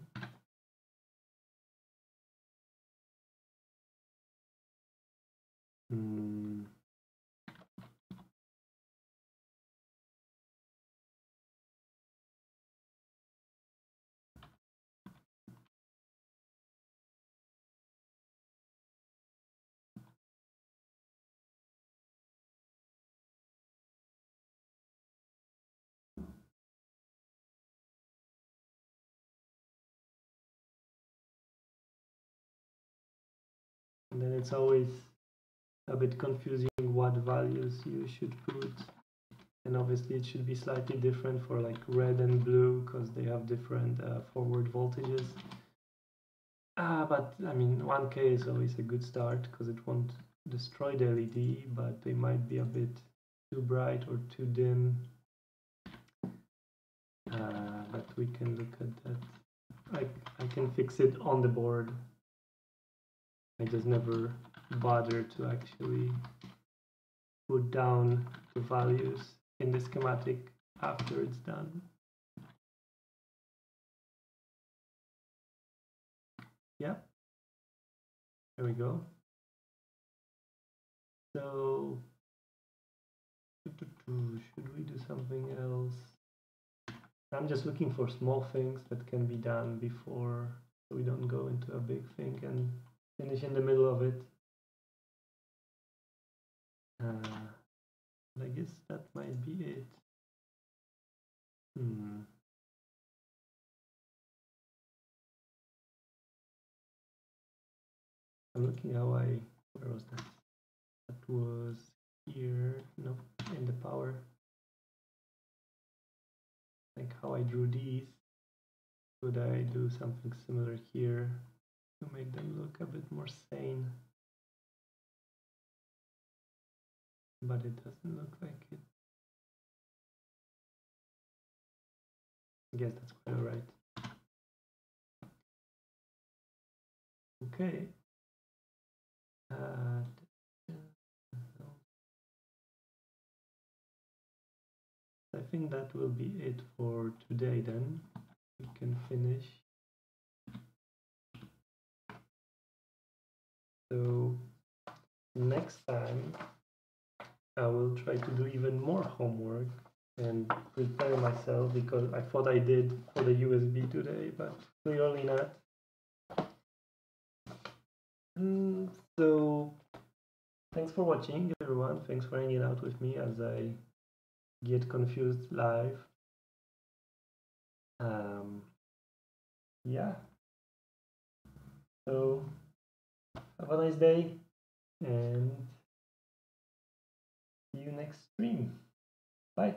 and then it's always a bit confusing what values you should put. And obviously it should be slightly different for like red and blue because they have different forward voltages. But I mean 1K is always a good start because it won't destroy the LED, but they might be a bit too bright or too dim. But we can look at that. I can fix it on the board. I just never bother to actually put down the values in the schematic after it's done. Yeah, there we go. So should we do something else? I'm just looking for small things that can be done before, so we don't go into a big thing and finish in the middle of it. I guess that might be it. I'm looking how where was that? That was here, no, in the power. Like how I drew these. Could I do something similar here to make them look a bit more sane? But it doesn't look like it. I guess that's quite alright. Okay. I think that will be it for today then. We can finish. So next time I will try to do even more homework and prepare myself, because I thought I did for the USB today, but clearly not. So thanks for watching, everyone. Thanks for hanging out with me as I get confused live. Yeah. So have a nice day and see you next stream. Bye.